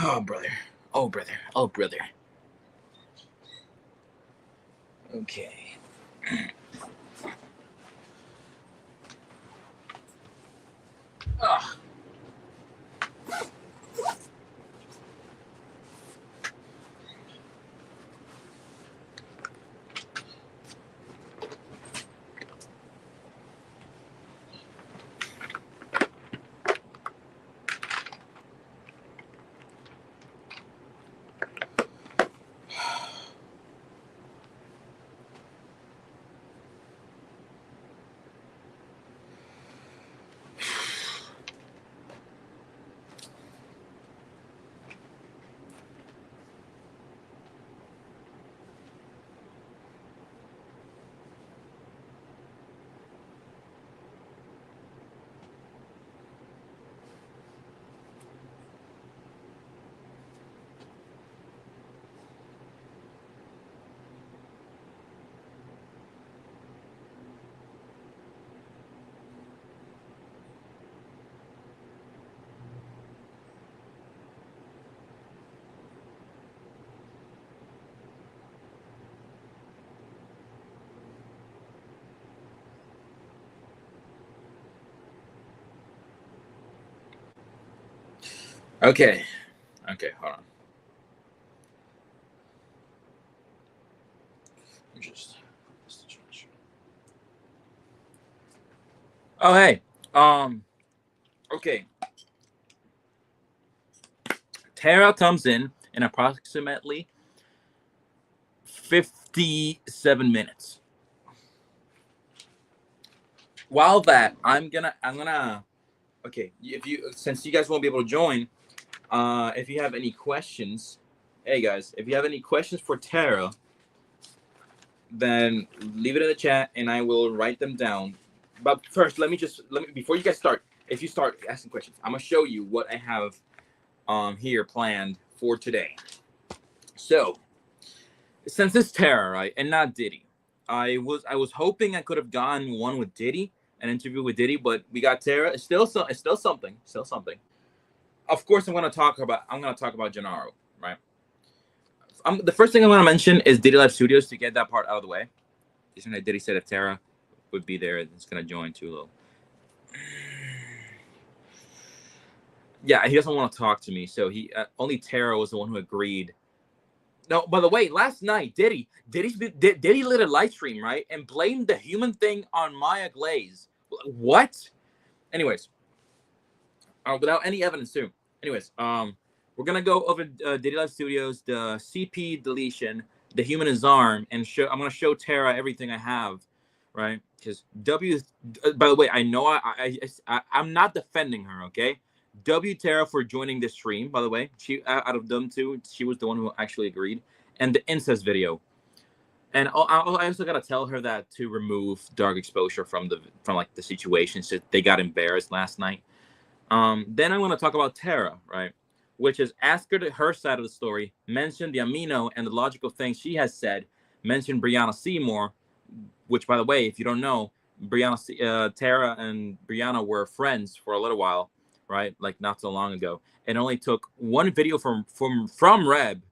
Oh, brother. Oh, brother. Oh, brother. Okay. Ugh. Okay. Okay, hold on. Just. Oh, hey. Okay. Tara comes in approximately 57 minutes. While that, I'm gonna. Okay, if you since you guys won't be able to join, if you have any questions, hey guys, if you have any questions for Tara, then leave it in the chat and I will write them down. But first, let me before you guys start. If you start asking questions, I'm gonna show you what I have here planned for today. So since it's Tara, right, and not Diddy, I was hoping I could have gotten one with Diddy, an interview with Diddy, but we got Tara. It's still something, still something. Of course, I'm gonna talk about Gennaro, right? The first thing I'm gonna mention is Diddy Live Studios to get that part out of the way. Isn't that Diddy said if Tara would be there, it's gonna join too low. Yeah, he doesn't want to talk to me, so he only Tara was the one who agreed. No, by the way, last night Diddy lit a live stream, right, and blamed the human thing on Maya Glaze. What? Anyways, without any evidence too. Anyways, we're gonna go over Diddy Live Studios, the CP deletion, the human is arm, and I'm gonna show Tara everything I have, right? Because W. By the way, I know I'm not defending her, okay? W Tara for joining this stream. By the way, she out of them two, she was the one who actually agreed, and the incest video. And I also gotta tell her that to remove Dark Exposure from like the situation. So they got embarrassed last night. Then I want to talk about Tara, right? Which is ask her her side of the story, mention the amino and the logical things she has said, mention Brianna Seymour, which, by the way, if you don't know, Tara and Brianna were friends for a little while, right? Like not so long ago. It only took one video from Reb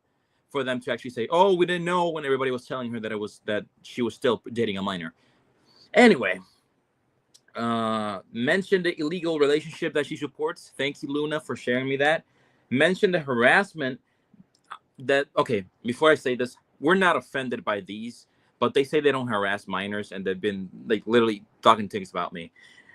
for them to actually say, "Oh, we didn't know," when everybody was telling her that she was still dating a minor. Anyway, mention the illegal relationship that she supports. Thank you, Luna, for sharing me that. Mention the harassment that, okay, before I say this, we're not offended by these, but they say they don't harass minors and they've been like literally talking things about me.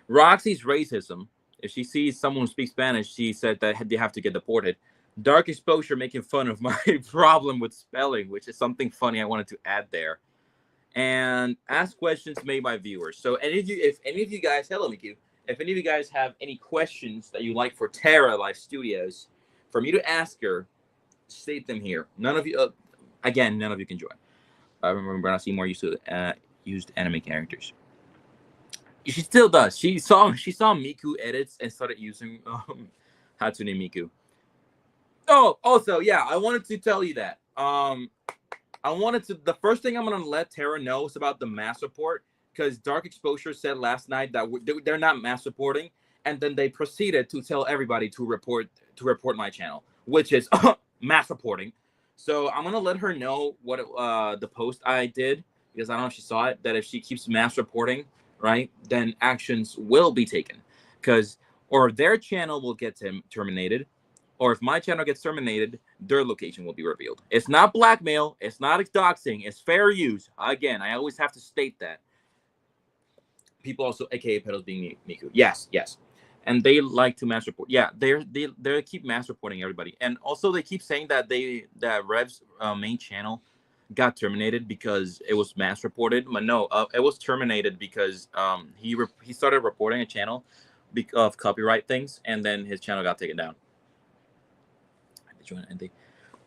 Roxy's racism. If she sees someone who speaks Spanish, she said that they have to get deported. Dark Exposure making fun of my problem with spelling, which is something funny I wanted to add there. And ask questions made by viewers. So if any of you guys, hello Miku, if any of you guys have any questions that you like for Tara Live Studios, for me to ask her, state them here. None of you, again, none of you can join. I remember I see more used anime characters. She still does. She saw Miku edits and started using Hatsune Miku. Oh, also, yeah, I wanted to tell you that. The first thing I'm gonna let Tara know is about the mass report, because Dark Exposure said last night that they're not mass reporting, and then they proceeded to tell everybody to report my channel. which is mass reporting. So I'm gonna let her know what the post I did, because I don't know if she saw it. That if she keeps mass reporting, right, then actions will be taken, because or their channel will get terminated, or if my channel gets terminated, their location will be revealed. It's not blackmail. It's not doxing. It's fair use. Again, I always have to state that. People also, aka pedals being Miku. Yes, yes. And they like to mass report. Yeah, they keep mass reporting everybody. And also they keep saying that that Rev's main channel got terminated because it was mass reported. But no, it was terminated because he started reporting a channel of copyright things, and then his channel got taken down.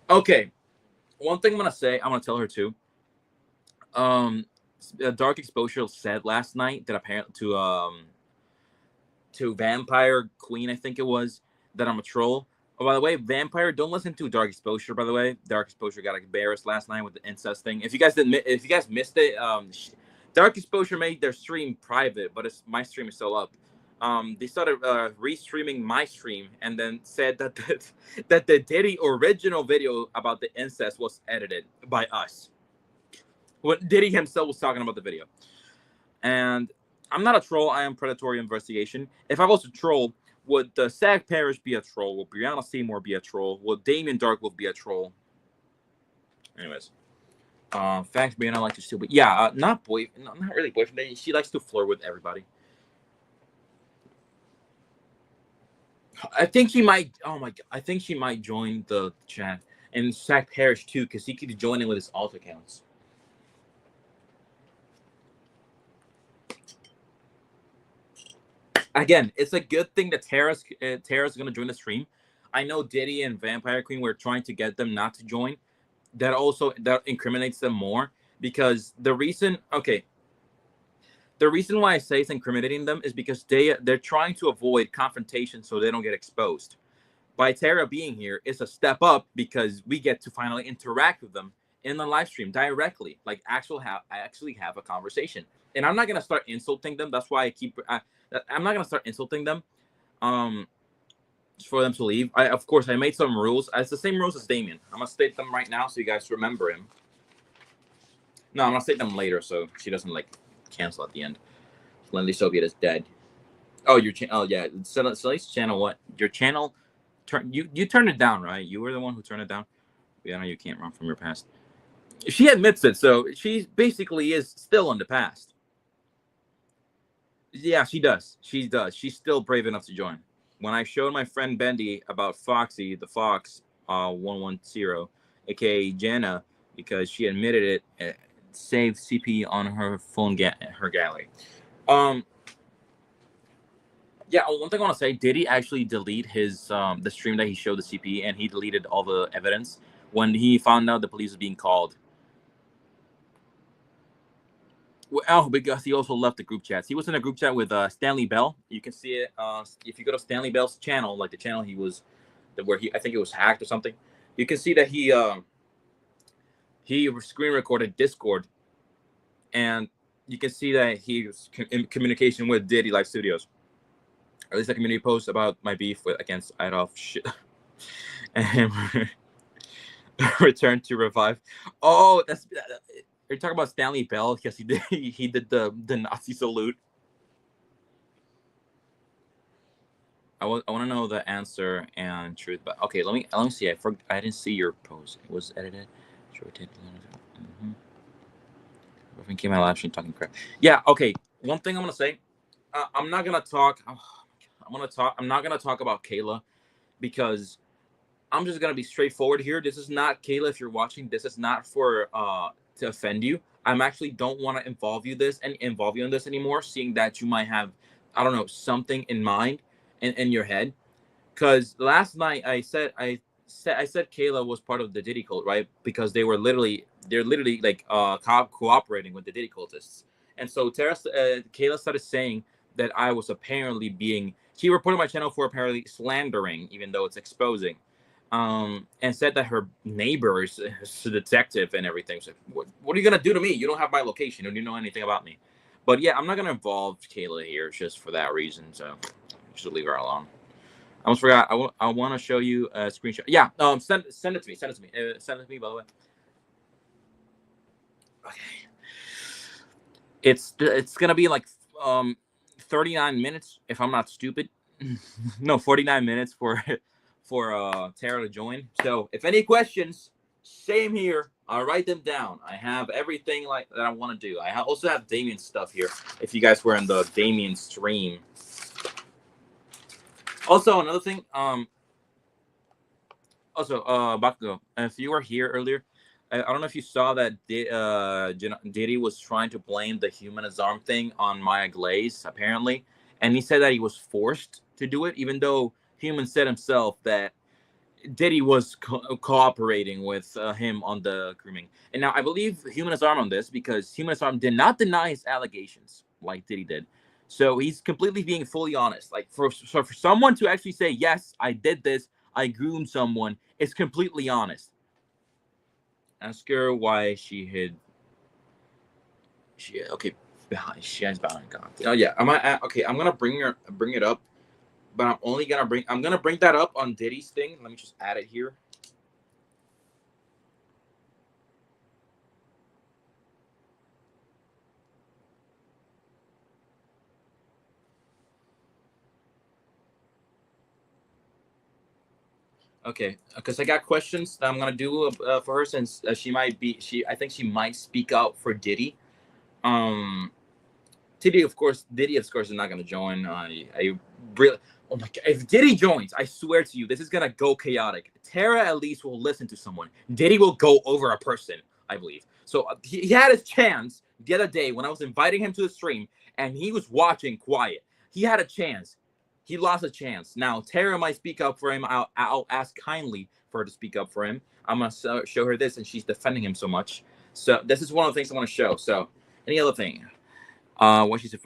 Okay, one thing I'm gonna say, I'm gonna tell her too. Dark Exposure said last night that apparently to Vampire Queen, I think it was, that I'm a troll. Oh, by the way, Vampire, don't listen to Dark Exposure. By the way, Dark Exposure got embarrassed last night with the incest thing. If you guys missed it, Dark Exposure made their stream private, but my stream is still up. They started restreaming my stream and then said that that the Diddy original video about the incest was edited by us. What Diddy himself was talking about the video. And I'm not a troll. I am predatory investigation. If I was a troll, would Zach Parrish be a troll? Would Brianna Seymour be a troll? Would Damien Darkwood be a troll? Anyways, facts Brianna likes to steal, but yeah, not really boyfriend. She likes to flirt with everybody. I think she might. Oh my god! I think she might join the chat, and Zach Parrish too, because he could join in with his alt accounts. Again, it's a good thing that Tara's going to join the stream. I know Diddy and Vampire Queen were trying to get them not to join. That incriminates them more, because the reason why I say it's incriminating them is because they're trying to avoid confrontation so they don't get exposed. By Tara being here, it's a step up because we get to finally interact with them in the live stream directly, like actually have a conversation. And I'm not gonna start insulting them. That's why I'm not gonna start insulting them, for them to leave. Of course I made some rules. It's the same rules as Damien. I'm gonna state them right now so you guys remember him. No, I'm gonna state them later so she doesn't like cancel at the end. Lendy Soviet is dead. Oh, your channel. Oh yeah, Celeste's channel. What your channel? You turned it down, right? You were the one who turned it down. Yeah, I know you can't run from your past. She admits it, so she basically is still in the past. Yeah, she does. She does. She's still brave enough to join. When I showed my friend Bendy about Foxy, the Fox 110, aka Jenna, because she admitted it, saved CP on her phone, her gallery. Yeah, one thing I want to say, did he actually delete his the stream that he showed the CP, and he deleted all the evidence when he found out the police was being called? Well, because he also left the group chats. He was in a group chat with Stanley Bell. You can see it if you go to Stanley Bell's channel, like the channel he was, where I think it was hacked or something. You can see that he screen recorded Discord, and you can see that he was in communication with Diddy Live Studios. Or at least a community post about my beef against Adolf shit. And return to revive. Oh, you're talking about Stanley Bell because he did the Nazi salute. I want to know the answer and truth, but okay, let me see. I didn't see your post. It was edited. Mm-hmm. Came out live stream talking crap. Yeah. Okay. One thing I'm gonna say. I'm not gonna talk. I'm not gonna talk about Kayla, because I'm just gonna be straightforward here. This is not Kayla. If you're watching, this is not for to offend you. I'm actually don't want to involve you in this anymore. Seeing that you might have, I don't know, something in mind in your head. Because last night I said Kayla was part of the Diddy cult, right? Because they're literally like cooperating with the Diddy cultists. And so Kayla started saying that I was apparently she reported my channel for apparently slandering, even though it's exposing. And said that her neighbor is a detective and everything. So what are you gonna do to me? You don't have my location, and you know anything about me. But yeah, I'm not gonna involve Kayla here just for that reason. So just leave her alone. I almost forgot. I want to show you a screenshot. Yeah. Send it to me. Send it to me. Send it to me. By the way. Okay. It's gonna be like 39 minutes if I'm not stupid. No, 49 minutes for Tara to join. So if any questions, same here. I'll write them down. I have everything like that I want to do. I also have Damien stuff here. If you guys were in the Damien stream. Also another thing. Also, Bakugo, if you were here earlier, I don't know if you saw that Diddy was trying to blame the humanist arm thing on Maya Glaze, apparently. And he said that he was forced to do it, even though Human said himself that Diddy was cooperating with him on the grooming. And now I believe Humanist arm on this because Humanist arm did not deny his allegations like Diddy did. So he's completely being fully honest. Like for someone to actually say, yes, I did this, I groomed someone, it's completely honest. Ask her why she hid. She okay. She has behind God. Oh yeah. I'm gonna bring it up, but I'm gonna bring that up on Diddy's thing. Let me just add it here. Okay, because I got questions that I'm gonna do for her since I think she might speak out for Diddy. Um, Diddy of course is not gonna join. I really, oh my god, if Diddy joins, I swear to you, this is gonna go chaotic. Tara at least will listen to someone. Diddy will go over a person, I believe. So he had his chance the other day when I was inviting him to the stream, and he was watching quiet. He had a chance. He lost a chance. Now Tara might speak up for him. I'll ask kindly for her to speak up for him. I'm gonna show her this, and she's defending him so much. So this is one of the things I want to show. So any other thing? What she said.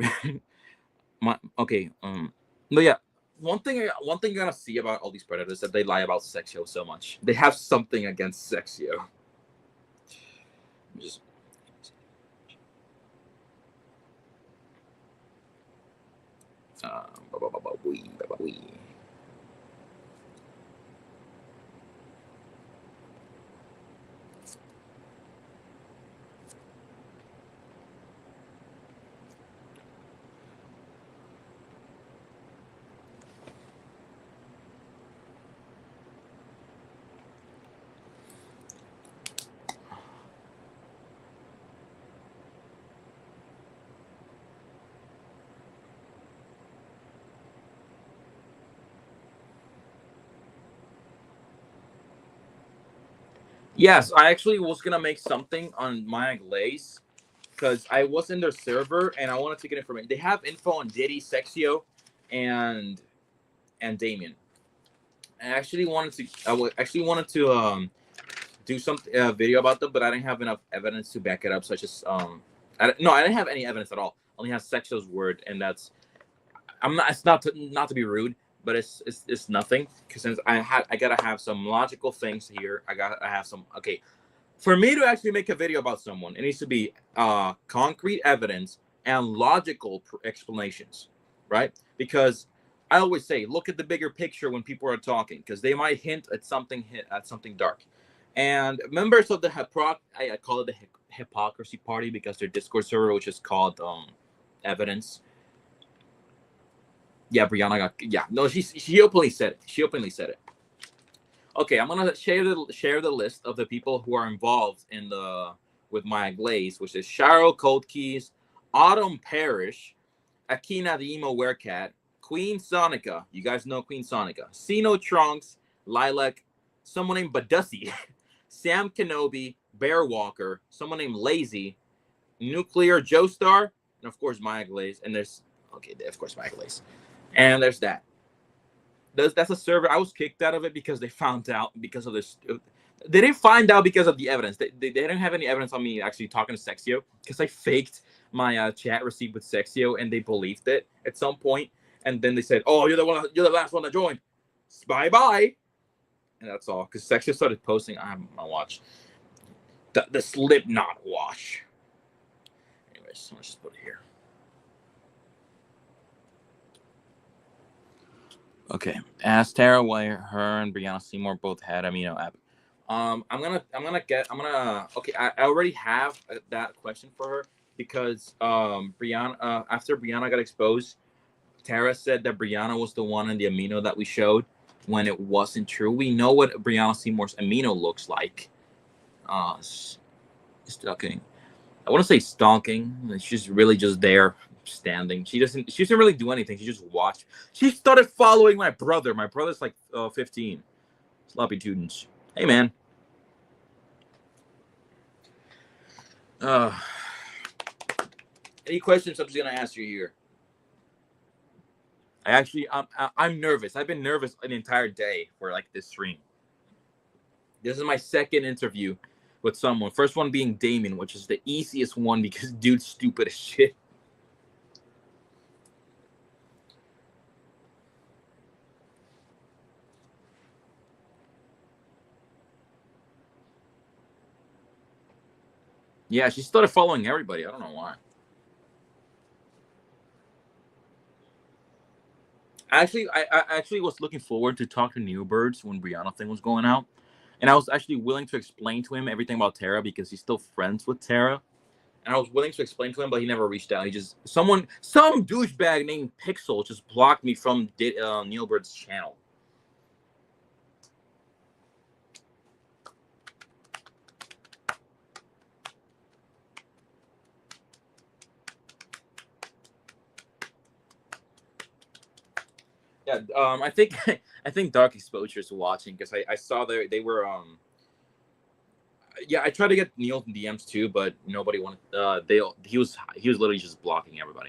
Okay. But yeah, one thing you're gonna see about all these predators is that they lie about Sexio so much. They have something against Sexio. Just. Uh, Yes, I actually was gonna make something on Maya Glaze because I was in their server and I wanted to get information. They have info on Diddy, Sexio, and Damien. I actually wanted to do some video about them, but I didn't have enough evidence to back it up. So I just I didn't have any evidence at all. I only have Sexio's word, and that's I'm not. It's not to be rude, but it's nothing because since I gotta have some logical things here. I have some okay. For me to actually make a video about someone, it needs to be concrete evidence and logical explanations, right? Because I always say, look at the bigger picture when people are talking, because they might hint at something dark. And members of the I call it the hypocrisy party because their Discord server, which is called Evidence. Yeah, Brianna got no. She openly said it. She openly said it. Okay, I'm gonna share the list of the people who are involved in the with Maya Glaze, which is Sharo Cold Keys, Autumn Parish, Akina the Emo Werecat, Queen Sonica. You guys know Queen Sonica. Sino Trunks, Lilac, someone named Badussi, Sam Kenobi, Bear Walker, someone named Lazy, Nuclear Joestar, and of course Maya Glaze. And there's of course Maya Glaze, and there's that. That's a server. I was kicked out of it because they found out because of this. They didn't find out because of the evidence. They didn't have any evidence on me actually talking to Sexio because I faked my chat receipt with Sexio and they believed it at some point. And then they said, "Oh, you're the last one that joined. Bye bye." And that's all because Sexio started posting. I'm gonna watch the Slipknot wash. Anyways, let's just put it here. Okay. Ask Tara why her and Brianna Seymour both had amino app. Okay, I already have that question for her because Brianna after Brianna got exposed, Tara said that Brianna was the one in the amino that we showed when it wasn't true. We know what Brianna Seymour's amino looks like. Stalking. I want to say stalking. She's really just there standing. She doesn't really do anything. She just watched. She started following my brother. My brother's like 15. Sloppy Tudens. Hey man. Any questions? I'm just gonna ask you here. I'm nervous. I've been nervous an entire day for like this stream. This is my second interview with someone. First one being Damon, which is the easiest one because dude's stupid as shit. Yeah, she started following everybody. I don't know why. Actually, I actually was looking forward to talk to Neobirds when Brianna thing was going out. And I was actually willing to explain to him everything about Tara because he's still friends with Tara. And I was willing to explain to him, but he never reached out. He just some douchebag named Pixel just blocked me from Neilbird's channel. Yeah, I think I think Dark Exposure is watching because I saw they were yeah, I tried to get Neil in DMs too, but nobody wanted. He was literally just blocking everybody.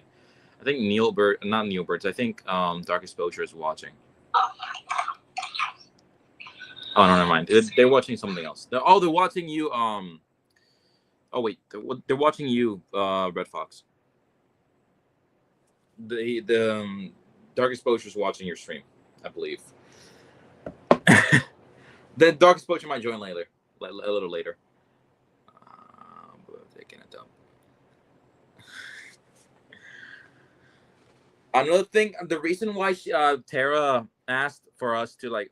I think not Neilbirds. I think Dark Exposure is watching. Oh no, never mind. They're watching something else. They're watching you. Oh wait, they're watching you, Red Fox. The Dark Exposure is watching your stream, I believe. The Dark Exposure might join later, a little later. Taking it down. Another thing, the reason why Tara asked for us to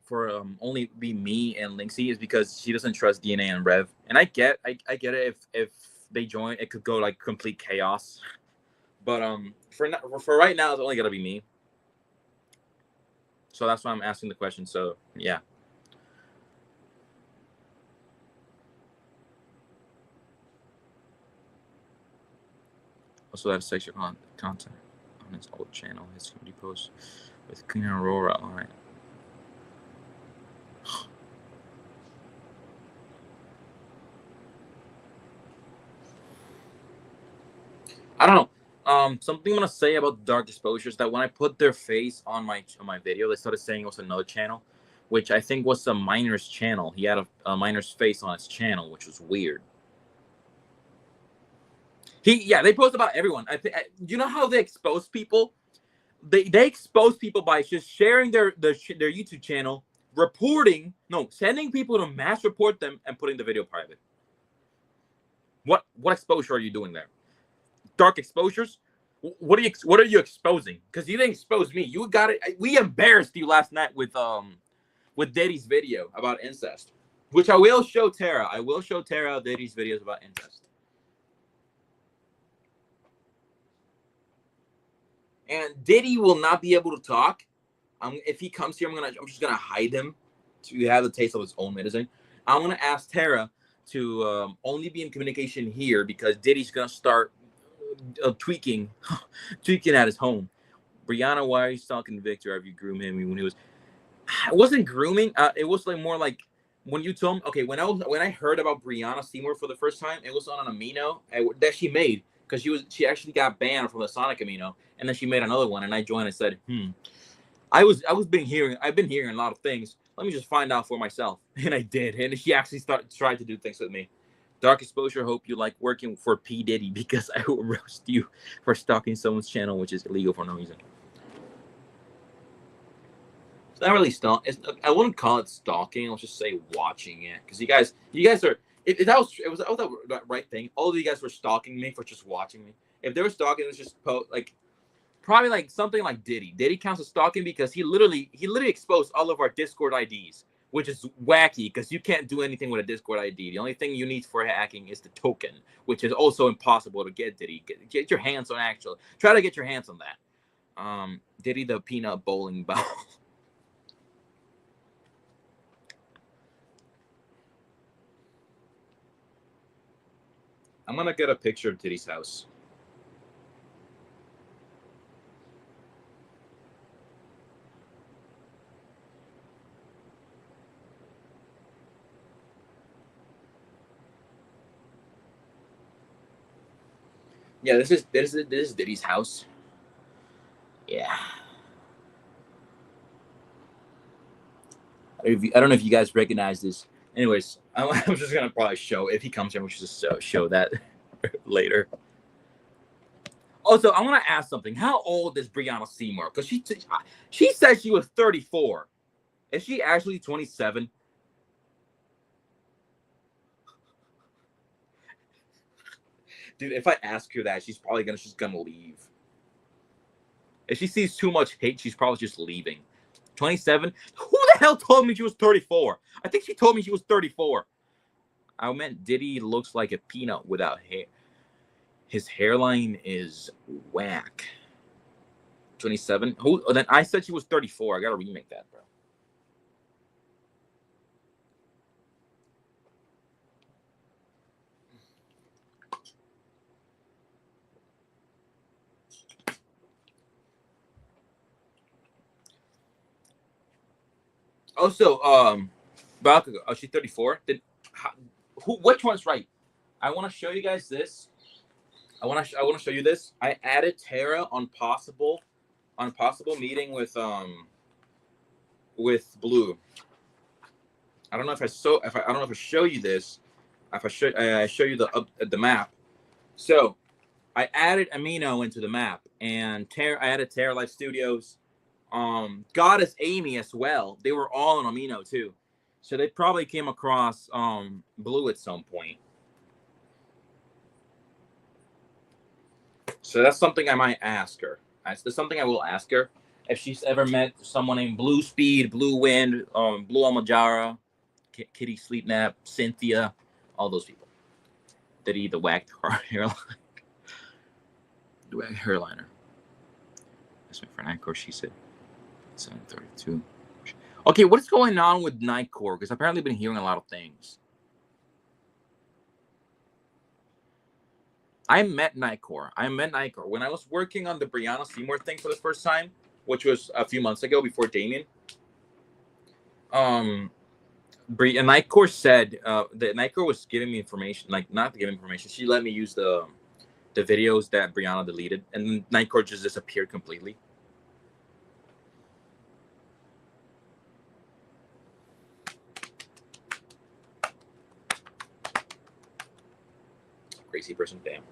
only be me and Linksy is because she doesn't trust DNA and Rev, and I get it. If they join, it could go like complete chaos. But for right now, it's only gonna be me. So that's why I'm asking the question. So yeah. Also, that sexual content on his old channel. His comedy posts with Queen Aurora. All right. I don't know. Something I'm gonna say about Dark Exposures that when I put their face on my video, they started saying it was another channel, which I think was a Miner's channel. He had a Miner's face on his channel, which was weird. They post about everyone. You know how they expose people? They expose people by just sharing their YouTube channel, sending people to mass report them and putting the video private. What exposure are you doing there? Dark Exposures? What are you exposing? Because you didn't expose me. You got it. We embarrassed you last night with Daddy's video about incest, which I will show Tara. I will show Tara Daddy's videos about incest. And Diddy will not be able to talk. If he comes here, I'm just gonna hide him to have the taste of his own medicine. I'm gonna ask Tara to only be in communication here because Diddy's gonna start tweaking at his home. Brianna, why are you stalking Victor? Have you groomed him when he was? It wasn't grooming. It was like more like when you told me. Okay, when I heard about Brianna Seymour for the first time, it was on an amino that she made because she actually got banned from the Sonic amino, and then she made another one, and I joined and said, I've been hearing a lot of things. Let me just find out for myself, and I did, and she actually tried to do things with me. Dark Exposure, hope you like working for P. Diddy because I will roast you for stalking someone's channel, which is illegal for no reason. It's not really I wouldn't call it stalking. I'll just say watching it because you guys are. It was the right thing. All of you guys were stalking me for just watching me. If they were stalking, it was just Probably like something like Diddy. Diddy counts as stalking because he literally exposed all of our Discord IDs, which is wacky because you can't do anything with a Discord ID. The only thing you need for hacking is the token, which is also impossible to get. Diddy, get your hands on actual. Try to get your hands on that. Diddy the peanut bowling ball. I'm gonna get a picture of Diddy's house. Yeah, this is Diddy's house. Yeah. I don't know if you guys recognize this. Anyways, I'm just gonna probably show if he comes in. We should just show that later. Also, I want to ask something. How old is Brianna Seymour? Because she said she was 34. Is she actually 27? Dude, if I ask her that, she's probably gonna leave. If she sees too much hate, she's probably just leaving. 27? Who the hell told me she was 34? I think she told me she was 34. I meant Diddy looks like a peanut without hair. His hairline is whack. 27? Who? Then I said she was 34. I gotta remake that, bro. Also, Bakugo. Oh, she's 34. Then, which one's right? I want to show you guys this. I want to show you this. I added Tara on possible meeting with Blue. I don't know if I don't know if I show you this. If I show you the map. So I added Amino into the map, and I added Terra Life Studios. Goddess Amy as well. They were all on Amino too, so they probably came across Blue at some point. So that's something I might ask her. That's something I will ask her if she's ever met someone named Blue Speed, Blue Wind, Blue Almajara, Kitty Sleepnap, Cynthia, all those people. Did he the whacked hairline? The whacked hairliner. That's my friend Nightcore. She said 732. Okay, what's going on with Nightcore? Because I've apparently been hearing a lot of things. I met Nightcore when I was working on the Brianna Seymour thing for the first time, which was a few months ago before Damien. And Nightcore said that Nightcore was giving me information, like not giving information. She let me use the videos that Brianna deleted, and Nightcore just disappeared completely. Crazy person, damn.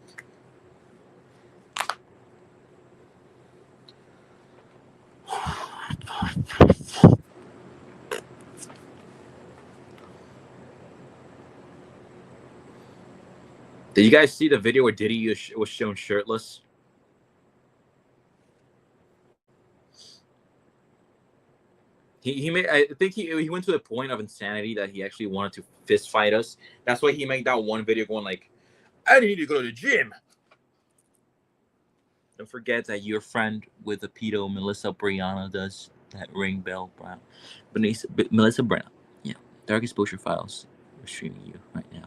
Did you guys see the video where Diddy was shown shirtless? I think he went to the point of insanity that he actually wanted to fist fight us. That's why he made that one video going like, I need to go to the gym. Don't forget that your friend with the pedo, Melissa Brianna, does that ring bell, Brown. Melissa Brown. Yeah. Dark Exposure Files. We're streaming you right now.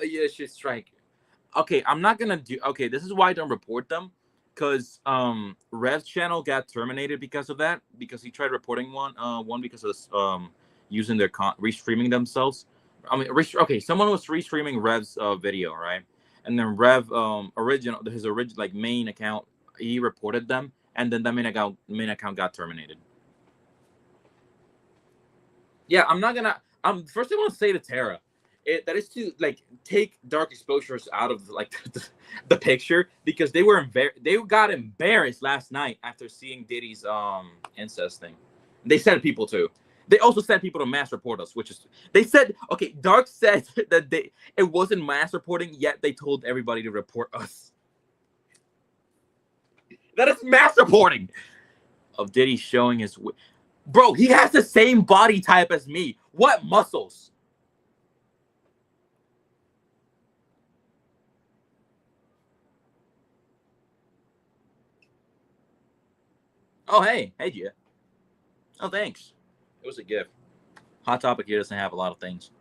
Yeah, shit strike. Okay, I'm not gonna do. Okay, this is why I don't report them, because Rev's channel got terminated because of that. Because he tried reporting one because of using their restreaming themselves. I mean, okay, someone was restreaming Rev's video, right? And then Rev his original like main account, he reported them, and then that main account got terminated. Yeah, I'm not gonna. First I want to say to Tara, that is to like take Dark Exposures out of like the picture, because they got embarrassed last night after seeing Diddy's incest thing. They sent people too. They also sent people to mass report us, which is they said okay. Dark said that it wasn't mass reporting, yet they told everybody to report us. That is mass reporting of Diddy showing his. Bro, he has the same body type as me. What muscles? Oh, hey. Hey, Gia. Oh, thanks. It was a gift. Hot Topic here doesn't have a lot of things.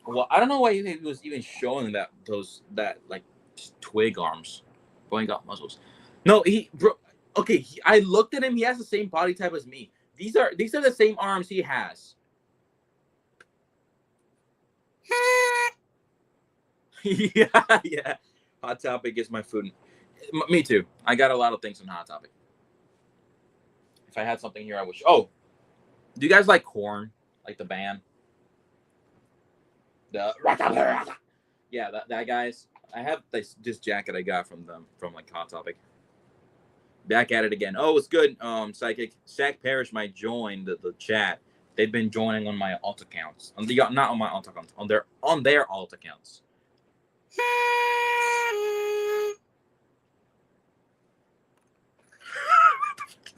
Well, I don't know why he was even showing that like twig arms. Boy, he got muscles. No, bro. Okay, I looked at him. He has the same body type as me. These are the same arms he has. Yeah, yeah. Hot Topic is my food. Me too. I got a lot of things on Hot Topic. If I had something here, I wish. Oh, do you guys like Korn? Like the band? The yeah, that guys. I have this jacket I got from them from like Hot Topic. Back at it again. Oh, it's good. Psychic Zach Parrish might join the chat. They've been joining on my alt accounts. Not on my alt accounts. On their alt accounts.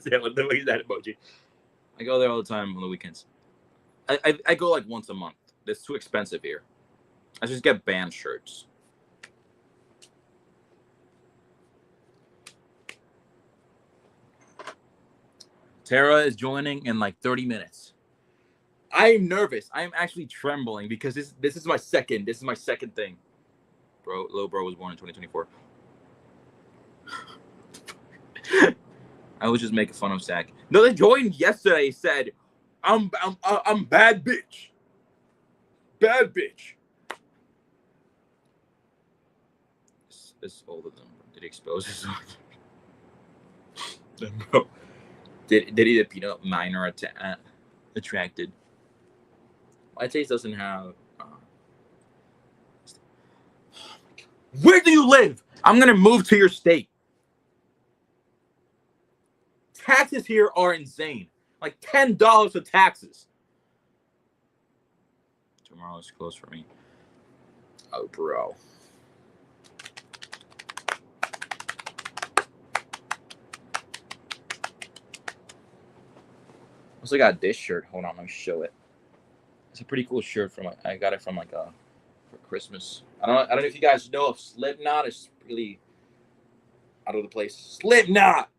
Yeah, what the fuck is that emoji? I go there all the time on the weekends. I go like once a month. It's too expensive here. I just get band shirts. Tara is joining in like 30 minutes. I'm nervous. I'm actually trembling because this is my second thing. Bro, Lil Bro was born in 2024. I was just making fun of Zach. No, they joined yesterday. Said, I'm bad bitch. Bad bitch. This older than did he expose his bro? Did he the peanut minor attracted? My taste doesn't have. Where do you live? I'm gonna move to your state. Taxes here are insane. Like $10 of taxes. Tomorrow is closed for me. Oh, bro. Also got this shirt. Hold on, let me show it. It's a pretty cool shirt from. I got it from like for Christmas. I don't know if you guys know if Slipknot is really out of the place. Slipknot.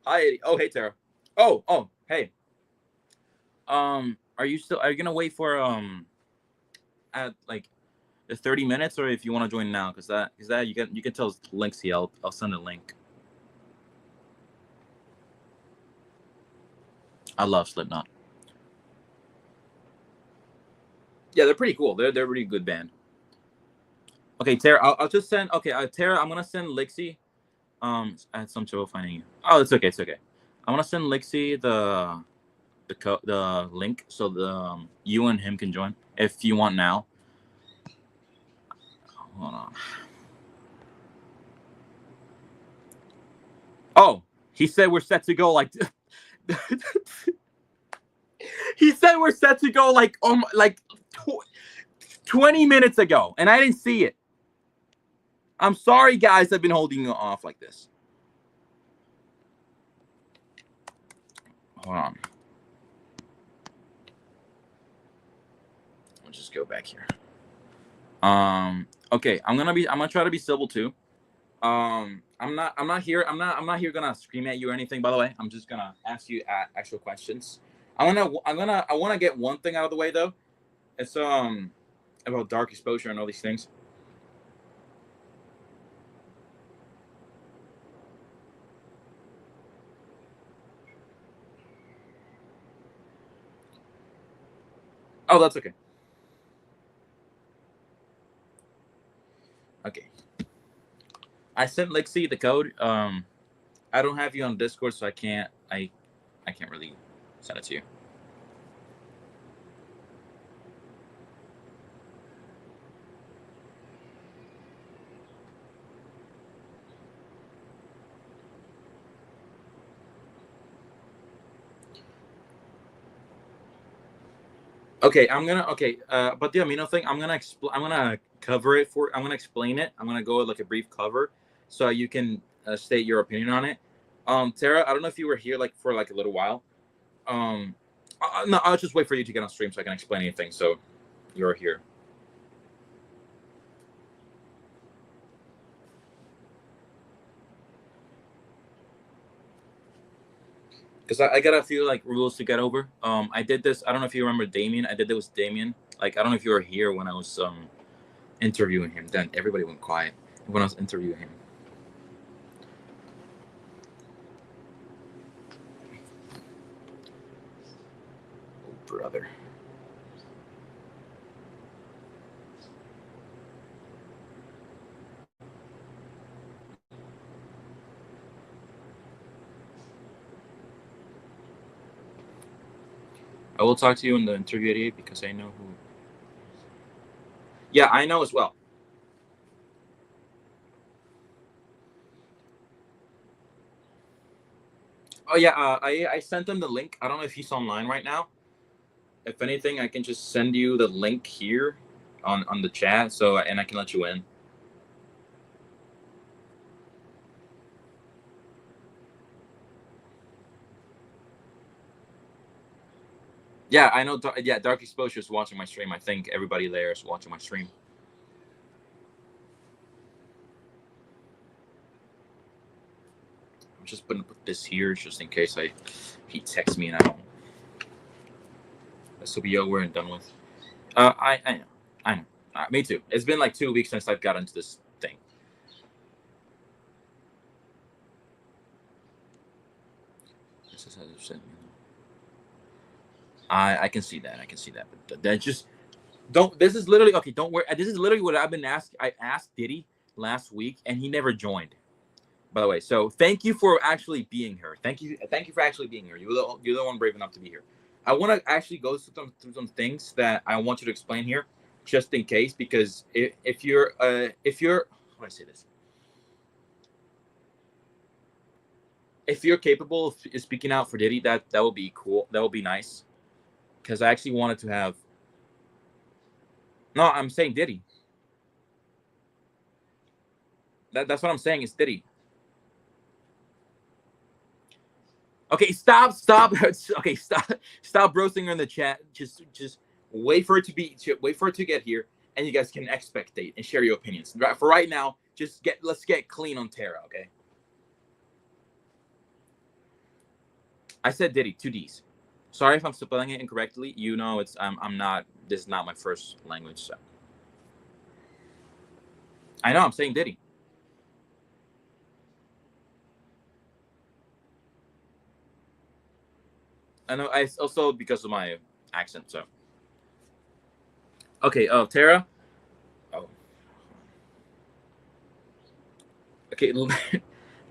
Hi, Eddie. Oh, hey, Tara. Oh, hey. Are you gonna wait for at like the 30 minutes, or if you want to join now? Because that you can tell Linksy. I'll send a link. I love Slipknot. Yeah, they're pretty cool. They're a really good band. Okay, Tara, I'll just send. Okay, Tara, I'm gonna send Lixie. I had some trouble finding you. Oh, it's okay. It's okay. I'm gonna send Lixie the link so you and him can join if you want now. Hold on. Oh, he said we're set to go like. He said we're set to go like 20 minutes ago, and I didn't see it. I'm sorry, guys. I've been holding you off like this. Hold on. Let's just go back here. Okay, I'm gonna try to be civil too. I'm not here gonna scream at you or anything. By the way, I'm just gonna ask you actual questions. I want to get one thing out of the way though. It's about dark exposure and all these things. Oh, that's okay. Okay. I sent Lixie the code. I don't have you on Discord, so I can't really send it to you. Okay, but the amino thing, I'm gonna cover it for. I'm gonna explain it. I'm gonna go with like a brief cover, so you can state your opinion on it. Tara, I don't know if you were here like for like a little while. Um, no, I'll just wait for you to get on stream so I can explain anything. So you're here. Because I got a few like rules to get over. I did this. I don't know if you remember Damien. I did this with Damien. Like I don't know if you were here when I was interviewing him. Then everybody went quiet when I was interviewing him. Oh, brother. I will talk to you in the interview at 8 because I know who. Yeah, I know as well. Oh yeah, I sent him the link. I don't know if he's online right now. If anything, I can just send you the link here on the chat, so and I can let you in. Yeah, I know. Yeah, Dark Exposure is watching my stream. I think everybody there is watching my stream. I'm just gonna put this here just in case he texts me and I don't. This will be over and done with. I know, I know. Me too. It's been like 2 weeks since I've got into this thing. This is I can see that. I can see that. But that just don't. This is literally okay. Don't worry. This is literally what I've been asked. I asked Diddy last week, and he never joined. By the way, so thank you for actually being here. Thank you for actually being here. You're the one brave enough to be here. I want to actually go through some things that I want you to explain here, just in case, because if you're how do I say this? If you're capable of speaking out for Diddy, that would be cool. That would be nice, because I actually wanted to have. No, I'm saying Diddy. That's what I'm saying. Is Diddy. Okay, stop. Okay, stop roasting her in the chat. Just wait for it to get here, and you guys can expectate and share your opinions. For right now, let's get clean on Tara. Okay. I said Diddy, 2 Ds. Sorry if I'm spelling it incorrectly. You know, I'm not. This is not my first language. So I know I'm saying Diddy. I know. I also because of my accent. So okay. Oh, Tara. Oh. Okay.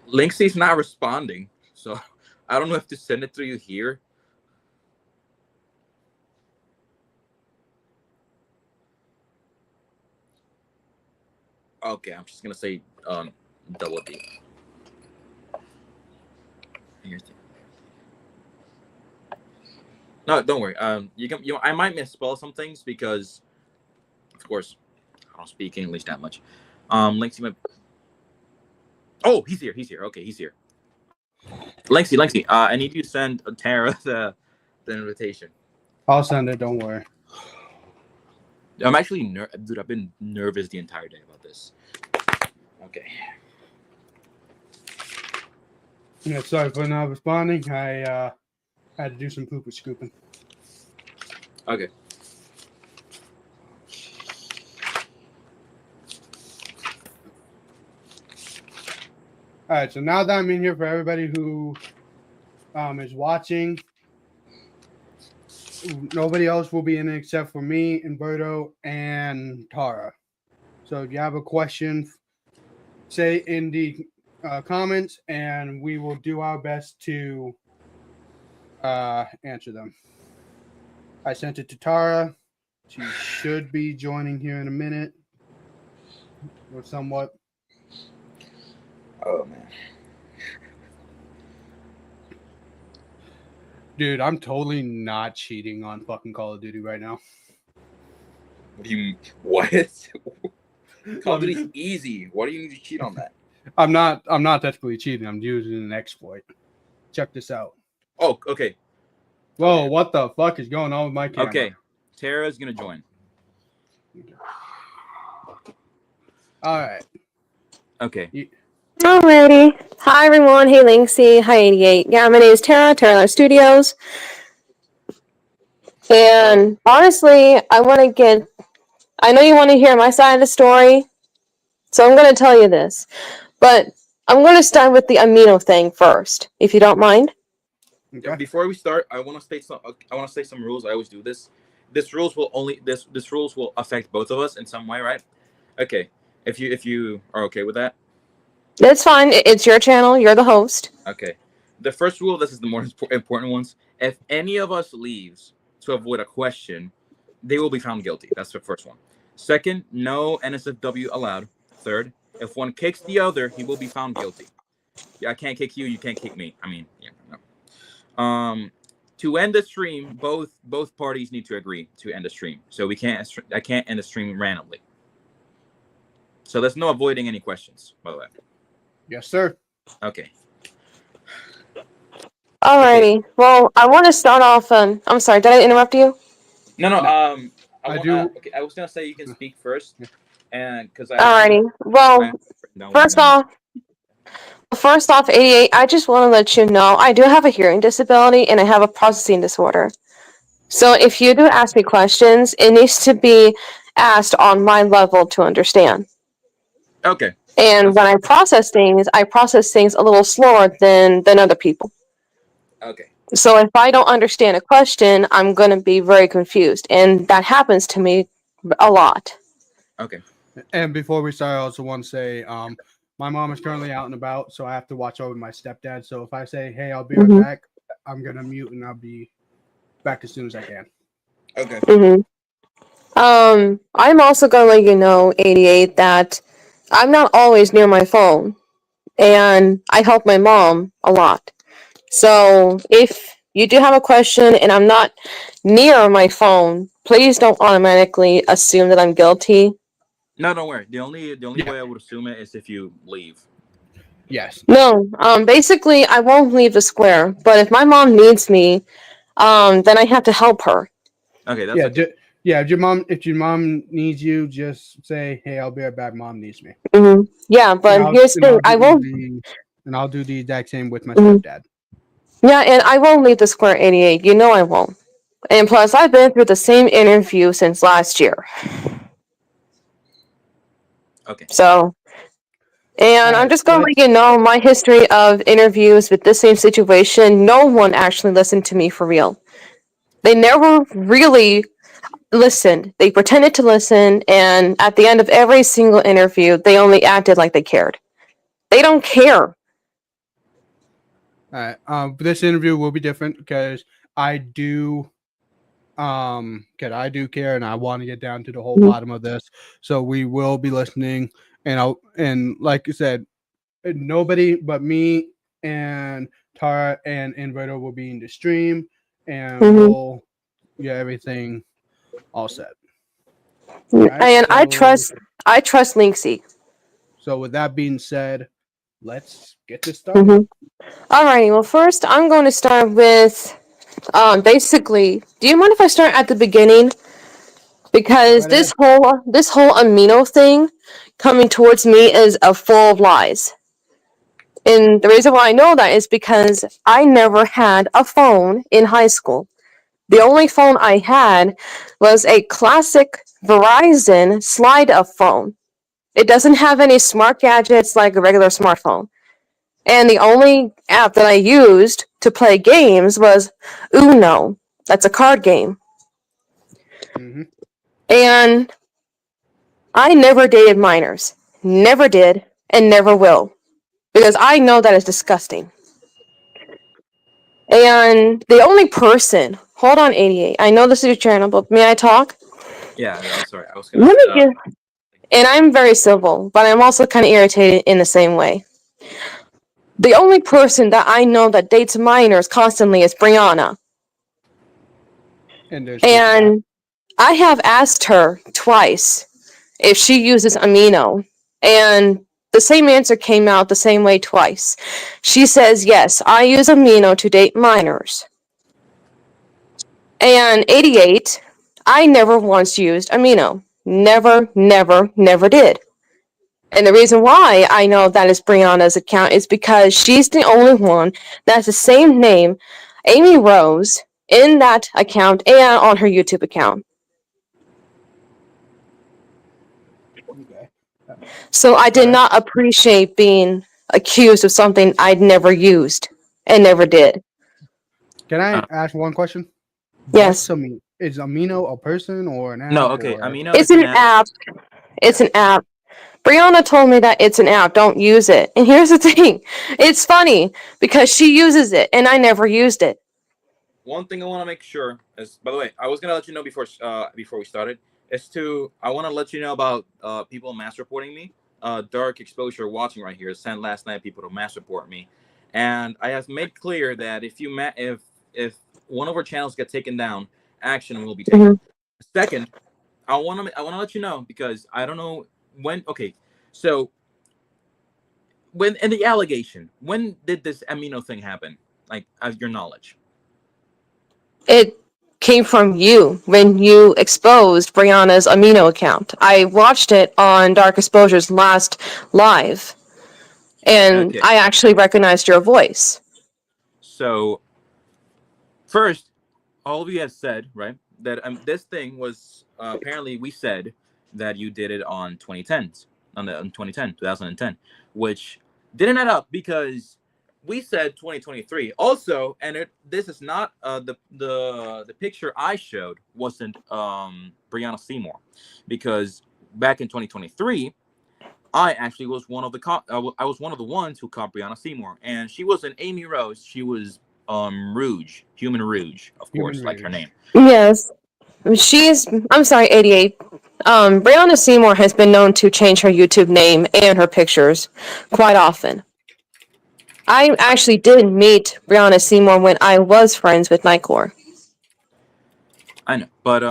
Linksy's not responding, so I don't know if to send it to you here. Okay, I'm just gonna say double D. No, don't worry. I might misspell some things because, of course, I don't speak English that much. Linksy might. Oh, he's here. He's here. Okay, he's here. Linksy. I need you to send Tara the invitation. I'll send it. Don't worry. I'm actually dude. I've been nervous the entire day about this. Okay. Yeah, sorry for not responding. I had to do some pooper scooping. Okay. All right, so now that I'm in here, for everybody who is watching, nobody else will be in except for me, Umberto, and Tara. So if you have a question, say in the comments, and we will do our best to answer them. I sent it to Tara. She should be joining here in a minute, or somewhat. Oh man. Dude, I'm totally not cheating on fucking Call of Duty right now. What? Call of Duty's easy. Why do you need to cheat on that? I'm not desperately cheating. I'm using an exploit. Check this out. Oh, okay. Whoa, what the fuck is going on with my camera? Okay. Tara's gonna join. All right. Okay. Alrighty. Hi everyone. Hey Linksy. Hi 88. Yeah, my name is Tara, Terra Studios. And honestly, I know you want to hear my side of the story, so I'm going to tell you this. But I'm going to start with the amino thing first, if you don't mind. Okay. Before we start, I want to state some rules. I always do this. This rules will affect both of us in some way, right? Okay. If you are okay with that. It's fine. It's your channel. You're the host. Okay. The first rule, this is the more important ones. If any of us leaves to avoid a question, they will be found guilty. That's the first one. Second, no NSFW allowed. Third, if one kicks the other, he will be found guilty. Yeah, I can't kick you. You can't kick me. I mean, yeah, no. To end the stream, both parties need to agree to end the stream. So I can't end the stream randomly. So there's no avoiding any questions, by the way. Yes, sir. Okay. Alrighty. Well, I want to start off. I'm sorry. Did I interrupt you? No. Okay, I was gonna say you can speak first, and because Alrighty. Well, first off, 88. I just want to let you know I do have a hearing disability and I have a processing disorder. So if you do ask me questions, it needs to be asked on my level to understand. Okay. And when I process things a little slower than other people. Okay. So if I don't understand a question, I'm going to be very confused. And that happens to me a lot. Okay. And before we start, I also want to say my mom is currently out and about, so I have to watch over my stepdad. So if I say, hey, I'll be right back, I'm going to mute and I'll be back as soon as I can. Okay. I'm also going to let you know, 88, that I'm not always near my phone. And I help my mom a lot. So if you do have a question and I'm not near my phone, please don't automatically assume that I'm guilty. No, don't worry. The only way I would assume it is if you leave. Yes. No. Basically, I won't leave the square. But if my mom needs me, then I have to help her. Okay. That's If your mom needs you, just say, hey, I'll be right back. Mom needs me. Yeah, but here's the thing. I won't. And I'll do the exact same with my stepdad. Yeah, and I won't leave the square, 88. You know I won't. And plus, I've been through the same interview since last year. Okay. So, and I'm just going to let you know my history of interviews with this same situation. No one actually listened to me for real. They never really listened. They pretended to listen, and at the end of every single interview, they only acted like they cared. They don't care. All right. This interview will be different because I do care and I want to get down to the whole bottom of this. So we will be listening, and like I said, nobody but me and Tara and Inverter will be in the stream, and we'll get everything all set. Right, and I trust Linksy. So with that being said, let's get this started. Alrighty, well first I'm going to start with basically, do you mind if I start at the beginning? Because this whole amino thing coming towards me is full of lies. And the reason why I know that is because I never had a phone in high school. The only phone I had was a classic Verizon slide-up phone. It doesn't have any smart gadgets like a regular smartphone. And the only app that I used to play games was Uno. That's a card game. And I never dated minors. Never did and never will. Because I know that is disgusting. And the only person... Hold on, 88. I know this is your channel, but may I talk? Yeah, I'm sorry. I was going to... And I'm very civil, but I'm also kind of irritated in the same way. The only person that I know that dates minors constantly is Brianna. And I have asked her twice if she uses amino, and the same answer came out the same way twice. She says, yes, I use amino to date minors. And 88, I never once used amino. Never, never, never did. And the reason why I know that is Brianna's account is because she's the only one that's the same name, Amy Rose, in that account and on her YouTube account. Okay. So I did not appreciate being accused of something I'd never used and never did. Can I ask one question? Yes. Is amino a person or an app? No, okay. Or... Amino It's an app. It's an app. Brianna told me that it's an app. Don't use it. And here's the thing. It's funny because she uses it and I never used it. One thing I want to make sure is, by the way, I was gonna let you know before we started, I want to let you know about people mass reporting me. Dark Exposure watching right here sent last night people to mass report me, and I have made clear that if one of our channels get taken down, action will be taken. Mm-hmm. Second, I want to let you know because I don't know when. Okay, so when in the allegation, when did this amino thing happen? Like, as your knowledge. It came from you when you exposed Brianna's amino account. I watched it on Dark Exposure's last live, and Okay. I actually recognized your voice. So, first, all of you have said, right, that this thing was apparently we said that you did it on 2010, which didn't add up because we said 2023 also, and this is not the picture I showed wasn't Brianna Seymour, because back in 2023 I actually was one of the I was one of the ones who caught Brianna Seymour, and she wasn't Amy Rose, she was Rouge, Human Rouge, of course, like her name. Yes, I'm sorry, 88. Brianna Seymour has been known to change her YouTube name and her pictures quite often. I actually did meet Brianna Seymour when I was friends with Nightcore. I know, but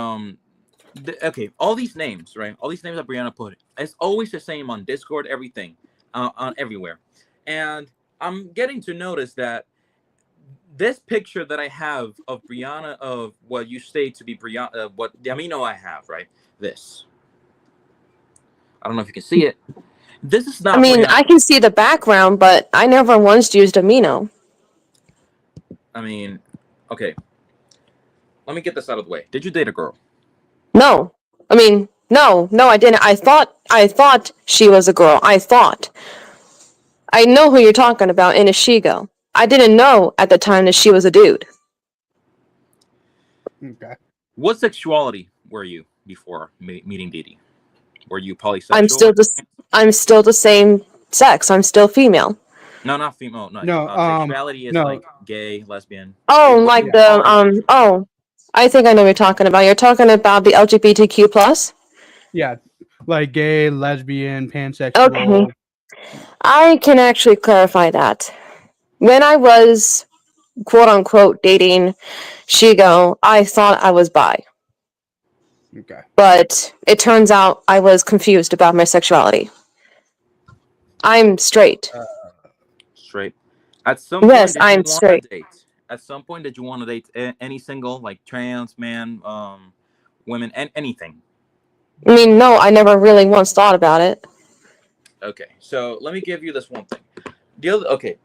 okay, all these names, right? All these names that Brianna put, it's always the same on Discord, everything, on everywhere, and I'm getting to notice that this picture that I have of Brianna, of what you say to be Brianna, what the amino I have, right? This. I don't know if you can see it. This is not. I mean, Brianna. I can see the background, but I never once used amino. I mean, okay. Let me get this out of the way. Did you date a girl? No. I mean, no, I didn't. I thought she was a girl. I know who you're talking about, Inishigo. I didn't know at the time that she was a dude. Okay. What sexuality were you before meeting Didi? Were you polysexual? I'm still the same sex. I'm still female. No, not female. No. Sexuality is like gay, lesbian. Oh, like I think I know what you're talking about. You're talking about the LGBTQ plus? Yeah, like gay, lesbian, pansexual. Okay. I can actually clarify that. When I was quote unquote dating Shigo, I thought I was bi. Okay. But it turns out I was confused about my sexuality. I'm straight. Straight. At some point, yes, I'm straight. At some point, did you want to date any single, like trans man, women, and anything? I mean, no, I never really once thought about it. Okay, so let me give you this one thing. Okay,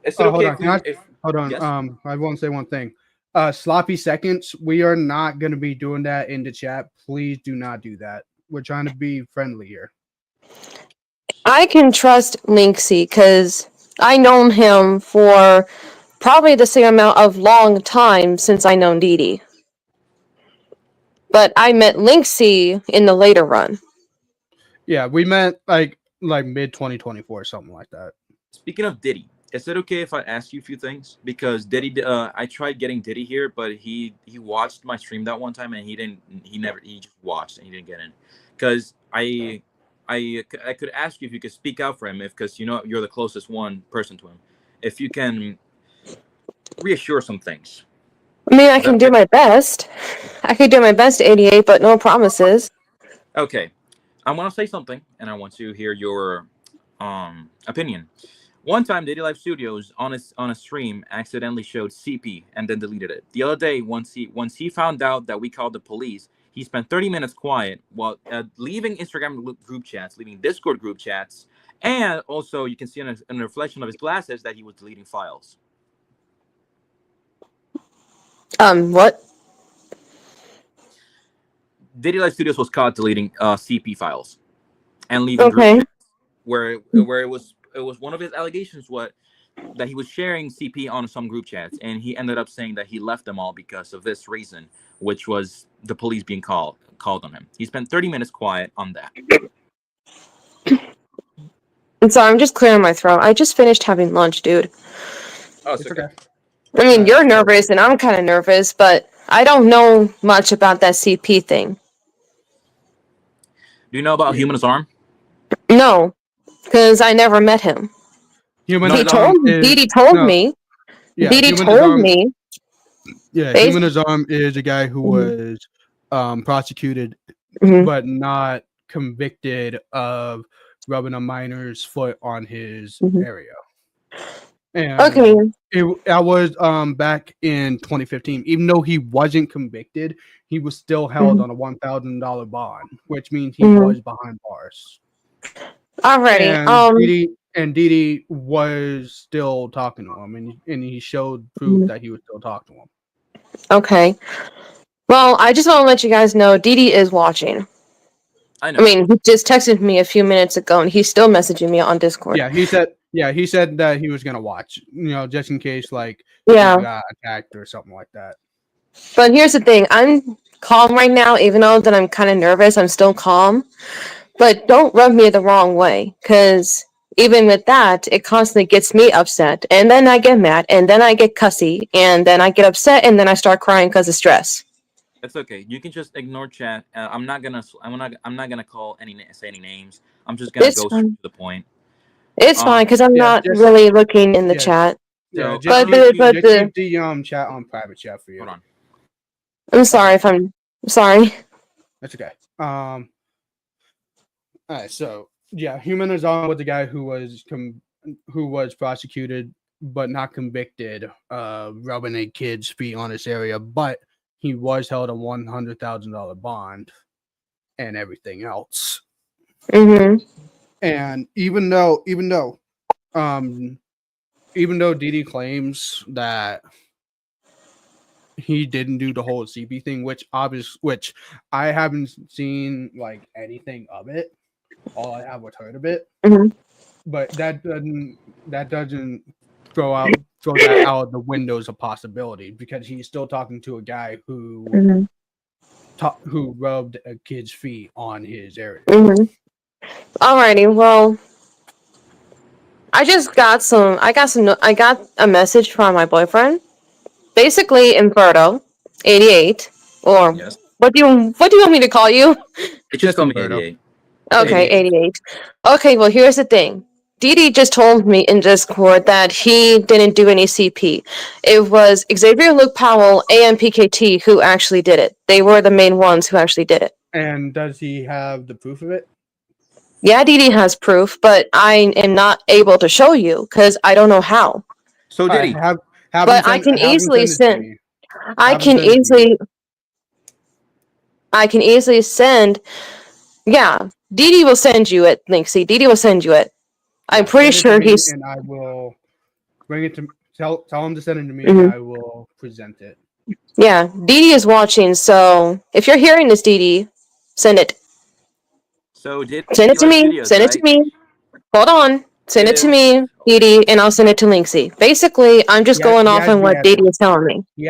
is it okay? Hold on. Yes? I want to say one thing. Sloppy seconds. We are not going to be doing that in the chat. Please do not do that. We're trying to be friendly here. I can trust Linksy because I known him for probably the same amount of long time since I known Didi. But I met Linksy in the later run. Yeah, we met like mid 2024 or something like that. Speaking of Diddy, is it okay if I ask you a few things? Because Diddy, I tried getting Diddy here, but he watched my stream that one time and he just watched and he didn't get in. Because I could ask you if you could speak out for him, because you're the closest person to him. If you can reassure some things. I mean, I can do my best. I can do my best, 88, but no promises. Okay, I want to say something, and I want to hear your opinion. One time, Daily Life Studios on a stream accidentally showed CP and then deleted it. The other day, once he found out that we called the police, he spent 30 minutes quiet while leaving Instagram group chats, leaving Discord group chats, and also you can see in a reflection of his glasses that he was deleting files. What? Daily Life Studios was caught deleting CP files and leaving group Okay. chats where it was one of his allegations that he was sharing CP on some group chats, and he ended up saying that he left them all because of this reason, which was the police being called on him. He spent 30 minutes quiet on that. I'm sorry, I'm just clearing my throat. I just finished having lunch, dude. Oh, it's okay. I mean, you're nervous, and I'm kind of nervous, but I don't know much about that CP thing. Do you know about Human's Arm? No, because I never met him. Human's Told Arm is- Didi told no. me. Yeah, Didi Human's told Arm- me. Yeah, Bas- Human's Arm is a guy who was prosecuted Mhm. but not convicted of rubbing a minor's foot on his Mhm. area. And Okay. that was back in 2015. Even though he wasn't convicted, he was still held on a $1,000 bond, which means he Mhm. was behind bars. Alrighty. And Didi was still talking to him, and he showed proof that he was still talking to him. Okay. Well, I just want to let you guys know Didi is watching. I know. I mean, he just texted me a few minutes ago, and he's still messaging me on Discord. Yeah, he said that he was gonna watch, just in case like Yeah. he got attacked or something like that. But here's the thing. I'm calm right now, even though that I'm kind of nervous. I'm still calm. But don't rub me the wrong way, because even with that, it constantly gets me upset. And then I get mad, and then I get cussy, and then I get upset, and then I start crying because of stress. It's okay. You can just ignore chat. I'm not gonna say any names. I'm just gonna It's go fine. straight to the point. It's fine, because I'm yeah, not just- really looking in the yeah. chat. Yeah, So, just but keep the- the chat on private chat for you. hold on. I'm sorry if I'm sorry. That's okay. All right, so yeah, Human is on with the guy who was prosecuted but not convicted of rubbing a kid's feet on this area, but he was held a $100,000 bond and everything else. Mm-hmm. And even though Didi claims that he didn't do the whole CP thing, which I haven't seen like anything of it. All I have was heard of it. Mhm. But that doesn't throw that out of the window as a possibility, because he's still talking to a guy who who rubbed a kid's feet on his area. Mm-hmm. Alrighty, well, I got a message from my boyfriend. Basically, Inferto, 88, or Yes. what do you want me to call you? It just call me Humberto. 88. Okay, 88. Okay, well, here's the thing. Didi just told me in Discord that he didn't do any CP. It was Xavier, Luke Powell, and PKT who actually did it. They were the main ones who actually did it. And does he have the proof of it? Yeah, Didi has proof, but I am not able to show you because I don't know how. So did he? But I can easily send. I Have him can send it to easily. me. I can easily send. Yeah, Didi will send you it, Linksy. Didi will send you it. I'm pretty Send it to sure me, he's. and I will bring it to tell him to send it to me, Mhm. and I will present it. Yeah, Didi is watching, so if you're hearing this, Didi, send it. So did Send it to Daily me. Life Studios, Send it to right? me. Hold on. Send it to me, Didi, and I'll send it to Linksy. Basically, I'm just He going has off on me what at Didi it. is telling me. He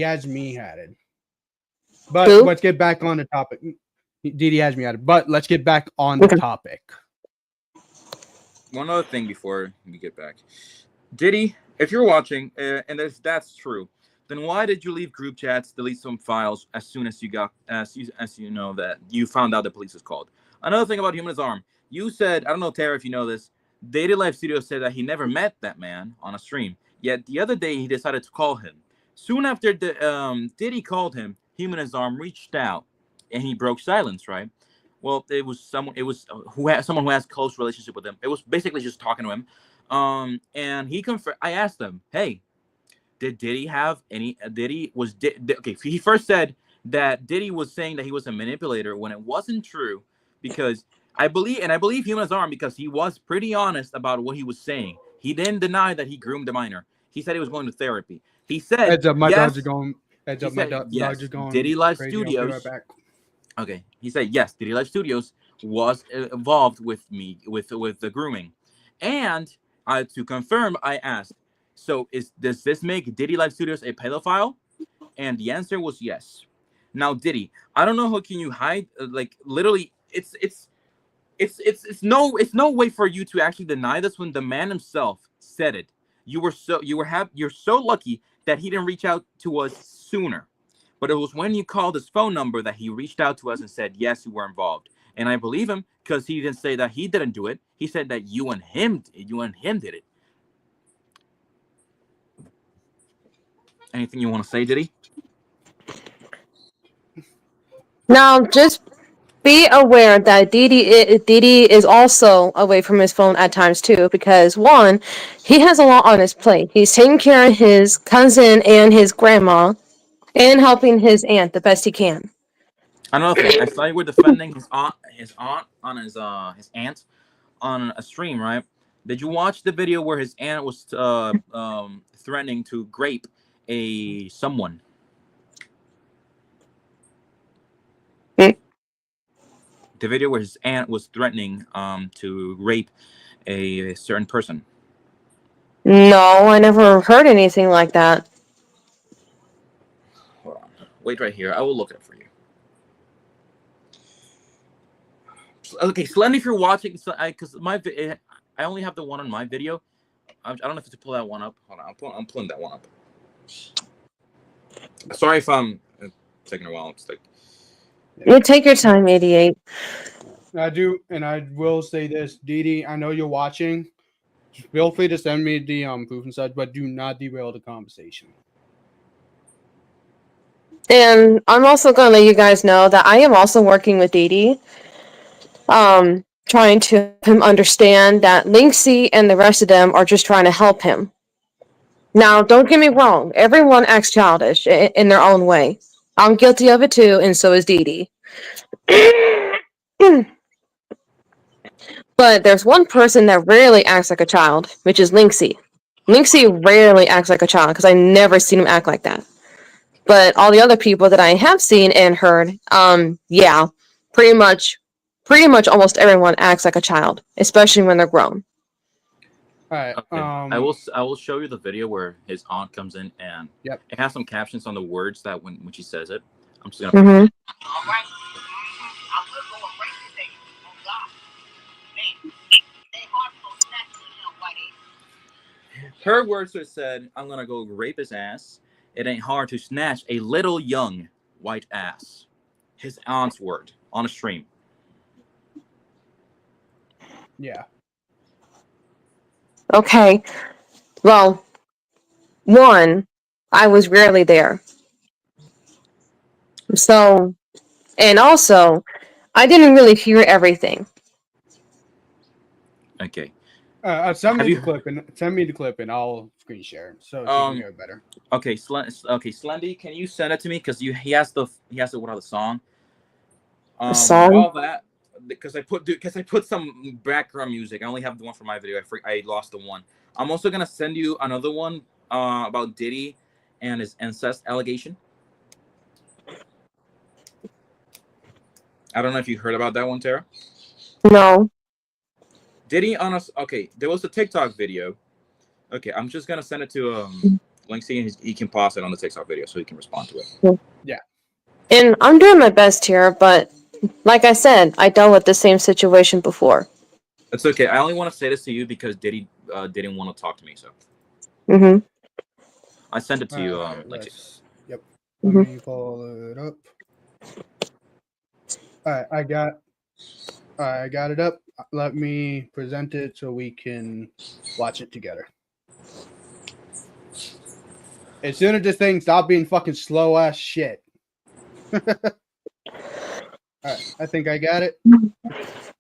has me at it. But Who? let's get back on the topic. Didi has me at it. But let's get back on the Okay. topic. One other thing before we get back. Diddy, if you're watching, and if that's true, then why did you leave group chats, delete some files as soon as you know that you found out the police was called? Another thing about Human's Arm, you said, I don't know, Tara, if you know this, Daily Life Studio said that he never met that man on a stream. Yet the other day he decided to call him. Soon after Diddy called him, Humanist Arm reached out, and he broke silence. Right. Well, it was someone. It was who had someone who has close relationship with him. It was basically just talking to him. And he confirmed. I asked him, "Hey, did Diddy have any? Diddy was okay?" He first said that Diddy was saying that he was a manipulator when it wasn't true, because I believe Humanist Arm, because he was pretty honest about what he was saying. He didn't deny that he groomed the minor. He said he was going to therapy. He said, Heads up, my yes. dogs are going. Heads He up, my said, dogs yes. are going. Diddy Live crazy. I'll be Studios. right back. Okay. He said, yes, Diddy Live Studios was involved with me with the grooming, and to confirm, I asked, so does this make Diddy Live Studios a pedophile? And the answer was yes. Now, Diddy, I don't know how can you hide, like literally, it's no way for you to actually deny this when the man himself said it. You're so lucky that he didn't reach out to us sooner. But it was when you called his phone number that he reached out to us and said, yes, you were involved. And I believe him, because he didn't say that he didn't do it. He said that you and him did it. Anything you want to say, Diddy? Now, just be aware that Didi is also away from his phone at times too, because one, he has a lot on his plate. He's taking care of his cousin and his grandma, and helping his aunt the best he can. Another thing, I saw you were defending his aunt on his aunt on a stream, right? Did you watch the video where his aunt was threatening to grape someone? Hmm. The video where his aunt was threatening to rape a certain person. No, I never heard anything like that. Hold on, wait right here. I will look it up for you. Okay, Slendy, if you're watching, because I only have the one on my video. I don't know if to pull that one up. Hold on, I'm pulling that one up. Sorry if I'm taking a while. It's like, You take your time, 88. I do, and I will say this, Didi. I know you're watching. Feel free to send me the proof and such, but do not derail the conversation. And I'm also going to let you guys know that I am also working with Didi, trying to help him understand that Linksy and the rest of them are just trying to help him. Now, don't get me wrong. Everyone acts childish in their own way. I'm guilty of it too, and so is Didi. But there's one person that rarely acts like a child, which is Linksy. Linksy rarely acts like a child, because I never seen him act like that. But all the other people that I have seen and heard, yeah, pretty much almost everyone acts like a child, especially when they're grown. All right. okay. I will show you the video where his aunt comes in, and Yep. it has some captions on the words that when she says it. I'm just gonna. Mm-hmm. All right. I will go and break the thing. Oh God. Man. They hard to go snatch me on white ass. Her words were said, "I'm gonna go rape his ass. It ain't hard to snatch a little young white ass." His aunt's word on a stream. Yeah. Okay. Well, one, I was rarely there. So, and also, I didn't really hear everything. Okay. Send Have me you- the clip and I'll screen share so you can hear it better. Okay, Slendy, can you send it to me? Because he has the what the song. Song? All that, because I put some background music. I only have the one for my video. I lost the one. I'm also gonna send you another one about Diddy and his incest allegation. I don't know if you heard about that one, Tara. No. Diddy on us. Okay, there was a TikTok video. Okay, I'm just gonna send it to Linksy, and he can pause it on the TikTok video so he can respond to it. Yeah. And I'm doing my best here, but like I said, I dealt with the same situation before. It's okay. I only want to say this to you because Diddy didn't want to talk to me, so Mm-hmm. I sent it to you. Let's- Yep. Let me pull it up. All right, I got it up. Let me present it so we can watch it together. As soon as this thing stop being fucking slow ass shit. All right, I think I got it.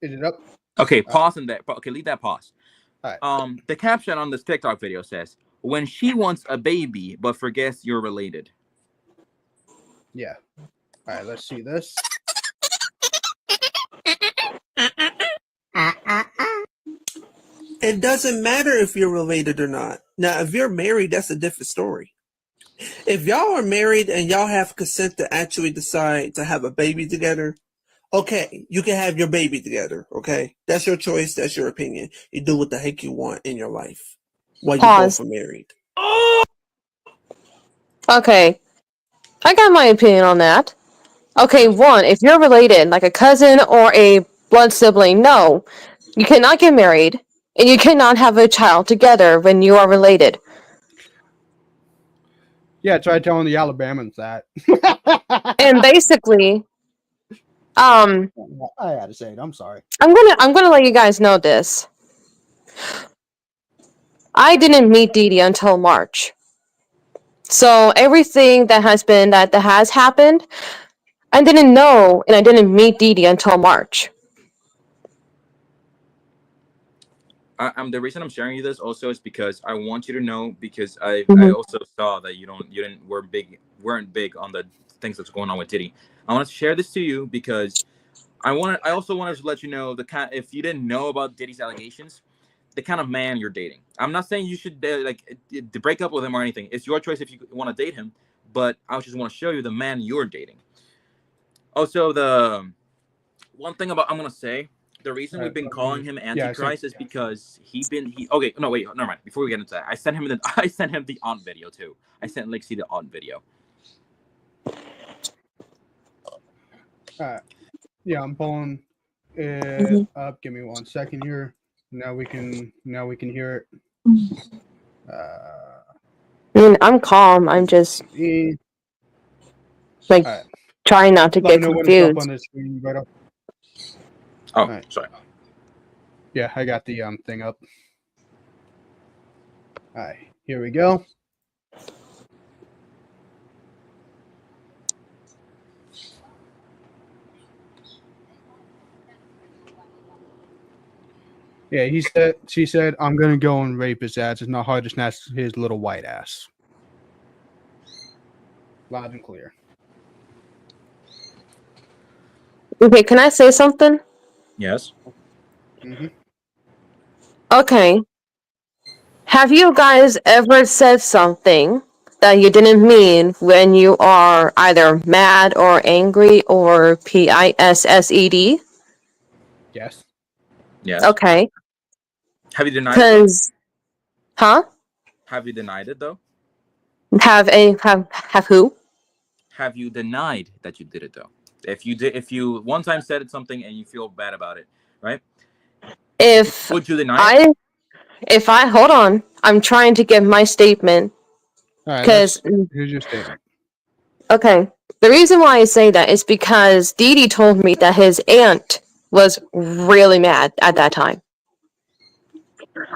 Is it up? Okay, pause in that. Okay, leave that pause. All right. The caption on this TikTok video says, "When she wants a baby but forgets you're related." Yeah. All right, let's see this. It doesn't matter if you're related or not. Now, if you're married, that's a different story. If y'all are married and y'all have consent to actually decide to have a baby together, okay, you can have your baby together, okay? That's your choice. That's your opinion. You do what the heck you want in your life while you Pause. both are married. Okay. I got my opinion on that. Okay, one, if you're related, like a cousin or a blood sibling, no. You cannot get married, and you cannot have a child together when you are related. Yeah, try telling the Alabamans that. And basically, I had to say it. I'm sorry. I'm gonna let you guys know this. I didn't meet Dee Dee until March. So everything that has happened, I didn't know, and I didn't meet Dee Dee until March. The reason I'm sharing you this also is because I want you to know, because I Mhm. also saw that weren't big on the things that's going on with Diddy. I want to share this to you because I also wanted to let you know if you didn't know about Diddy's allegations, the kind of man you're dating. I'm not saying you should to break up with him or anything. It's your choice if you want to date him, but I just want to show you the man you're dating. Also, the one thing I'm gonna say. The reason we've been calling him Antichrist is because okay, no, wait, never mind. Before we get into that, I sent him the Aunt video too. I sent Lixie the Aunt video. Yeah, I'm pulling it up. Give me 1 second here. Now we can hear it. I mean, I'm calm. I'm just like trying not to let me get know when it's up confused. on the screen, Beto. Oh, right. sorry. Yeah, I got the thing up. All right, here we go. Yeah, she said, I'm gonna go and rape his ass. It's not hard to snatch his little white ass. Loud and clear. Okay, can I say something? Yes. Mm-hmm. Okay. Have you guys ever said something that you didn't mean when you are either mad or angry or PISSED? Yes. Yes. Okay. Have you denied it? Huh? Have you denied it though? Have who? Have you denied that you did it though? If you one time said it something and you feel bad about it, right? Would you deny it? If I hold on, I'm trying to get my statement. All right. Here's your statement. Okay. The reason why I say that is because Dee Dee told me that his aunt was really mad at that time.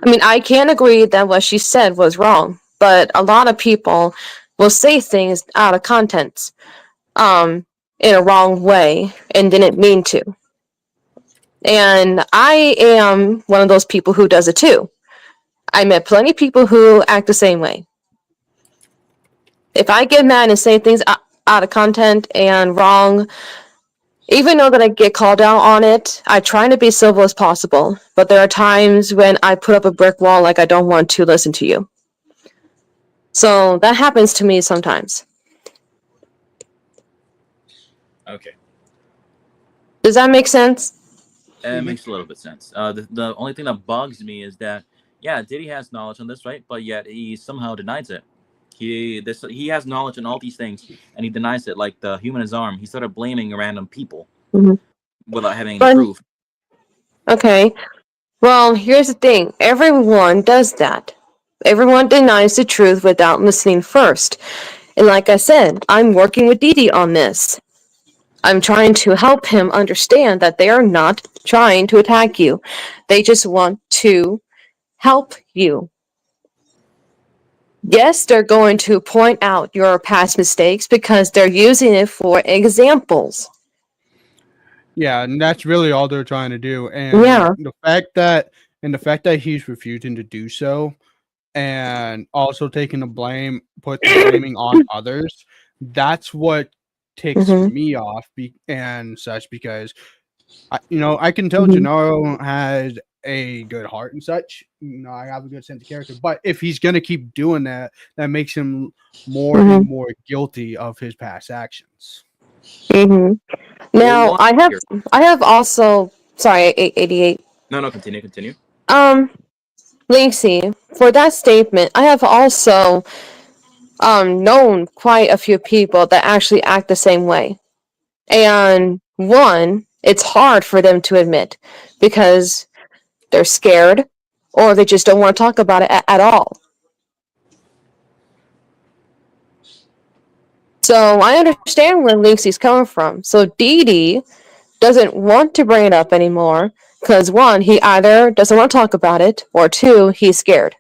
I mean, I can't agree that what she said was wrong, but a lot of people will say things out of context, in a wrong way and didn't mean to. And I am one of those people who does it too. I met plenty of people who act the same way. If I get mad and say things out of content and wrong, even though that I get called out on it, I try to be civil as possible. But there are times when I put up a brick wall, like I don't want to listen to you. So that happens to me sometimes. Okay. Does that make sense? It makes a little bit sense. The only thing that bugs me is that, yeah, Diddy has knowledge on this, right? But yet he somehow denies it. He has knowledge on all these things, and he denies it. Like the human arm, he started blaming random people without having any proof. Okay. Well, here's the thing. Everyone does that. Everyone denies the truth without listening first. And like I said, I'm working with Dee Dee on this. I'm trying to help him understand that they are not trying to attack you. They just want to help you. Yes, they're going to point out your past mistakes because they're using it for examples. Yeah, and that's really all they're trying to do. And Yeah. the fact that he's refusing to do so, and also taking the blame, put the blaming on others, that's what ticks Mhm. me off and such, because I can tell Mhm. Gennaro has a good heart and such. I have a good sense of character, but if he's gonna keep doing that, that makes him more Mhm. and more guilty of his past actions. Mm-hmm. What we Now, want here. I have also, sorry, 88. No, continue. Lacey, for that statement, I have also known quite a few people that actually act the same way. And one, it's hard for them to admit because they're scared or they just don't want to talk about it at all. So I understand where Lacey's coming from. So Dee Dee doesn't want to bring it up anymore because one, he either doesn't want to talk about it, or two, he's scared.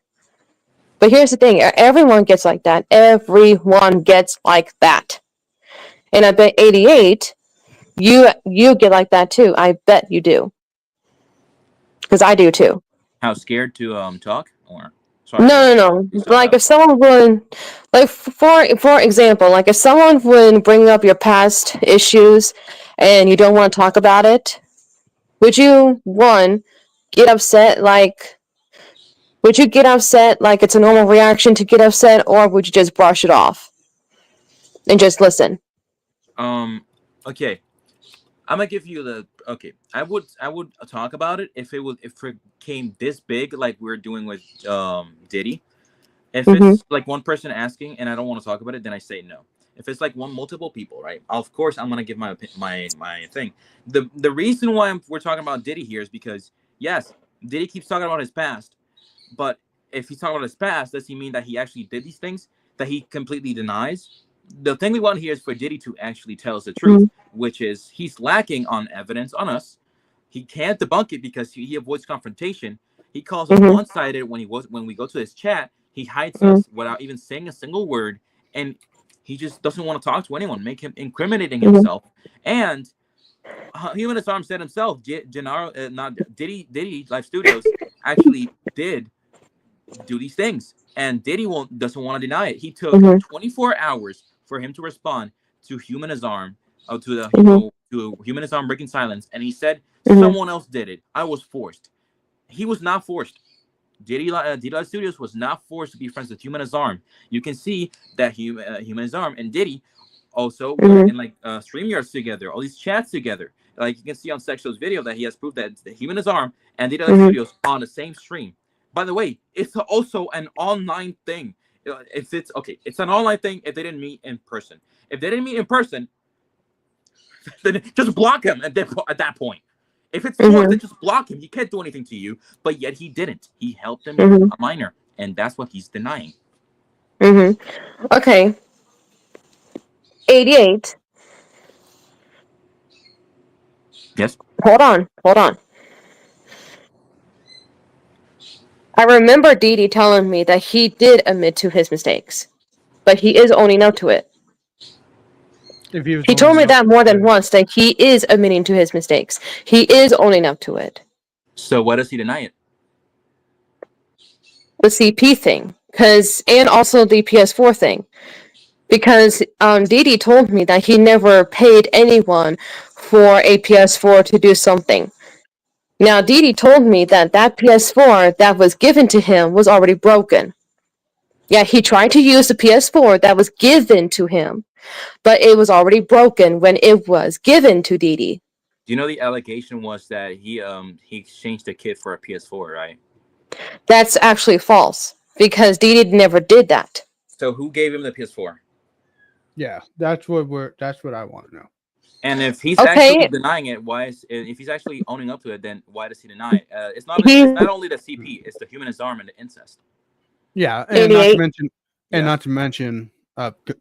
But here's the thing, everyone gets like that. Everyone gets like that. And I bet 88, you get like that too. I bet you do. Because I do too. How scared to talk? Or sorry, No. you sound Like out. if someone would, like for example, like if someone would bring up your past issues and you don't want to talk about it, would you one get upset like? Would you get upset like it's a normal reaction to get upset, or would you just brush it off and just listen? Okay. I'm gonna give you the okay. I would talk about it if it came this big like we're doing with Diddy. If Mm-hmm. it's like one person asking and I don't want to talk about it, then I say no. If it's like multiple people, right? Of course, I'm gonna give my thing. The reason why we're talking about Diddy here is because yes, Diddy keeps talking about his past, but if he's talking about his past, does he mean that he actually did these things that he completely denies? The thing we want here is for Diddy to actually tell us the truth, which is he's lacking on evidence on us. He can't debunk it because he avoids confrontation. He calls us Mm-hmm. one-sided when we go to his chat. He hides Mm-hmm. us without even saying a single word, and he just doesn't want to talk to anyone, make him incriminating Mm-hmm. himself. And Human Disarm said himself, Gennaro, not Diddy Live Studios actually did do these things, and Diddy doesn't want to deny it. He took Mm-hmm. 24 hours for him to respond to Human Disarm, Mm-hmm. to Human Disarm breaking silence, and he said Mm-hmm. someone else did it. I was forced. He was not forced. Diddy Live Studios was not forced to be friends with Human Disarm. You can see that Human Disarm and Diddy also were Mm-hmm. in like StreamYards together, all these chats together. Like you can see on Sexo's video that he has proof that the Human Disarm and Diddy Live Mm-hmm. Studios on the same stream. By the way, it's also an online thing. If it's okay, it's an online thing if they didn't meet in person. If they didn't meet in person, then just block him at that point. If it's forced, then just block him. He can't do anything to you, but yet he didn't. He helped him Mm-hmm. a minor, and that's what he's denying. Mm-hmm. Okay. 88. Yes. Hold on. I remember Dee Dee telling me that he did admit to his mistakes, but he is owning up to it. If he was He told owning me up that more to than it. once, that he is admitting to his mistakes. He is owning up to it. So why does he deny it? The CP thing, and also the PS4 thing. Because Dee Dee told me that he never paid anyone for a PS4 to do something. Now, Dee Dee told me that PS4 that was given to him was already broken. Yeah, he tried to use the PS4 that was given to him, but it was already broken when it was given to Dee Dee. Do you know the allegation was that he exchanged the kit for a PS4, right? That's actually false, because Dee Dee never did that. So who gave him the PS4? Yeah, that's what I want to know. And if he's Okay. actually denying it, if he's actually owning up to it, then why does he deny it? It's not only the CP, it's the Human Disarm and the incest. Yeah, and not to mention,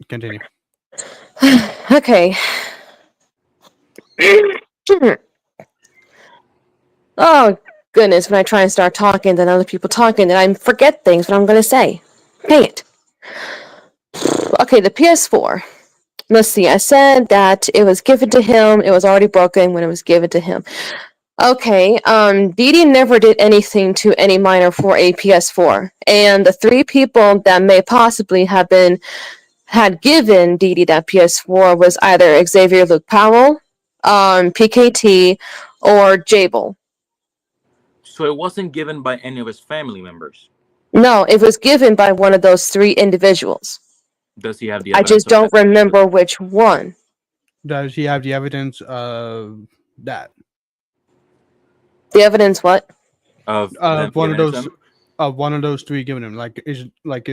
continue. Okay. Oh goodness, when I try and start talking, then other people talking, then I forget things what I'm going to say. Dang it. Okay, the PS4. Let's see. I said that it was given to him. It was already broken when it was given to him. Okay. Dee Dee never did anything to any minor for a PS4, and the three people that may possibly have had given Dee Dee that PS4 was either Xavier Luke Powell, PKT, or Jable. So it wasn't given by any of his family members. No, it was given by one of those three individuals. Does he have the I evidence? just of don't that? remember which one. Does he have the evidence of that? The evidence what? Of them One of giving it to those him? of one of those three giving him is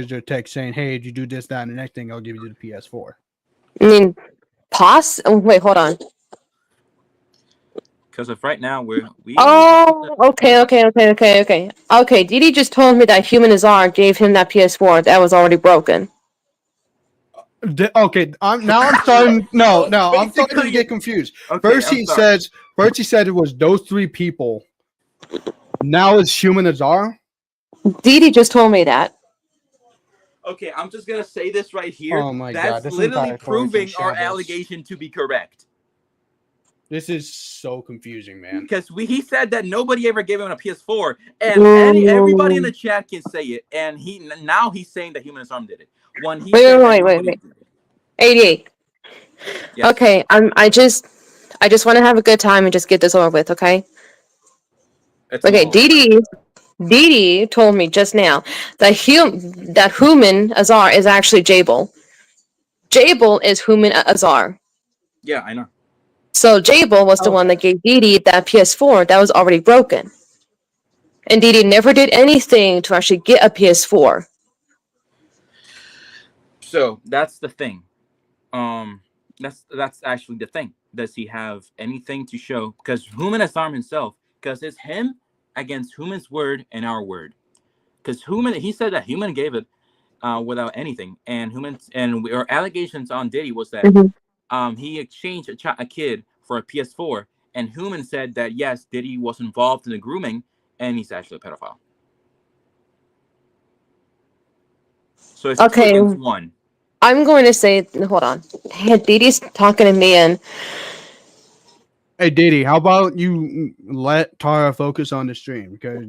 there a text saying, "Hey, did you do this, that, and the next thing? I'll give you the PS4." I mean, wait, hold on. Because of right now, we. Oh, okay. Okay, Dee Dee just told me that Human Azar gave him that PS4 that was already broken. Okay, I'm starting. No, I'm starting to Basically- get confused. Okay, First I'm he sorry. said it was those three people. Now it's Human Azar. Dee Dee just told me that. Okay, I'm just gonna say this right here. Oh my That's God, this literally entire story proving can our shambles. allegation to be correct. This is so confusing, man. Because he said that nobody ever gave him a PS4, and everybody in the chat can say it. And now he's saying that Human Azar did it. When he said that Wait. nobody did it. 88. Yes. Okay, I just want to have a good time and just get this over with, okay? It's Okay, all- Dee Dee told me just now that Human Azar is actually Jable. Jable is Human Azar. Yeah, I know. So Jable was the one that gave Dee Dee that PS4 that was already broken. And Dee Dee never did anything to actually get a PS4. So that's the thing. That's actually the thing. Does he have anything to show? Because Human Azar himself, because it's him against Human's word and our word. Because he said that Human gave it without anything, and our allegations on Diddy was that he exchanged a kid for a PS4, and Human said that yes, Diddy was involved in the grooming, and he's actually a pedophile. So it's 2 against 1. I'm going to say, hold on. Dee Dee's talking to me, and Hey, Didi, how about you let Tara focus on the stream? Because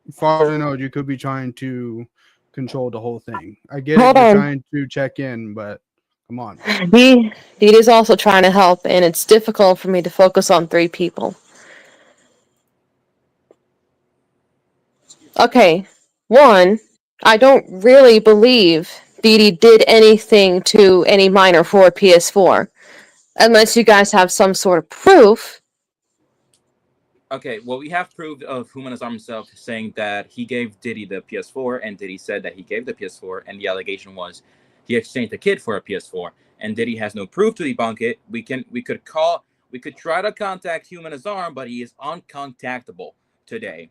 as far as I know, you could be trying to control the whole thing. I get Hold it, you're on. trying to check in, but come on. Dee Dee's also trying to help, and it's difficult for me to focus on three people. Okay, one, I don't really believe Dee Dee did anything to any minor for PS4. Unless you guys have some sort of proof. Okay, well, we have proof of Human Azar himself saying that he gave Diddy the PS4, and Diddy said that he gave the PS4, and the allegation was he exchanged the kid for a PS4, and Diddy has no proof to debunk it. We could try to contact Human Azar, but he is uncontactable today.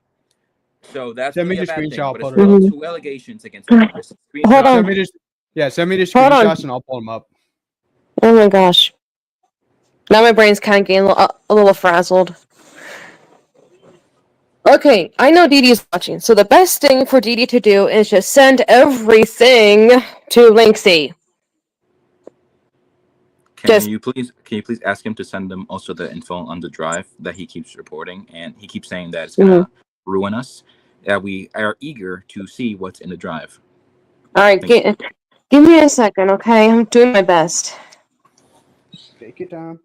So that's Send me really the a bad thing. screenshot, But I'll it's put it still up. 2 allegations against him. There's a Hold on. screenshot. Send me the Hold on. screenshots and I'll pull them up. Oh my gosh. Now my brain's kind of getting a little frazzled. Okay, I know Dee Dee's watching, so the best thing for Dee Dee to do is just send everything to Linksy. Can you please ask him to send them also the info on the drive that he keeps reporting, and he keeps saying that it's gonna ruin us. That we are eager to see what's in the drive. Alright, give me a second, okay? I'm doing my best. Take your time.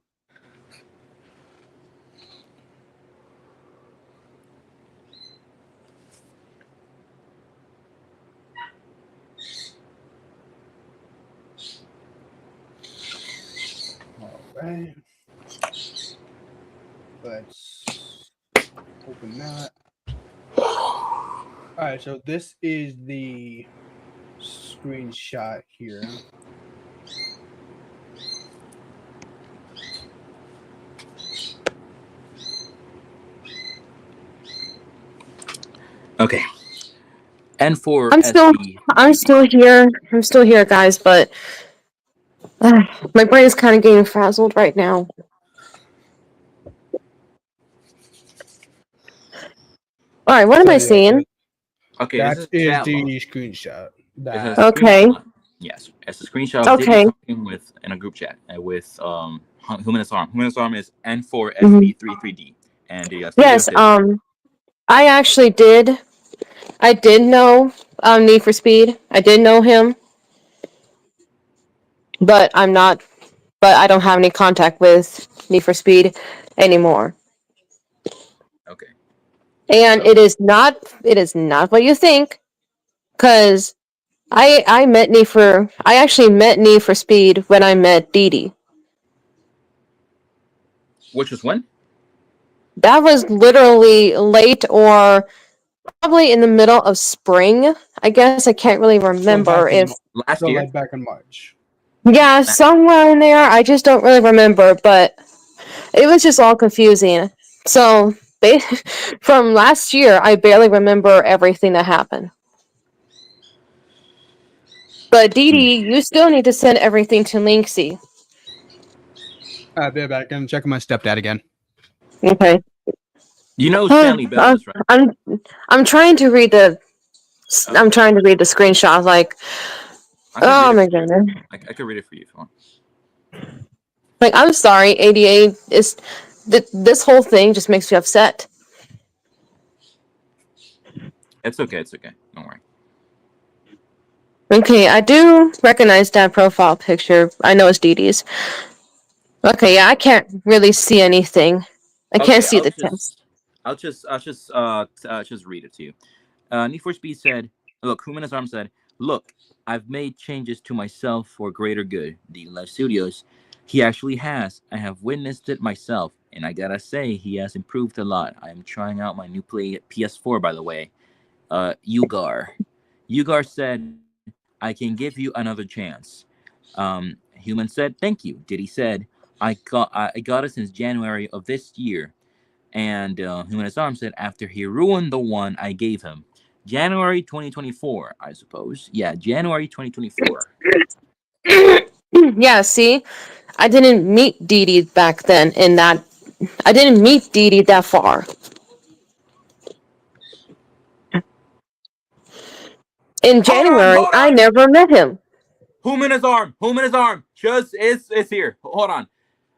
All right. Let's open that. All right, so this is the screenshot here. Okay. And for I'm still here. I'm still here, guys, but my brain is kind of getting frazzled right now. All right, what am I seeing? Okay, That this is chat the log. screenshot. This is That Okay. screenshot. Yes, it's a screenshot of Okay. Diddy talking with in a group chat with Humanist Arm. Humanist Arm is Mhm. N4SB33D, and the Yes. studios is I actually did. I did know Need for Speed. I did know him, but I'm not. But I don't have any contact with Need for Speed anymore. okay. And So it is not. It is not what you think. Cause I met Need for. I actually met Need for Speed when I met Dee Dee. which was when? That was literally late or probably in the middle of spring. I guess I can't really So remember back in if. Last year. back in March. Yeah, somewhere in there. I just don't really remember, but it was just all confusing. So, from last year, I barely remember everything that happened. But Dee Dee, you still need to send everything to Linksy. I'll be back and checking my stepdad again. Okay. You know Stanley Bell is right. I'm trying to read the Okay. I'm trying to read the screenshot. Like, I can oh read my it for you. goodness. I could read it for you if you want. Like, I'm sorry, ADA is this whole thing just makes me upset. It's okay. It's okay. Don't worry. Okay, I do recognize that profile picture. I know it's Dee Dee's. Okay, yeah, I can't really see anything. I can't Okay, see the text. I'll just read it to you. Need for Speed said, "Look, Humanist Arm said, look, I've made changes to myself for greater good. The Live Studios, he actually has. I have witnessed it myself, and I gotta say, he has improved a lot. I am trying out my new PS4, by the way. Ugar said, I can give you another chance. Human said, thank you. Diddy said, I got it since January of this year. And Humanist Arm said, after he ruined the one I gave him. January 2024, I suppose. Yeah, January 2024. Yeah, see, I didn't meet Dee Dee back then. I didn't meet Dee Dee that far. In January, Hold I on. never met him. Humanist Arm. Just is here. Hold on.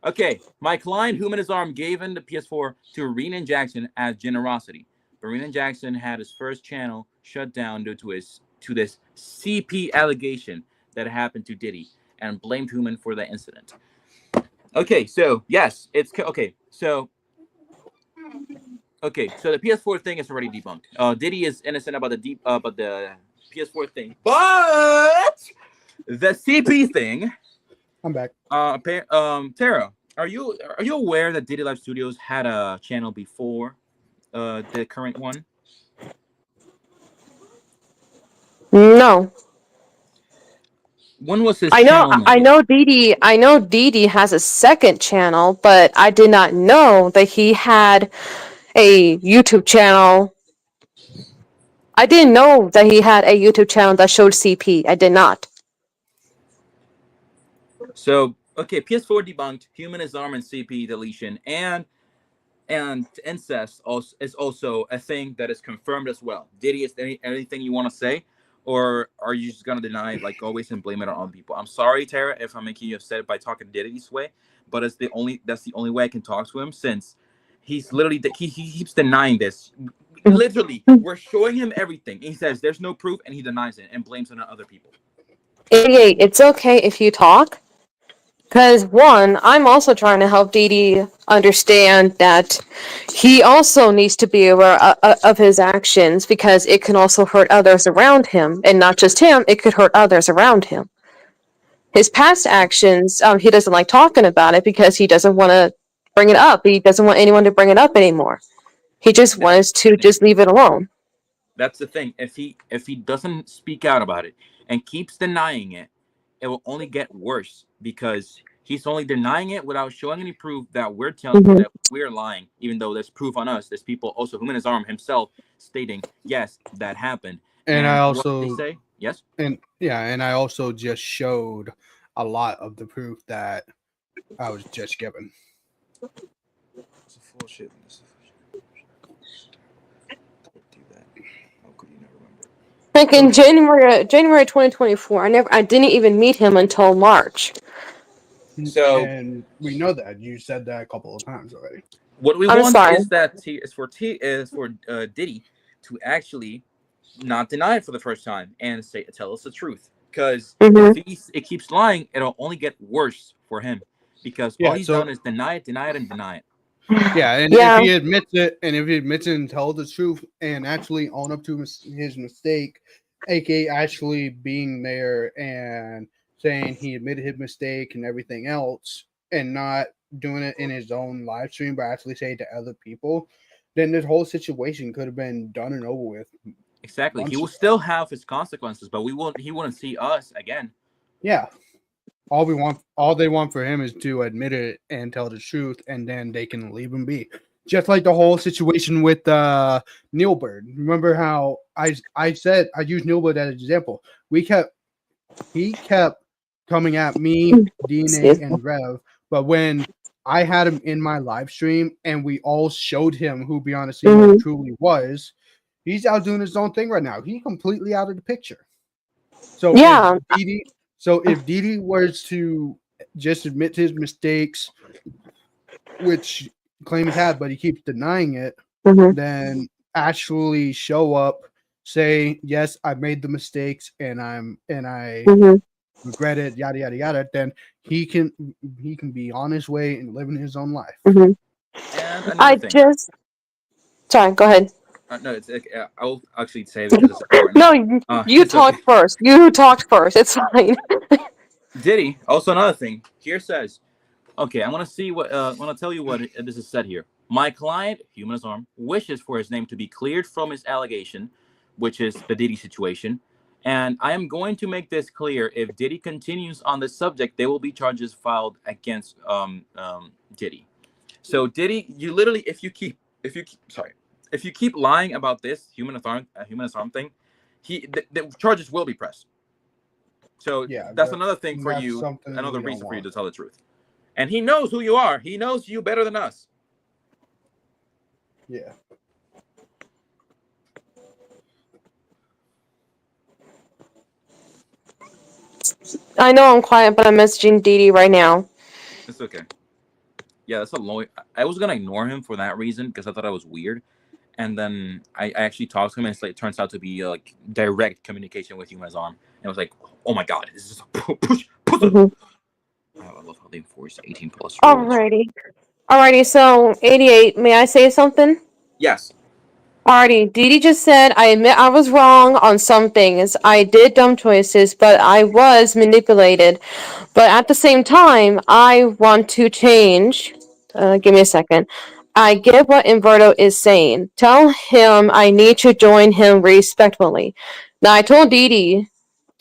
Okay, my client Humanist Arm gave in the PS4 to Renan Jackson as generosity. But Renan Jackson had his first channel shut down due to this CP allegation that happened to Diddy and blamed Human for the incident. Okay, so yes, it's okay. So the PS4 thing is already debunked. Diddy is innocent about the PS4 thing, but the CP thing. I'm back. Tara, are you aware that Diddy Live Studios had a channel before the current one? No. When was his I know channel I made? know Dee Dee has a second channel, but I did not know that he had a YouTube channel. I didn't know that he had a YouTube channel that showed CP. I did not. So okay, PS4 debunked, Humanist Arm and CP deletion, and incest is also a thing that is confirmed as well. Diddy, is there anything you want to say, or are you just gonna deny it like always and blame it on other people? I'm sorry, Tara, if I'm making you upset by talking to Diddy this way, but that's the only way I can talk to him since he's literally he keeps denying this. Literally, we're showing him everything. He says there's no proof, and he denies it and blames it on other people. 88, it's okay if you talk. Because, one, I'm also trying to help Dee Dee understand that he also needs to be aware of his actions because it can also hurt others around him. And not just him, it could hurt others around him. His past actions, he doesn't like talking about it because he doesn't want to bring it up. He doesn't want anyone to bring it up anymore. He just wants to just leave it alone. That's the thing. If he doesn't speak out about it and keeps denying it, it will only get worse because he's only denying it without showing any proof that we're telling Mhm. that we're lying, even though there's proof on us. There's people also Humanist Arm himself stating, yes, that happened. And I what did also they say? Yes. and I also just showed a lot of the proof that I was just given. It's a full shit. Do that. How could you not remember? Like in January 2024. I didn't even meet him until March. So And we know that you said that a couple of times already. what we I'm want sorry. is for Diddy to actually not deny it for the first time and tell us the truth. Because Mhm. if it keeps lying, it'll only get worse for him. Because all Yeah, he's so done is deny it, and deny it. yeah, and Yeah. if he admits it, and tell the truth and actually own up to his mistake, aka actually being there and saying he admitted his mistake and everything else, and not doing it in his own live stream, but actually saying it to other people, then this whole situation could have been done and over with. Exactly. He months will ago. still have his consequences, but he wouldn't see us again. Yeah. All they want for him is to admit it and tell the truth, and then they can leave him be. Just like the whole situation with Neil Bird. Remember how I said I used Neil Bird as an example. He kept coming at me, DNA, Excuse me. and Rev, but when I had him in my live stream and we all showed him who Beyond the Scene Mhm. truly was, he's out doing his own thing right now. He's completely out of the picture. So Yeah. if Didi was to just admit to his mistakes, which claim he's had, but he keeps denying it, Mhm. then actually show up, say, yes, I made the mistakes and I Mhm. regret it, yada yada yada, then he can be on his way and living his own life. Mhm. And another I thing. just. Sorry. Go ahead. No, it's I'll actually say because it's important. No, you It's okay. talked first. You talked first. It's fine. Diddy. Also, another thing here says, okay, I'm gonna tell you what this is said here. My client, Humanist Arm, wishes for his name to be cleared from his allegation, which is the Diddy situation. And I am going to make this clear. If Diddy continues on this subject, there will be charges filed against Diddy. So Diddy, you literally, if you keep lying about this humanist arm thing, the charges will be pressed. So Yeah, that's another thing for that's you, something another we don't reason for you want. to tell the truth. And he knows who you are. He knows you better than us. Yeah. I know I'm quiet, but I'm messaging Dee Dee right now. It's okay. Yeah, that's a long. I was gonna ignore him for that reason because I thought I was weird, and then I actually talked to him, and it turns out to be like direct communication with Human's Arm, and I was like, oh my god, this is a push. Mhm. I love how they enforce 18 plus rules. Alrighty. So 88. May I say something? Yes. Alrighty. Dee Dee just said, I admit I was wrong on some things. I did dumb choices, but I was manipulated. But at the same time, I want to change. Give me a second. I get what Inverto is saying. Tell him I need to join him respectfully. Now I told Dee Dee,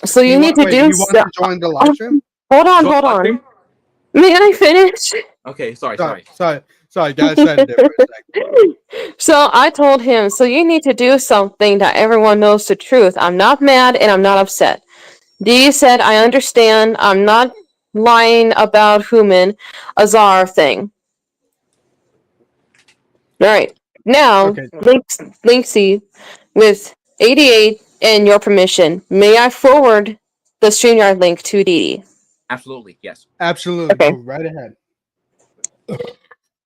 so you need to Wait, do he wants so. to join the live stream? Hold on, Join hold live on. stream? May I finish? Okay, sorry. Sorry, guys, said there for a second. So I told him, so you need to do something that everyone knows the truth. I'm not mad and I'm not upset. Dee said, I understand. I'm not lying about Human Azar thing. All right. Now, Okay, Linksy, with 88 and your permission, may I forward the StreamYard link to Dee Dee? Absolutely, yes. absolutely. Okay. Go right ahead.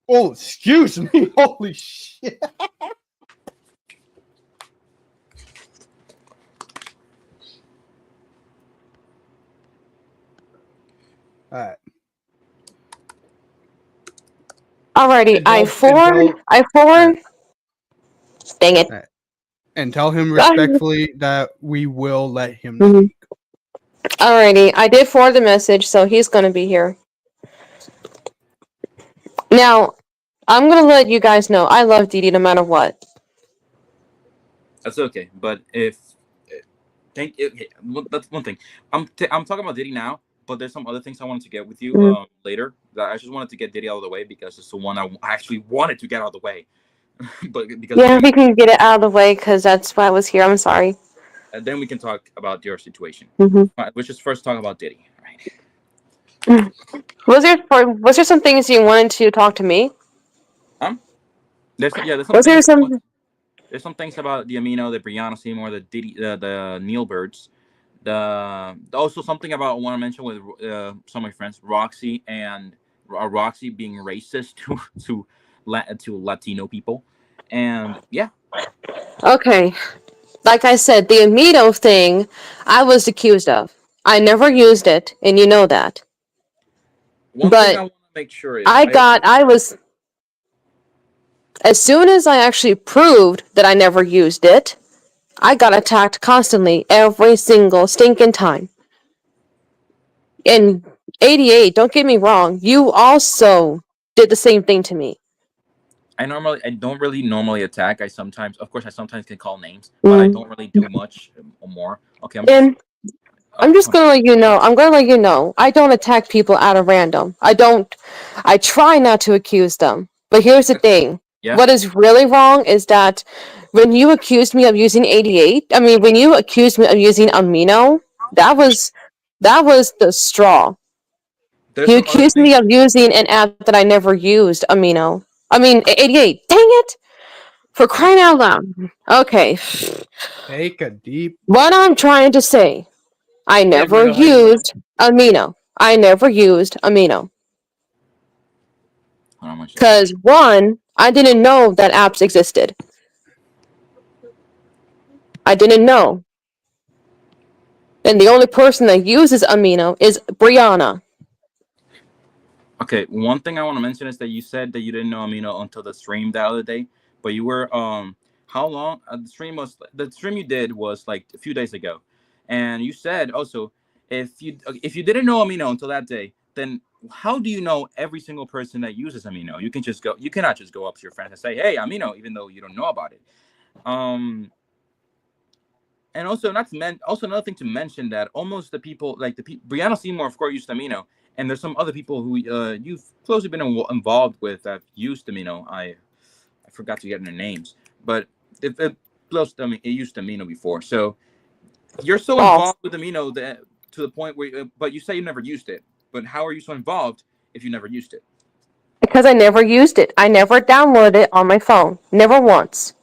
Oh, excuse me. Holy shit. All right. Alrighty. I forward. Dang it. And tell him respectfully that we will let him Mhm. speak. Alrighty. I did forward the message, so he's going to be here. Now, I'm going to let you guys know I love Dee Dee no matter what. That's okay. But if okay, that's one thing. I'm talking about Diddy now, but there's some other things I wanted to get with you Mhm. later. That I just wanted to get Diddy out of the way because it's the one I actually wanted to get out of the way. But because Yeah, we can get it out of the way because that's why I was here. I'm sorry. and then we can talk about your situation. Mhm. Let's just first talk about Diddy. Right. Was there some things you wanted to talk to me? There's some Was there things. some? There's some things about the Amino, the Brianna Seymour, the Neil Birds, the also something about I want to mention with some of my friends, Roxy and Roxy being racist to Latino people, and yeah. Okay, like I said, the amino thing, I was accused of. I never used it, and you know that. One thing I But want to make sure is I got, I was, as soon as I actually proved that I never used it, I got attacked constantly every single stinking time. And 88, don't get me wrong, you also did the same thing to me. I don't really normally attack. I sometimes, of course, I sometimes can call names, but I Mm. don't really do much or more. Okay, And I'm just hold on. gonna let you know, I don't attack people out of random. I try not to accuse them. But here's the thing. Yeah. What is really wrong is that when you accused me of using 88, I mean, when you accused me of using amino, that was the straw. There's You some other accused me things. of using an app that I never used, amino. I mean, 88. Dang it! For Yeah. crying out loud. Okay. Take a deep. What I'm trying to say, I Yeah, never Berto, how you doing? used amino. I never used amino. Hold on one second. Because, one, I didn't know that apps existed. I didn't know. And the only person that uses amino is Brianna. Okay, one thing I want to mention is that you said that you didn't know Amino until the stream the other day, but you were how long the stream you did was like a few days ago, and you said also if you didn't know Amino until that day, then how do you know every single person that uses Amino? You cannot just go up to your friends and say, hey, Amino, even though you don't know about it. And also, also another thing to mention that almost the people like Brianna Seymour, of course, used Amino, and there's some other people who you've closely been involved with that used Amino. I forgot to get their names, but it used Amino before. So you're so False. involved with Amino that to the point where, but you say you never used it. But how are you so involved if you never used it? Because I never used it. I never downloaded it on my phone. Never once.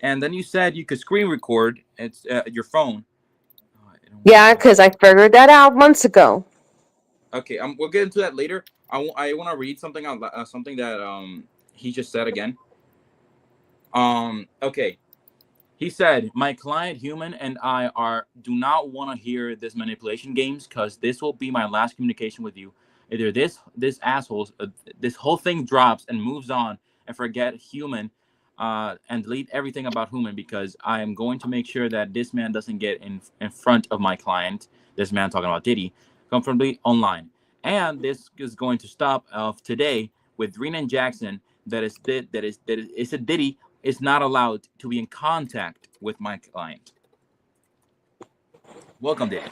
And then you said you could screen record your phone. Oh, I don't want Yeah, to. because I figured that out months ago. Okay, we'll get into that later. I want to read something out, something that he just said again. Okay, he said, "My client, human, and I do not want to hear this manipulation games because this will be my last communication with you. Either this assholes this whole thing drops and moves on and forget human, and delete everything about human because I am going to make sure that this man doesn't get in front of my client. This man talking about Diddy, comfortably online, and this is going to stop of today with Renan Jackson. It's a Diddy." Is not allowed to be in contact with my client. Welcome, Diddy.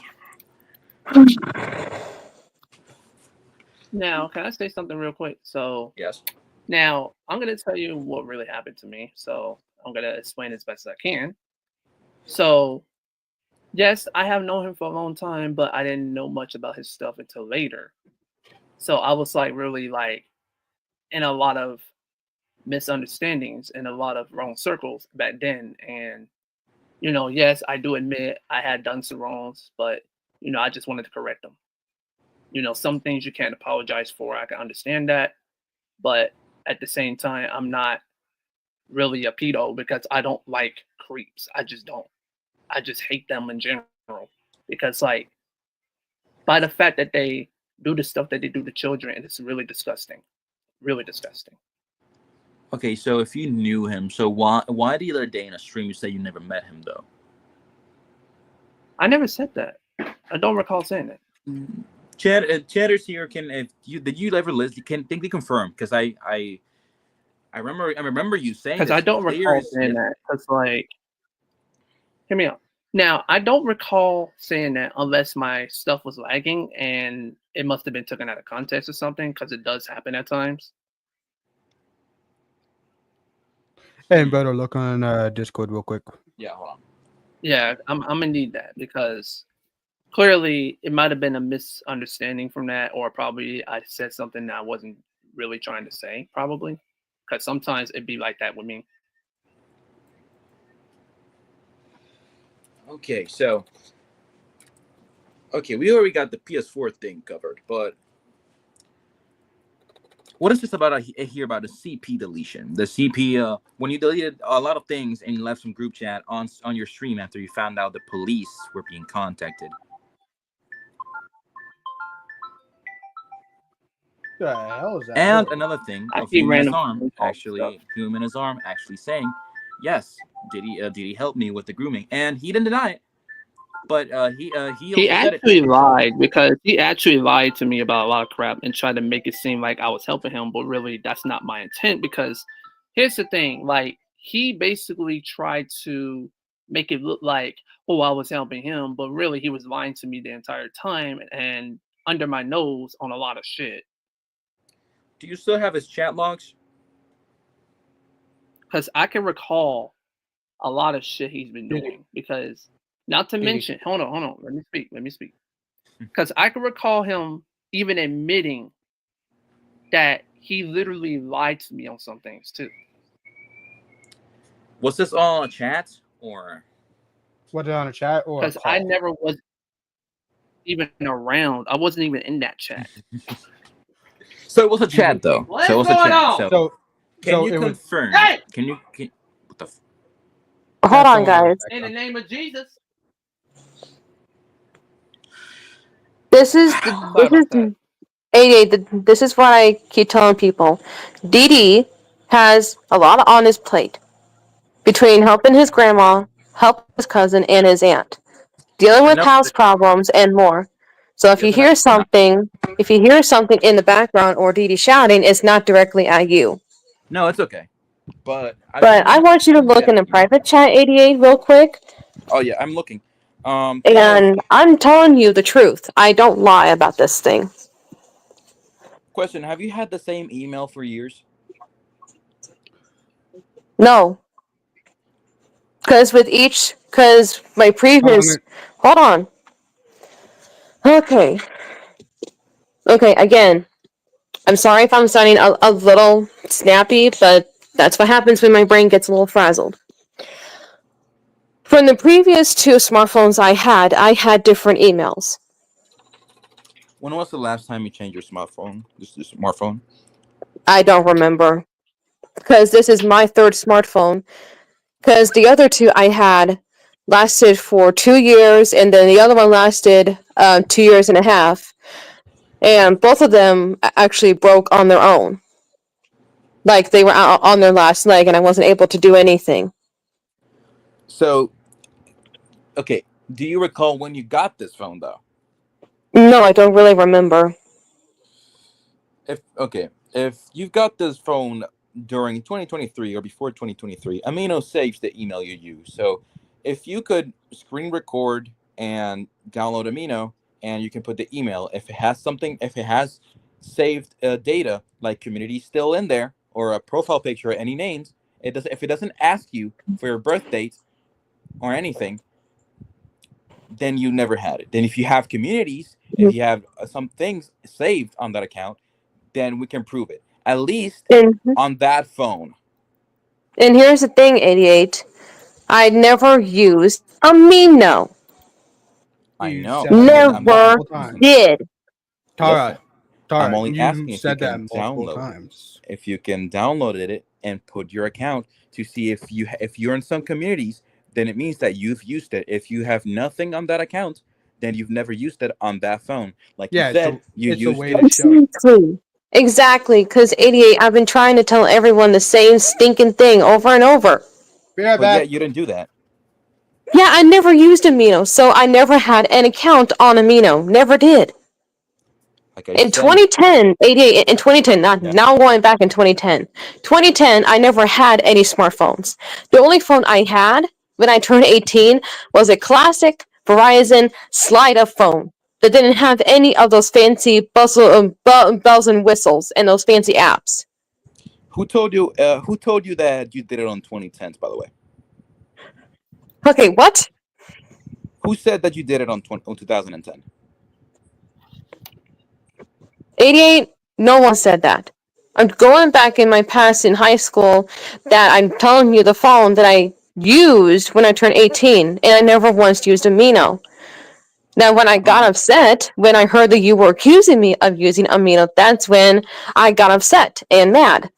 Now, can I say something real quick? So, Yes. now I'm going to tell you what really happened to me. So, I'm going to explain as best as I can. So, yes, I have known him for a long time, but I didn't know much about his stuff until later. So, I was like really like in a lot of misunderstandings and a lot of wrong circles back then. And, yes, I do admit I had done some wrongs, but, I just wanted to correct them. Some things you can't apologize for. I can understand that. But at the same time, I'm not really a pedo because I don't like creeps. I just don't. I just hate them in general because, like, by the fact that they do the stuff that they do to children, it's really disgusting. Really disgusting. Okay, so if you knew him, so why the other day in a stream you say you never met him though? I never said that. I don't recall saying that. Chatters here did you ever listen? Can think they confirm because I remember you saying Because this I don't clear recall as saying that. Because, like, hear me out. Now, I don't recall saying that unless my stuff was lagging and it must have been taken out of context or something, because it does happen at times. And better look on Discord real quick. Yeah, hold on. Yeah, I'm gonna need that because clearly it might have been a misunderstanding from that, or probably I said something that I wasn't really trying to say, probably. Because sometimes it'd be like that with me. Okay, so we already got the PS4 thing covered, but what is this about? I hear about the CP deletion. The CP, when you deleted a lot of things and you left some group chat on your stream after you found out the police were being contacted. The hell is that? And noise? another thing I of see Human random Arm phone calls actually, Human Arm actually saying, yes, did he help me with the grooming? And he didn't deny it, but he He also said it. actually lied because he actually lied to me about a lot of crap and tried to make it seem like I was helping him, but really that's not my intent. Because here's the thing, like he basically tried to make it look like, oh, I was helping him, but really he was lying to me the entire time and under my nose on a lot of shit. Do you still have his chat logs? Because I can recall a lot of shit he's been doing. Because not to mention, hold on, let me speak. Because I can recall him even admitting that he literally lied to me on some things too. Was this all a chat or? Was it on a chat or a Because I call? never was even around. I wasn't even in that chat. So it was a chat though. What's so it was a going chat. on? So Can you it was- confirm? Hey! Can you? What the? Hold on, someone guys. In the name of Jesus. This is Sorry about that. 88. This is what I keep telling people. DD has a lot on his plate between helping his grandma, helping his cousin, and his aunt, dealing with know, house but- problems and more. So if you Doesn't hear have to something, in the background or DD shouting, it's not directly at you. No, it's okay. But But I want you to look in the private chat, 88, real quick. Oh yeah, I'm looking. And I'm telling you the truth. I don't lie about this thing. Question: have you had the same email for years? No. Because my previous. Hold on. Okay. Okay, again. I'm sorry if I'm sounding a little snappy, but that's what happens when my brain gets a little frazzled. From the previous 2 smartphones I had different emails. When was the last time you changed your smartphone? This smartphone? I don't remember. Because this is my 3rd smartphone. Because the other 2 I had lasted for 2 years, and then the other one lasted 2 years and a half. And both of them actually broke on their own. Like, they were out on their last leg, and I wasn't able to do anything. So, okay, do you recall when you got this phone though? No, I don't really remember. If you've got this phone during 2023 or before 2023, Amino saves the email you use. So if you could screen record and download Amino, and you can put the email, if it has saved data like community still in there or a profile picture or any names, if it doesn't ask you for your birth date or anything, then you never had it. Then if you have communities, if you have some things saved on that account, then we can prove it. At least on that phone. And here's the thing, 88. I never used Amino. I know. Never did. Tara, I'm only you asking if you said that can multiple download times. it. If you can download it and put your account to see if you're in some communities, then it means that you've used it. If you have nothing on that account, then you've never used it on that phone. Like you said, you used it. Exactly, because 88, I've been trying to tell everyone the same stinking thing over and over. Yeah, but yet you didn't do that. Yeah, I never used Amino, so I never had an account on Amino. Never did. In 2010, 88, in 2010, now going back in 2010. 2010, I never had any smartphones. The only phone I had when I turned 18 was a classic Verizon slide-up phone that didn't have any of those fancy bells and whistles and those fancy apps. Who told you that you did it on 2010s, by the way? Okay, what? Who said that you did it on 2010? 88, no one said that. I'm going back in my past in high school that I'm telling you the phone that I used when I turned 18, and I never once used Amino. Now, when I got upset, when I heard that you were accusing me of using Amino, that's when I got upset and mad.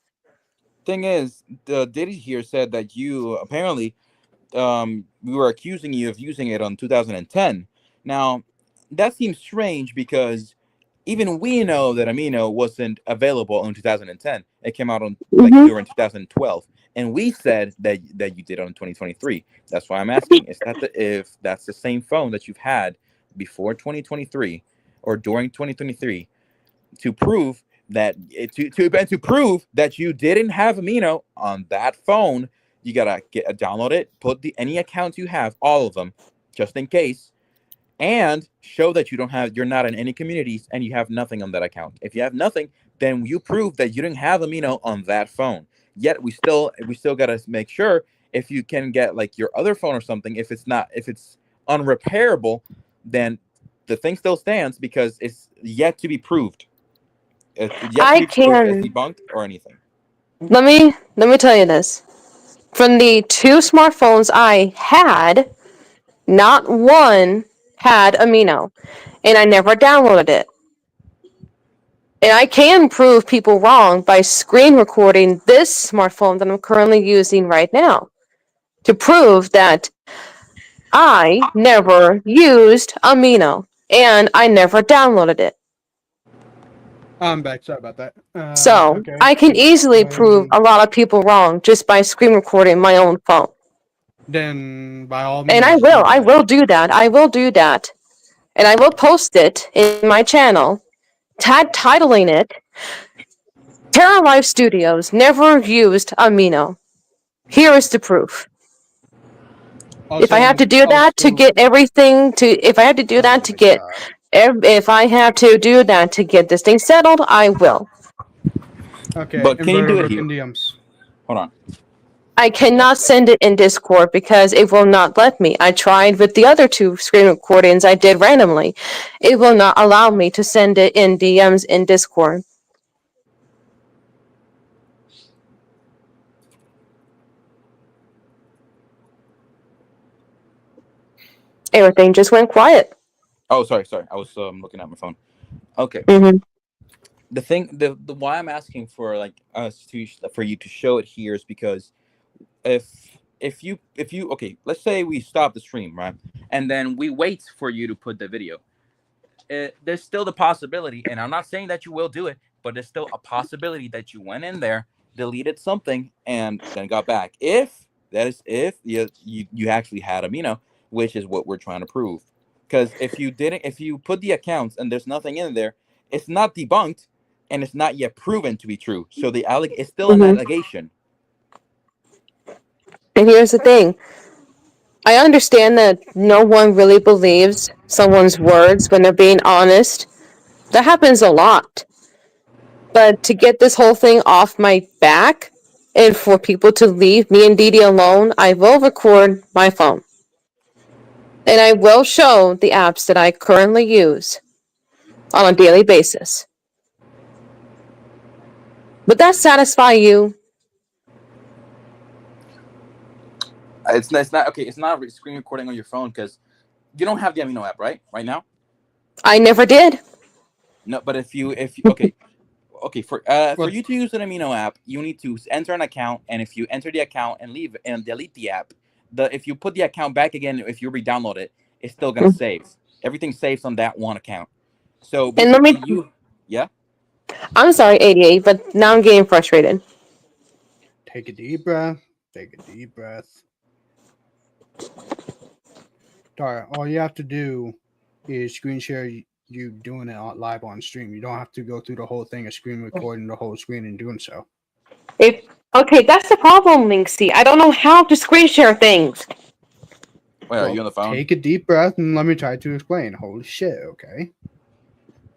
Thing is, the Diddy here said that you apparently we were accusing you of using it on 2010. Now, that seems strange because even we know that Amino wasn't available in 2010. It came out on like Mm-hmm. during 2012, and we said that you did it on 2023. That's why I'm asking: is that if that's the same phone that you've had before 2023 or during 2023 to prove that to prove that you didn't have Amino on that phone? You gotta download it, put any accounts you have, all of them, just in case, and show that you're not in any communities and you have nothing on that account. If you have nothing, then you prove that you didn't have Amino on that phone. Yet we still gotta make sure if you can get like your other phone or something. If it's unrepairable, then the thing still stands because it's yet to be proved. It's yet to I be proved as can debunked or anything. let me tell you this. From the 2 smartphones I had, not one had Amino, and I never downloaded it. And I can prove people wrong by screen recording this smartphone that I'm currently using right now to prove that I never used Amino and I never downloaded it. I'm back. Sorry about that. So Okay. I can easily Go ahead prove and- a lot of people wrong just by screen recording my own phone. Then by all means, And I do will. I that. will do that. I will do that. And I will post it in my channel, titling it Terra Life Studios never used Amino. Here is the proof. If I have to do that to get everything to, if I have to do that to get, if I have to do that to get this thing settled, I will. Okay, But can you do it Inverter here? Broken DMs. Hold on. I cannot send it in Discord because it will not let me. I tried with the other 2 screen recordings I did randomly. It will not allow me to send it in DMs in Discord. Everything just went quiet. Oh, sorry. I was looking at my phone. Okay. Mm-hmm. The thing, the why I'm asking for like us to for you to show it here is because if you okay, let's say we stop the stream, right, and then we wait for you to put the video. There's still the possibility, and I'm not saying that you will do it, but there's still a possibility that you went in there, deleted something, and then got back. If you actually had Amino, which is what we're trying to prove. Because if you put the accounts and there's nothing in there, it's not debunked, and it's not yet proven to be true. So it's still an allegation. And here's the thing. I understand that no one really believes someone's words when they're being honest. That happens a lot. But to get this whole thing off my back and for people to leave me and Didi alone, I will record my phone. And I will show the apps that I currently use on a daily basis. Would that satisfy you? It's not okay. It's not screen recording on your phone because you don't have the Amino app, right now. I never did. No, but if you okay for you to use an Amino app, you need to enter an account, and if you enter the account and leave and delete the app, if you put the account back again, if you re-download it, it's still gonna save. Everything saves on that one account. So And let me. Yeah. I'm sorry, 88, but now I'm getting frustrated. Take a deep breath. Take a deep breath. Tara, all you have to do is screen share you doing it live on stream. You don't have to go through the whole thing of screen recording the whole screen and doing so. Okay, that's the problem, Minxie. I don't know how to screen share things. Wait, are you on the phone? Take a deep breath and let me try to explain. Holy shit, okay.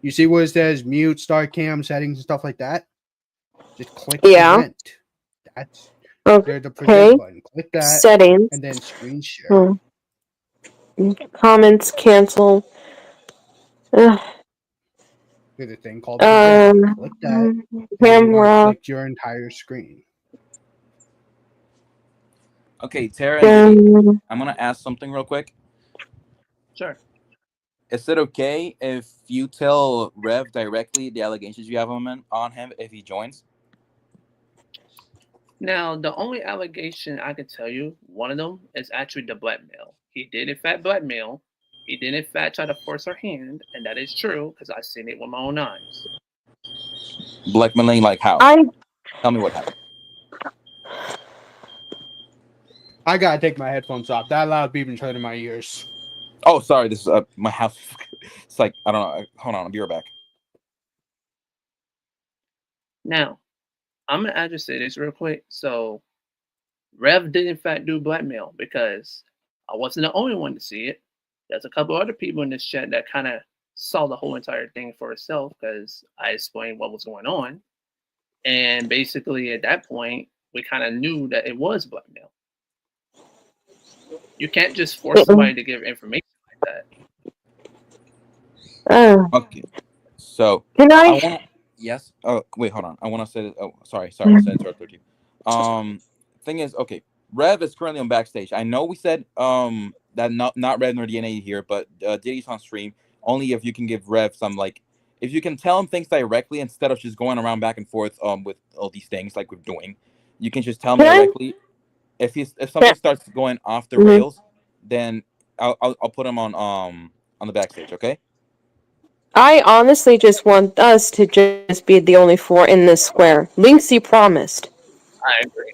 You see what it says mute, start cam, settings, and stuff like that? Just click prevent. That's there's the prevent button. Click that. Settings. And then screen share. Comments, cancel. There's a thing called prevent. Click that. Camera. Click your entire screen. Okay, Tara and Diddy, Um, I'm gonna ask something real quick. Sure. Is it okay if you tell Rev directly the allegations you have on him if he joins? Now, the only allegation I can tell you, one of them is actually the blackmail. He did, in fact, blackmail. He did, in fact, try to force her hand, and that is true because I've seen it with my own eyes. Blackmailing like how? I Tell me what happened. I gotta take my headphones off. That loud beeping hurting my ears. Oh, sorry. This is my house. It's like I don't know. Hold on, I'll be right back. Now, I'm going to add say this real quick. So, Rev did, in fact, do blackmail because I wasn't the only one to see it. There's a couple other people in this chat that kind of saw the whole entire thing for itself because I explained what was going on. And basically, at that point, we kind of knew that it was blackmail. You can't just force somebody to give information like that. Okay. So can I I? want to. Yes. Oh, wait. Hold on. I want to say. Oh, sorry. I interrupted you. Thing is, okay. Rev is currently on backstage. I know we said that not Rev nor DNA here, but Diddy's on stream. Only if you can give Rev some like, if you can tell him things directly instead of just going around back and forth with all these things like we're doing. You can just tell him Can I? directly. If something starts going off the Mhm. rails, then I'll put him on the backstage. Okay. I honestly just want us to just be the only four in this square. Linksy promised. I agree.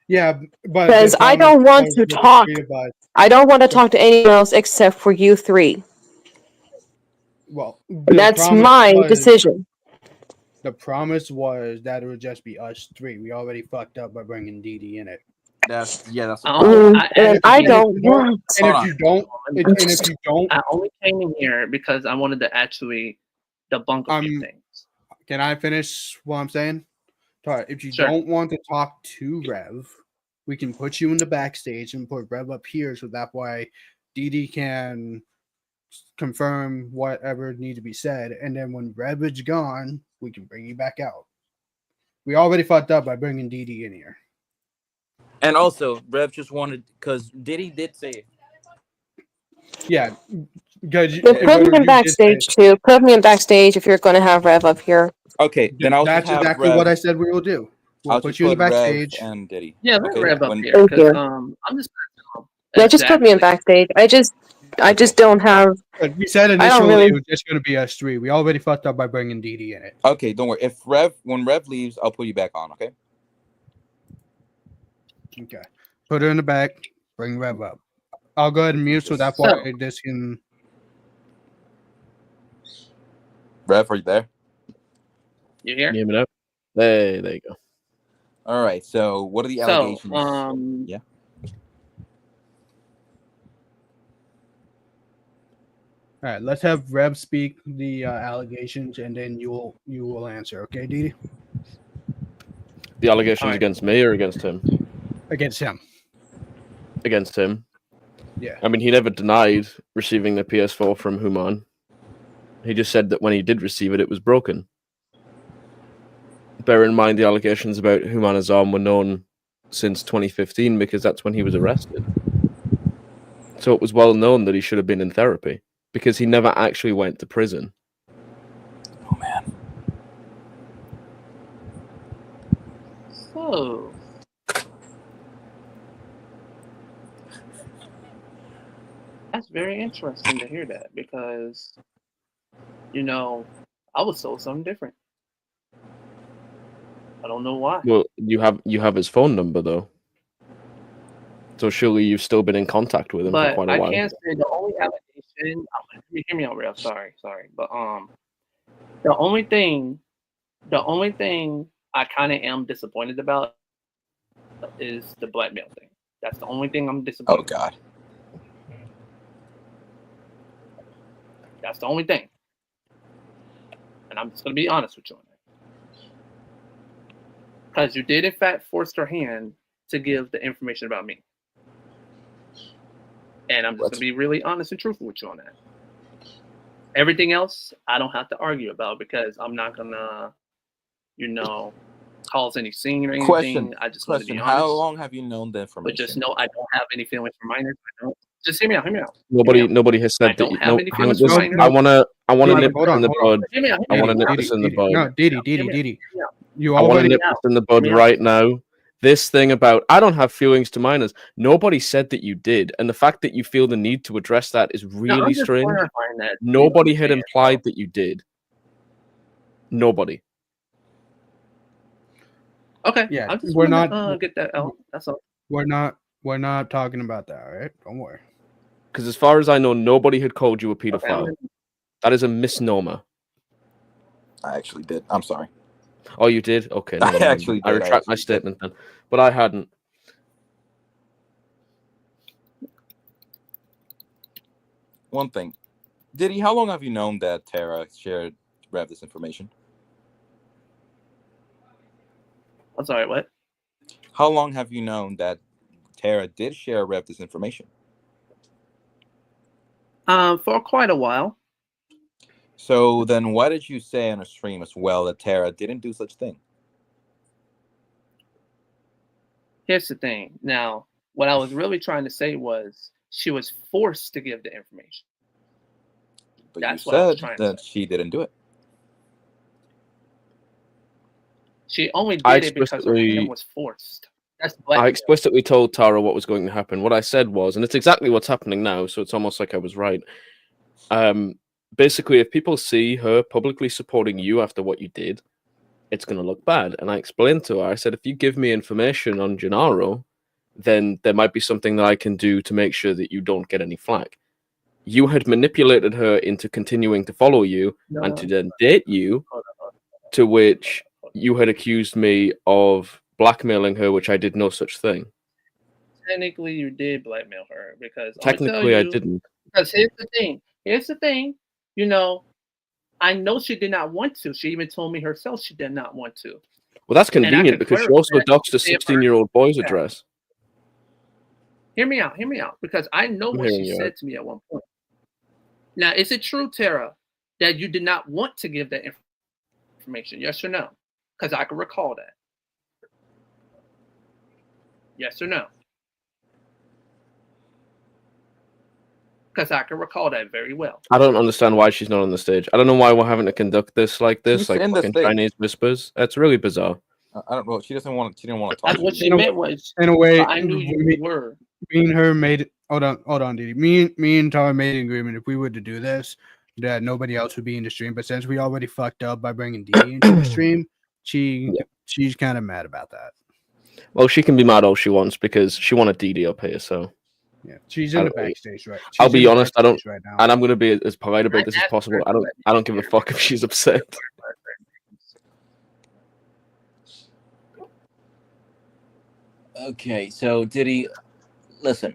Yeah, but Because the I promise don't want was to with the talk. three of us. I don't want to talk to anyone else except for you three. Well, the That's promise my was decision. the promise was that it would just be us three. We already fucked up by bringing Dee Dee in it. That's the I problem. only, Mm, I, and added I the- don't want. And Hold if on. you don't, and if you don't, I only came in here because I wanted to actually debunk a few things. can I finish what I'm saying? Sorry, if you Sure. don't want to talk to Rev, we can put you in the backstage and put Rev up here, so that way Dee Dee can confirm whatever needs to be said, and then when Rev is gone, we can bring you back out. We already fucked up by bringing Dee Dee in here. And also, Rev just wanted because Diddy did say. Yeah, because Then put me in backstage too. Put me in backstage if you're going to have Rev up here. Okay, then I'll just that's have exactly Rev. what I said we will do. We'll I'll put just you in the put Rev backstage. and Diddy. Yeah, let Okay, Rev up when- here Thank because you. I'm just Yeah, just put me in backstage. I just don't have. But we said I don't initially really. it was just going to be us three. We already fucked up by bringing Dee Dee in it. Okay, don't worry. When Rev leaves, I'll put you back on. Okay. Okay, put her in the back. Bring Rev up. I'll go ahead and mute so that way this can. Rev, are you there? You here? Give it up. There you go. All right. So, what are the allegations? Yeah. All right, let's have Rev speak the allegations, and then you will answer. Okay, Dee Dee? The allegations against me or against him? Against him. Against him. Yeah. I mean, he never denied receiving the PS4 from Human. He just said that when he did receive it, it was broken. Bear in mind the allegations about Human Azam were known since 2015 because that's when he was arrested. So it was well known that he should have been in therapy because he never actually went to prison. Oh, man. So, that's very interesting to hear that because, I was told something different. I don't know why. Well, you have his phone number though, so surely you've still been in contact with him for quite a while. I can't say the only allegation. You hear me out, real. Sorry, but the only thing I kind of am disappointed about is the blackmail thing. That's the only thing I'm disappointed. Oh God. That's the only thing, and I'm just gonna be honest with you on that. Because you did, in fact, force her hand to give the information about me. And I'm just going to be really honest and truthful with you on that. Everything else, I don't have to argue about because I'm not going to, cause any scene or anything. Question. I just want to be Question. honest. How long have you known the But just information? know I don't have any feelings for minors. I don't. Just hear me out. Hear me out. Nobody has I said that. don't You, have no, any hang on, feelings for just, minors. I wanna Diddy, nip hold this on, in the hold on. bud. Hear me out. I Hear me want to out. nip this in the bud. No, Diddy. Hear me out. You I want to already. nip this in the bud Hear me out. right now. This thing about I don't have feelings to minors. Nobody said that you did, and the fact that you feel the need to address that is No, I'm really just strange. clarifying that. Nobody had understand, implied that you did. Nobody. Okay. Yeah, I just we're want not. to get that out. That's all. We're not talking about that. All right, don't worry. Because as far as I know, nobody had called you a Okay, pedophile. That is a misnomer. I actually did. I'm sorry. Oh, you did? Okay, I never mind. actually I did. retract my statement then. But I hadn't. One thing. Diddy, how long have you known that Tara shared Rev this information? I'm sorry, what? How long have you known that Tara did share Rev this information? For quite a while. So then why did you say on a stream as well that Tara didn't do such thing? Here's the thing. Now, what I was really trying to say was she was forced to give the information. But That's you what I was said trying to that say. she didn't do it. She only I did it because her explicitly- hand was forced. That's I blackmail. explicitly told Tara what was going to happen. What I said was, and it's exactly what's happening now, so it's almost like I was right. Basically, if people see her publicly supporting you after what you did, it's going to look bad. And I explained to her, I said, if you give me information on Gennaro, then there might be something that I can do to make sure that you don't get any flack. You had manipulated her into continuing to follow you No, and to then date you, hold on. to which you had accused me of blackmailing her, which I did no such thing. Technically, you did blackmail her because Technically, I didn't. Because here's the thing. Here's the thing. You know, I know she did not want to. She even told me herself she did not want to. Well, that's I can convenient because she clarify also that doxed a if her- 16-year-old boy's Yeah. address. Hear me out. Hear me out. Because I know I'm what hearing she you said out. to me at one point. Now, is it true, Tara, that you did not want to give that information? Yes or no? Because I can recall that. Yes or no? Because I can recall that very well. I don't understand why she's not on the stage. I don't know why we're having to conduct this like this, She's like in the fucking stage. Chinese whispers. That's really bizarre. I don't know. She didn't want to talk That's to what you. she meant was, In a way, I knew you were. me and her made. Hold on, Diddy. Me and Tara made an agreement. If we were to do this, that nobody else would be in the stream. But since we already fucked up by bringing Diddy into the stream, she's kind of mad about that. Well, she can be mad all she wants because she wanted DD up here. So, Yeah, she's in the I'll- backstage, right? I'll She's be in the honest, I don't- backstage right now. and I'm gonna be as polite about this as asked possible. her I to let don't me give a hear. fuck if she's upset. Okay, so did he listen?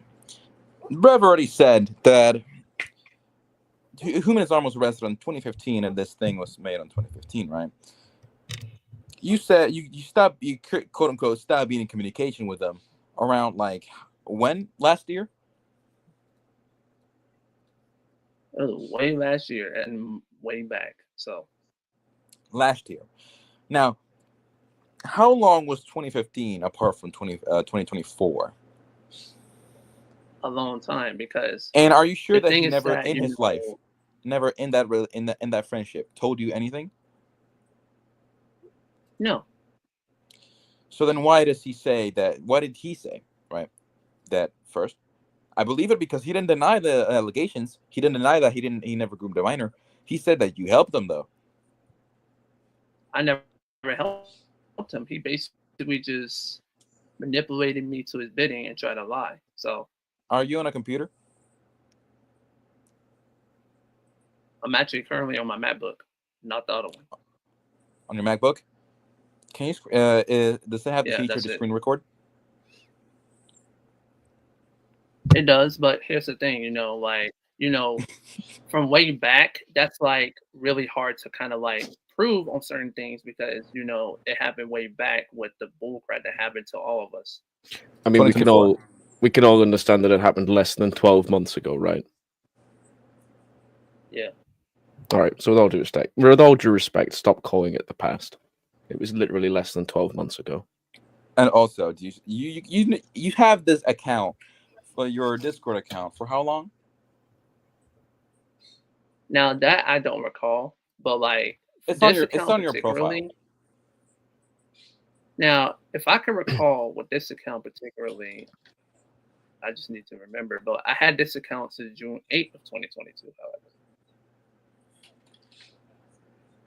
Rev already said that Human Arm was arrested in 2015 and this thing was made in 2015, right? You said you stopped, you quote unquote stopped being in communication with them around like when? Last year? It was way last year and way back. So Last year. Now, how long was 2015 apart from 2024? a long time because And are you sure the that thing he is never that, in you his life, know, never in that friendship told you anything? no. So then why does he say that? Why did he say, right, that first? I believe it because he didn't deny the allegations. He didn't deny that he never groomed a minor. He said that you helped him though. I never helped him. He basically just manipulated me to his bidding and tried to lie. So Are you on a computer? I'm actually currently on my MacBook, not the other one. On your MacBook? Can you does it have the Yeah, feature that's to it. screen record? It does, but here's the thing, from way back, that's like really hard to kind of like prove on certain things because it happened way back with the bullcrap that happened to all of us. I mean, we can 2024. all understand that it happened less than 12 months ago, right? Yeah. All right. So with all due respect, stop calling it the past. It was literally less than 12 months ago. And also, do you have this account for your Discord account for how long? Now that I don't recall, but like It's on this your it's account on your profile. particularly. Now, if I can recall with this account particularly, I just need to remember. But I had this account since June 8th of 2022, however.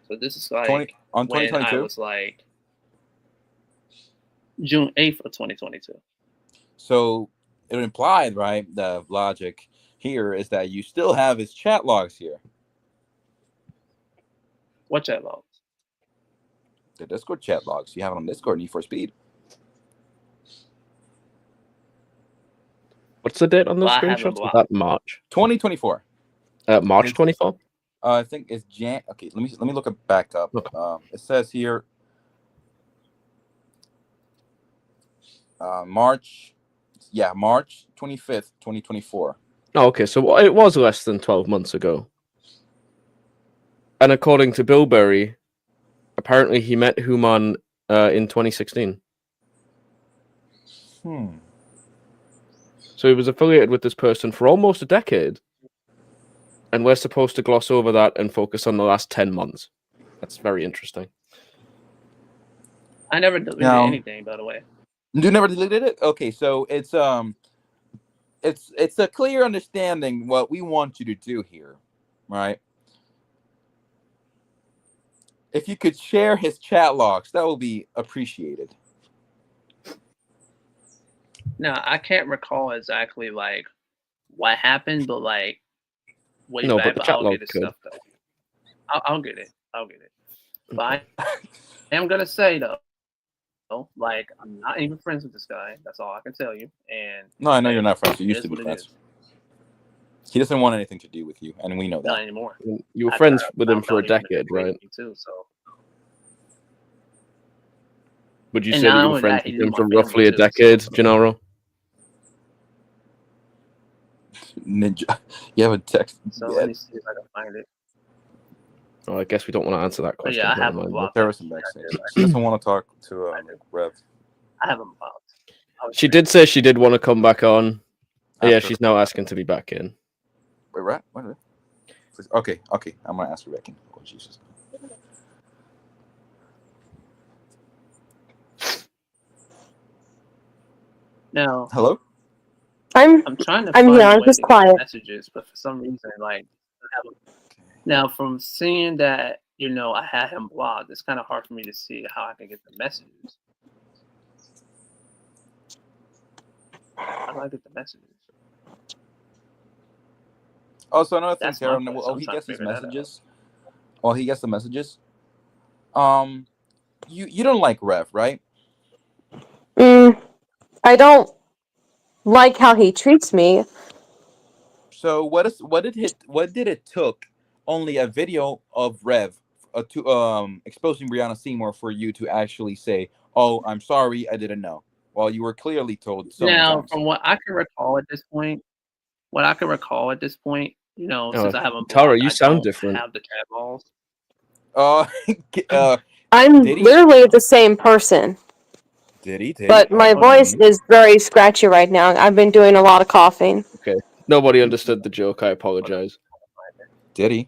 So this is like on when I 2022. was like June 8th of 2022. So it implied, right? The logic here is that you still have his chat logs here. What chat logs? The Discord chat logs. You have it on Discord, Need for Speed. What's the date on those Well, I have them screenshots? Was blocked. that March? 2024. March 24? I think it's Jan. Okay, let me look it back up. Okay. It says here March 25th, 2024. Oh, okay, so it was less than 12 months ago. And according to Bilberry, apparently he met Human in 2016. So he was affiliated with this person for almost a decade. And we're supposed to gloss over that and focus on the last 10 months. That's very interesting. I never deleted Now- anything, by the way. You never deleted it? Okay, so it's a clear understanding what we want you to do here, right? If you could share his chat logs, that will be appreciated. Now, I can't recall exactly like what happened, but like way No, back, but the but chat I'll log get his could. stuff though. I'll get it. I'll get it. But I am gonna say though, like I'm not even friends with this guy. That's all I can tell you. And No, I know you're not friends. You it used is to be what it friends. is. He doesn't want anything to do with you, and we know Not that. anymore. You were I friends found with him out for a he was decade, agreeing right? with me Too, so. Would you And say that not you were only friends that, he with knew him my for family roughly a too, decade, so- Gennaro? Ninja, you have a text. So Yeah, let me see if I can find it. Oh, I guess we don't want to answer that But question. yeah, I Never have him mind. blocked. terrorism backstage. He doesn't want to talk to Rev. I have him blocked. She did say she did want to come back on. Yeah, After- she's now asking to be back in. Wait, right? Wait. Okay. I'm gonna ask her back in. Oh Jesus. Now, Hello. I'm I'm here, find a I'm way just to get quiet. messages, but for some reason, like, I haven't- now from seeing that, I had him blocked, it's kind of hard for me to see how I can get the messages. How do I get the messages? Also, another thing, That's my Tara. question. Oh, I'm he trying to gets his figure that out. messages. Oh, he gets the messages. You don't like Rev, right? I don't like how he treats me. So what did it took only a video of Rev to exposing Brianna Seymour for you to actually say, "Oh, I'm sorry, I didn't know." Well, you were clearly told so many Now, times. from what I can recall at this point, since I haven't Tara, blocked, you I sound don't different. have the chat balls. I'm Did he? literally the same person, Did he? but my voice is very scratchy right now. I've been doing a lot of coughing. Nobody understood the joke. I apologize. Did he?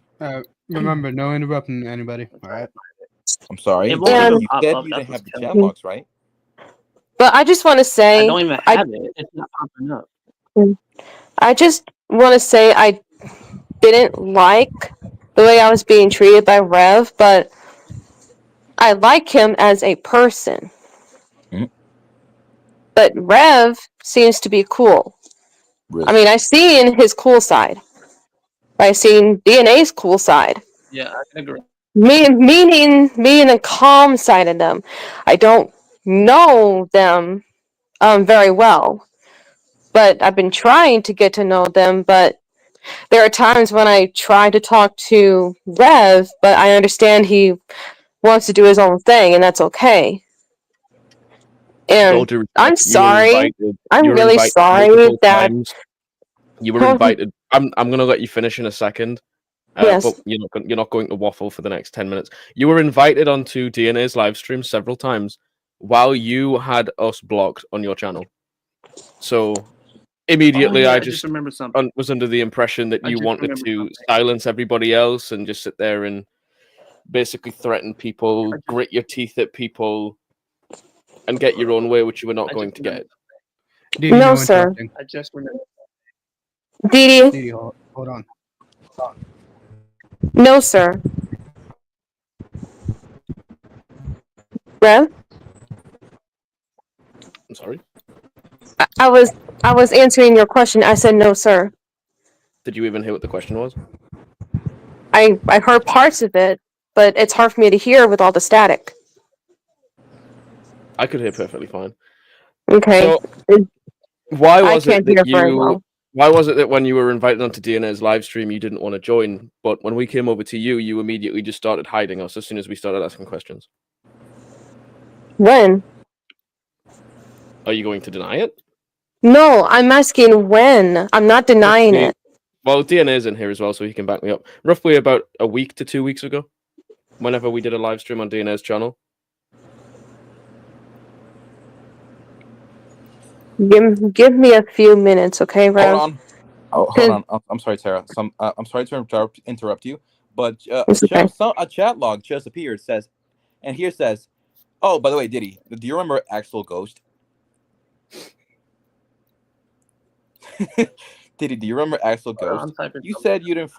Remember, no interrupting anybody. All right. I'm sorry. It You won't said even you pop said up, you that's didn't have what's the killing chat me. box, right? But I just want to I say, don't even have it. It's not popping up. I just want to say I didn't like the way I was being treated by Rev, but I like him as a person. Mhm. But Rev seems to be cool. Really? I mean, I've seen his cool side. I've seen DNA's cool side. Yeah, I can agree. Meaning the calm side of them. I don't know them very well, but I've been trying to get to know them. But there are times when I try to talk to Rev, but I understand he wants to do his own thing, and that's okay. With all And due respect, I'm you were sorry. invited- I'm you were really invited sorry multiple that- times. You were invited. I'm gonna let you finish in a second. Yes. But you're not going to waffle for the next 10 minutes. You were invited onto DNA's live stream several times while you had us blocked on your channel. So immediately Oh, yeah, I I just just remember something. was under the impression that I you just wanted remember to something. silence everybody else and just sit there and basically threaten people, grit your teeth at people, and get your own way, which you were not I going just to remember. get. Didi, No, no sir. interrupting. I just remember. Didi, Didi, hold on. no, sir. Rev, I'm sorry. I was answering your question. I said no, sir. Did you even hear what the question was? I heard parts of it, but it's hard for me to hear with all the static. I could hear perfectly fine. Okay. So I can't hear very well. why was it that when you were invited onto DNA's live stream you didn't want to join, but when we came over to you, you immediately just started hiding us as soon as we started asking questions? When? Are you going to deny it? No, I'm asking when. I'm not denying it. Well, DNA's in here as well, so he can back me up. Roughly about a week to 2 weeks ago, whenever we did a live stream on DNA's channel. Give me a few minutes, okay, Rev? Hold on. Oh, hold on. I'm sorry, Tara. I'm sorry to interrupt you, but It's okay. a chat log just appeared. Says, and here says, "Oh, by the way, Diddy, do you remember Axel Ghost?" Diddy, do you remember Axel Ghost? You said you didn't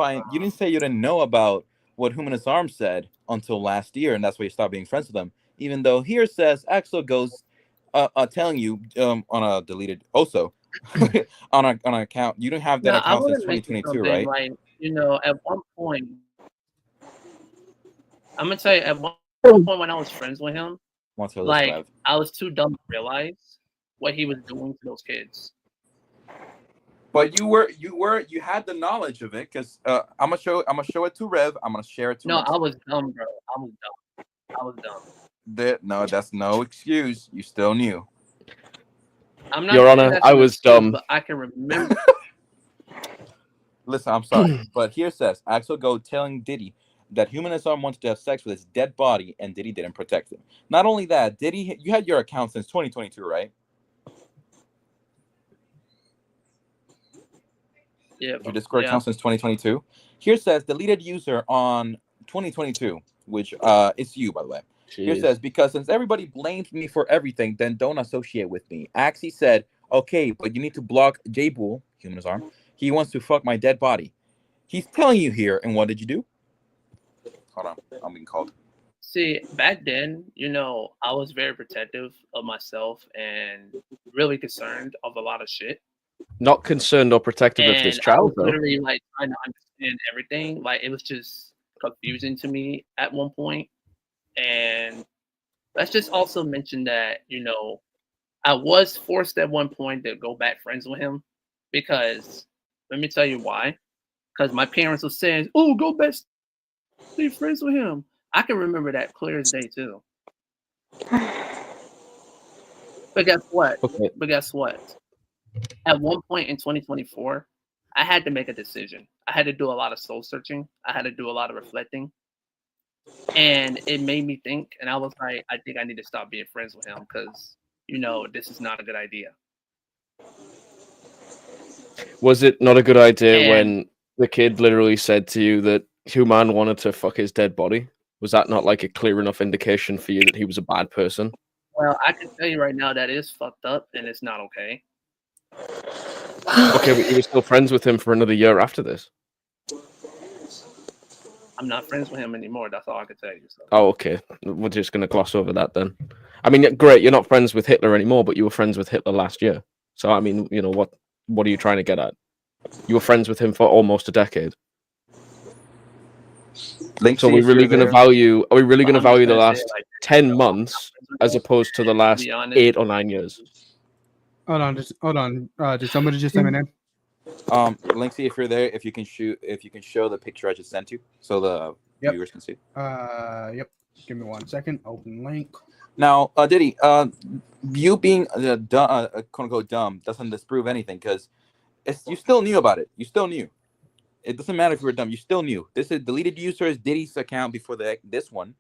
say you didn't know about what Humanist Arm said until last year, and that's why you stopped being friends with them. Even though here says Axel Ghost telling you on a deleted also on an account. You don't have that account since 2022, right? Like, at one point, I'm gonna tell you, at one point when I was friends with him, like I was too dumb to realize what he was doing to those kids. But you had the knowledge of it because I'm gonna show it to Rev. I'm gonna share it to. No, I was dumb, bro. I was dumb. No, that's no excuse. You still knew. I'm not Your saying Honor, that's I an was excuse, dumb. but I can remember. Listen, I'm sorry, but here says Axel Go telling Diddy that Humanist Arm wanted to have sex with his dead body, and Diddy didn't protect him. Not only that, Diddy, you had your account since 2022, right? Yeah, your Discord account since 2022. Here says deleted user on 2022, which it's you, by the way. Jeez. Here says, because since everybody blames me for everything, then don't associate with me. Axie said, okay, but you need to block J-Bull, Humanist Arm. He wants to fuck my dead body. He's telling you here, and what did you do? Hold on, I'm being called. See, back then, I was very protective of myself and really concerned of a lot of shit. Not concerned or protective of this And I child, was though. literally like trying to understand everything. Like it was just confusing to me at one point. And let's just also mention that, I was forced at one point to go back friends with him because let me tell you why. Because my parents were saying, "Oh, go back, stay friends with him." I can remember that clear as day too. But guess what? Okay. At one point in 2024, I had to make a decision. I had to do a lot of soul searching. I had to do a lot of reflecting. And it made me think, and I was like, I think I need to stop being friends with him because, this is not a good idea. Was it not a good idea when the kid literally said to you that Human wanted to fuck his dead body? Was that not like a clear enough indication for you that he was a bad person? Well, I can tell you right now that is fucked up and it's not okay. Okay, but you were still friends with him for another year after this. I'm not friends with him anymore. That's all I can tell you. So. Oh, okay. We're just going to gloss over that then. I mean, great, you're not friends with Hitler anymore, but you were friends with Hitler last year. So, I mean, what are you trying to get at? You were friends with him for almost a decade. So are we really going to value the last 10 months as opposed to the last 8 or 9 years? Hold on. Did somebody just let me in? Linksy, if you're there, if you can show the picture I just sent you so the viewers can see. Yep. Give me 1 second. Open link. Now, Diddy, you being quote unquote dumb doesn't disprove anything because you still knew about it. You still knew. It doesn't matter if you were dumb. You still knew. This is deleted users Diddy's account before this one,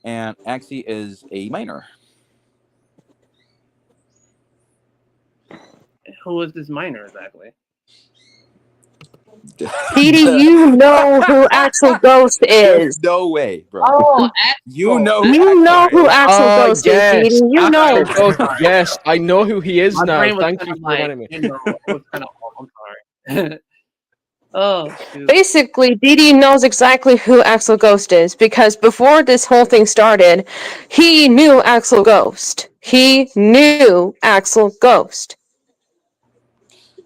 and Axie is a minor. Who is this minor exactly? Didi, you know who Axel Ghost is. There's no way, bro. Oh, You know. You know who Axel Oh, Ghost yes. is, Didi. You know. Axel Ghost, yes, I know who he is my now. brain was Thank kind you of for like, reminding me. you know, it was kind of. I'm sorry. Oh, shoot. Basically, Didi knows exactly who Axel Ghost is because before this whole thing started, he knew Axel Ghost. He knew Axel Ghost.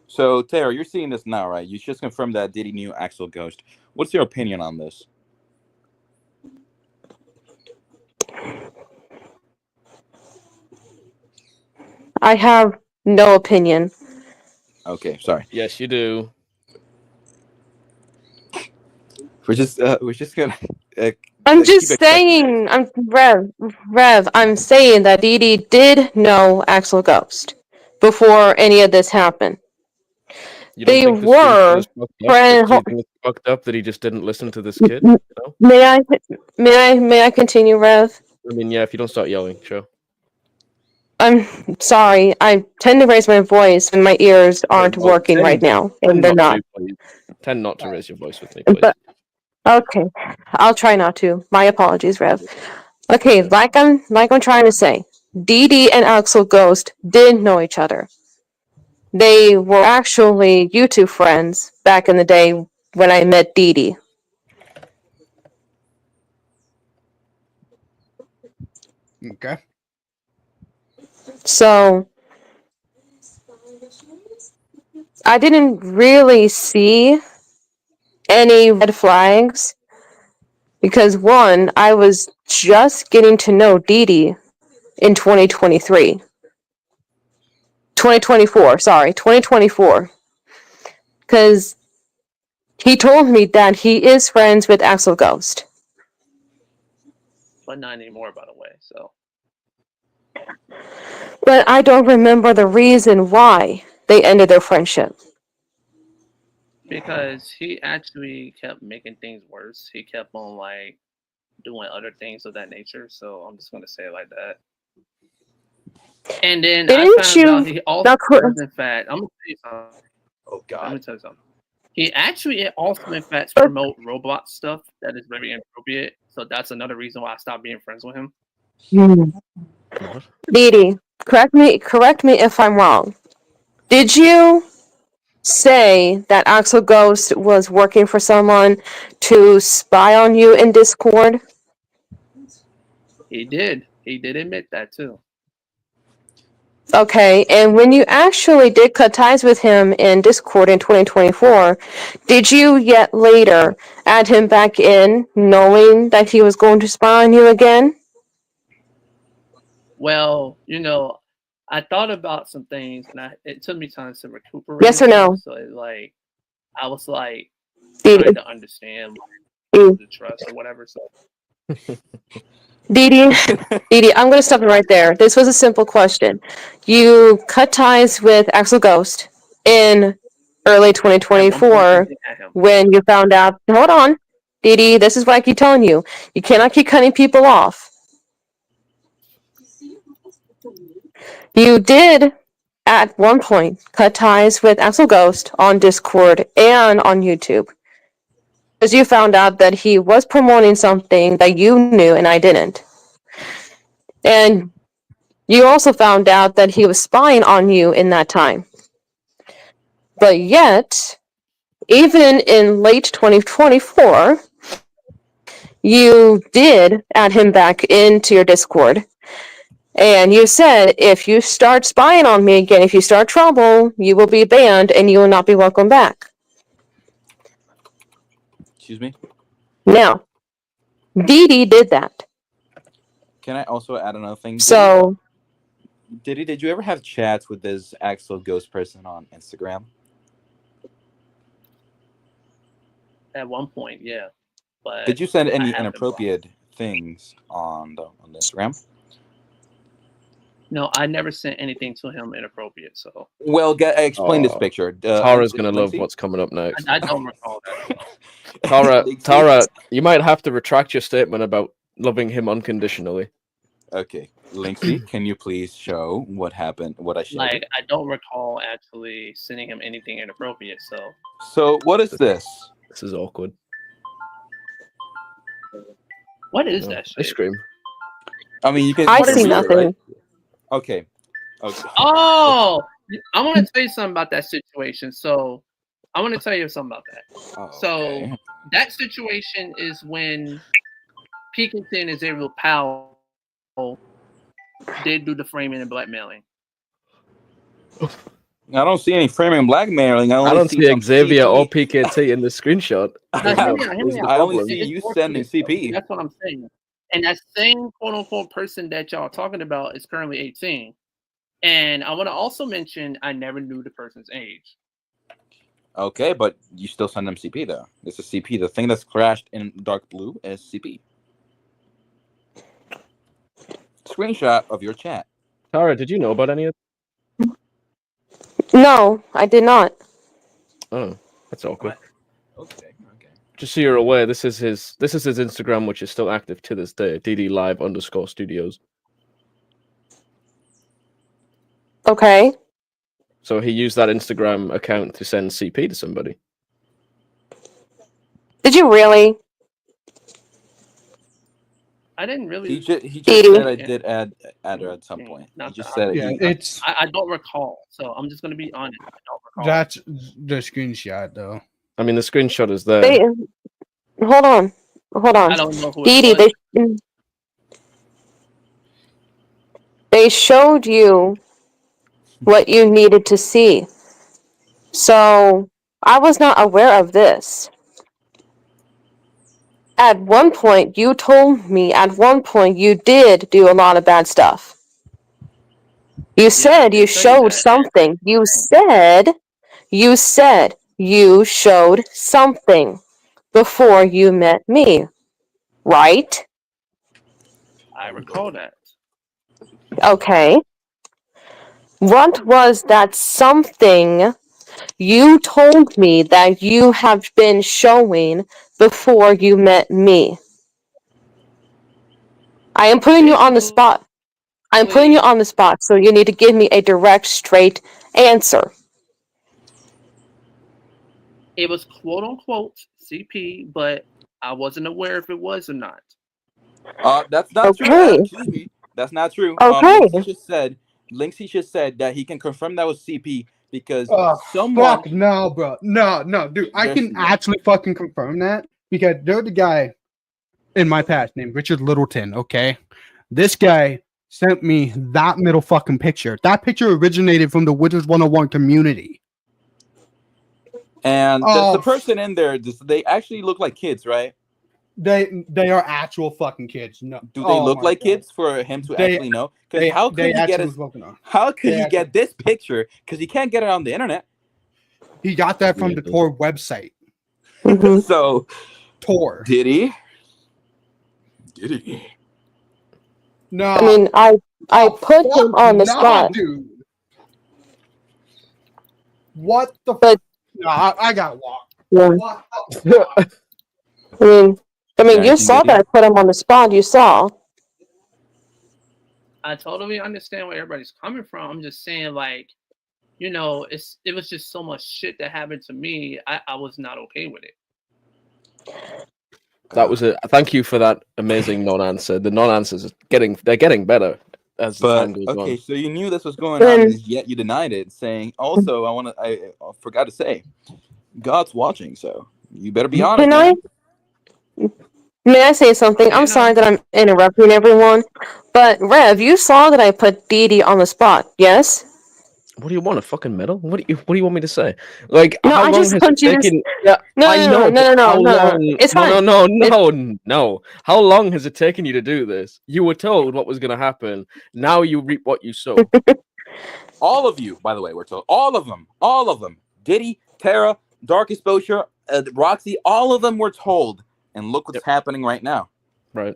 So, Tara, you're seeing this now, right? You just confirmed that Diddy knew Axel Ghost. What's your opinion on this? I have no opinion. Okay, sorry. Yes, you do. We're just gonna. I'm keep just expecting. saying, Rev, I'm saying that Didi did know Axel Ghost before any of this happened. You don't They think the were screenshot is fucked up? friend. Do you think it's fucked up that he just didn't listen to this kid? M- No? May I continue, Rev? I mean, yeah, if you don't start yelling, sure. I'm sorry. I tend to raise my voice and my ears aren't well, working tend- right now, Tend and they're not. to, please. Tend not to raise your voice with me, please. But okay, I'll try not to. My apologies, Rev. Okay, like I'm trying to say, Didi and Axel Ghost did know each other. They were actually YouTube friends back in the day when I met Didi. Okay. So I didn't really see any red flags because one, I was just getting to know Didi in 2023. 2024. Because he told me that he is friends with Axel Ghost. But not anymore, by the way. So But I don't remember the reason why they ended their friendship. because he actually kept making things worse. He kept on like doing other things of that nature. So I'm just gonna say it like that. And then Didn't I found you- out he also was in fact. I'm gonna tell you something. Oh Let God. me tell you something. He actually also in fact promote Roblox stuff that is very inappropriate. So that's another reason why I stopped being friends with him. What? Didi, correct me if I'm wrong. Did you say that Axel Ghost was working for someone to spy on you in Discord? He did. He did admit that too. Okay, and when you actually did cut ties with him in Discord in 2024, did you yet later add him back in, knowing that he was going to spy on you again? Well, you know, I thought about some things, and it took me time to recuperate. Yes or and no? stuff, so it, like, I was like Didi, trying to understand Didi, the trust or whatever. So Didi, I'm going to stop it right there. This was a simple question. You cut ties with Axel Ghost in early at one point, 2024 I did at him. when you found out. Hold on, Didi. This is what I keep telling you. You cannot keep cutting people off. You did, at one point, cut ties with Axel Ghost on Discord and on YouTube. Because you found out that he was promoting something that you knew and I didn't. And you also found out that he was spying on you in that time. But yet, even in late 2024, you did add him back into your Discord. And you said, if you start spying on me again, if you start trouble, you will be banned and you will not be welcome back. Excuse me. Now, Didi did that. Can I also add another thing? So, Did you ever have chats with this Axel Ghost person on Instagram? At one point, yeah. But Did you send any haven't inappropriate things on Instagram? No, I never sent anything to him inappropriate. So Well, explain this Oh. picture. Tara's gonna love Linksy? what's coming up next. I don't recall that. Tara, Linksy? Tara, you might have to retract your statement about loving him unconditionally. Okay, Linksy, can you please show what happened? What I showed. Like I don't recall actually sending him anything inappropriate. So So what is this? This is awkward. what is No, that ice shit? cream. I mean, you can. I you can see read it, nothing. right? Okay. Okay. Oh, I want to tell you something about that situation. So I want to tell you something about that. So Okay. that situation is when Pickerton and Xavier Powell did do the framing and blackmailing. I don't see any framing and blackmailing. I I only don't see some Xavier or CP. PKT in the screenshot. Now, hear me out, hear Where's me the out. I only problem? see It's you more sending to it, though. CP. That's what I'm saying. And that same quote unquote person that y'all are talking about is currently 18. And I want to also mention I never knew the person's age. Okay, but you still send them CP though. This is CP. The thing that's crashed in dark blue is CP. Screenshot of your chat. Tara, did you know about any of? No, I did not. Oh, that's awkward. Okay. Just so you're aware, this is his Instagram, which is still active to this day. DDLive_studios. Okay. So he used that Instagram account to send CP to somebody. Did you really? I didn't really. He just Edie. said I did add her at some point. He Not just that said Yeah, he, it's I don't recall. So I'm just going to be honest. I don't recall. that's the screenshot though. I mean, the screenshot is there. They hold on. I don't know who Dee it Dee, was. they showed you what you needed to see. So I was not aware of this. At one point, you told me at one point you did do a lot of bad stuff. You said you did tell you showed that. something. You said you showed something before you met me. Right? I recall that. Okay. What was that something you told me that you have been showing before you met me? I am putting you on the spot. I'm putting you on the spot, so you need to give me a direct, straight answer. It was quote unquote CP, but I wasn't aware if it was or not. that's not true. Okay. Excuse me. That's not true. Okay. Linksy just said that he can confirm that was CP because Fuck no, bro. No, dude. I can actually fucking confirm that because there's a guy in my past named Richard Littleton. Okay, this guy sent me that middle fucking picture. That picture originated from the Wizards 101 community. And the person in there, they actually look like kids, right? They are actual fucking kids. No, do they look like kids for him to actually know? Because how could he get this picture? Because he can't get it on the internet. He got that from the Tor website. So Tor. Did he? No. I mean, I put him on the spot. Dude. What the? No, I got walked. Yeah. What the fuck? I mean, you saw that I put him on the spot. You saw. I totally understand where everybody's coming from. I'm just saying, like, you know, it was just so much shit that happened to me. I was not okay with it. That was it. Thank you for that amazing non-answer. The non-answers are getting better as time goes on. Okay, so you knew this was going on, yet you denied it, saying also I forgot to say, God's watching, so you better be honest. May I say something? I'm sorry that I'm interrupting everyone, but Rev, you saw that I put Dee Dee on the spot, yes? What do you want? A fucking medal? What do you want me to say? Like, No, how I long just has want it you to taken? No, I know. no. It's fine. No. How long has it taken you to do this? You were told what was going to happen. Now you reap what you sow. All of you, by the way, we're told. All of them. Diddy, Tara, Dark Exposure, Roxy, all of them were told. And look what's happening right now. Right.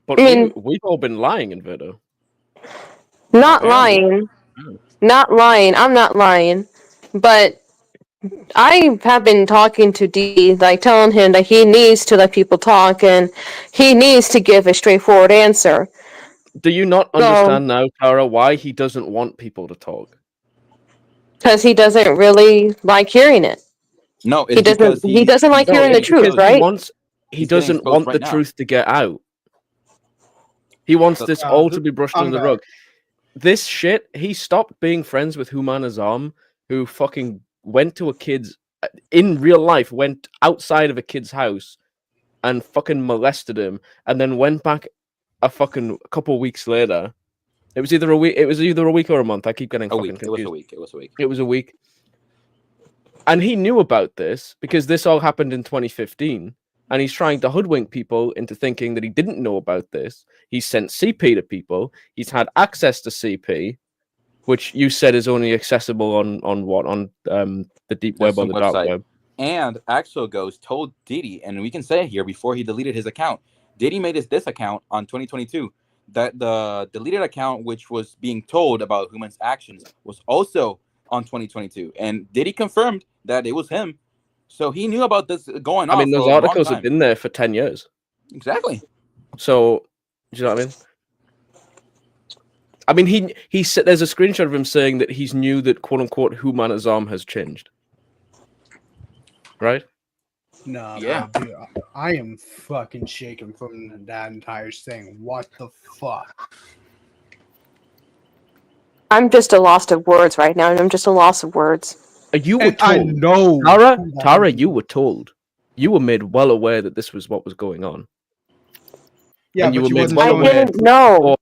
But we've all been lying, Inverto. Not Apparently. lying. Not lying. I'm not lying. But I have been talking to D, like telling him that he needs to let people talk and he needs to give a straightforward answer. Do you not So, understand now, Tara, why he doesn't want people to talk? because he doesn't really like hearing it. No, He it's because doesn't like No, hearing the it's truth, because right? he He's getting doesn't exposed want right the now. truth to get out. He wants So- this all to be brushed I'm under the back. rug. This shit, he stopped being friends with Human Azam, who fucking went to a kid's, in real life, went outside of a kid's house and fucking molested him, and then went back a fucking couple weeks later. It was either a week. It was either a week or a month. I keep getting A fucking week. It was confused. a week. It was a week. It was a week. And he knew about this because this all happened in 2015. And he's trying to hoodwink people into thinking that he didn't know about this. He's sent CP to people. He's had access to CP, which you said is only accessible on what? On the deep web or some the dark website. web. And Axel Ghost told Diddy, and we can say it here before he deleted his account. Diddy made this account on 2022. That the deleted account, which was being told about Human's actions, was also on 2022. And Diddy confirmed that it was him. So he knew about this going on. I mean, those for a long articles have time. been there for 10 years. Exactly. So, do you know what I mean? I mean, he said there's a screenshot of him saying that he's knew that quote unquote Human Azam has changed. Right? No, Yeah. dude, I am fucking shaken from that entire thing. What the fuck? I'm just a loss of words right now. I'm just a loss of words. You were And I told. know, Tara, you were told. You were made well aware that this was what was going on. Yeah, and you but were you made wasn't well I showing aware it. didn't know. before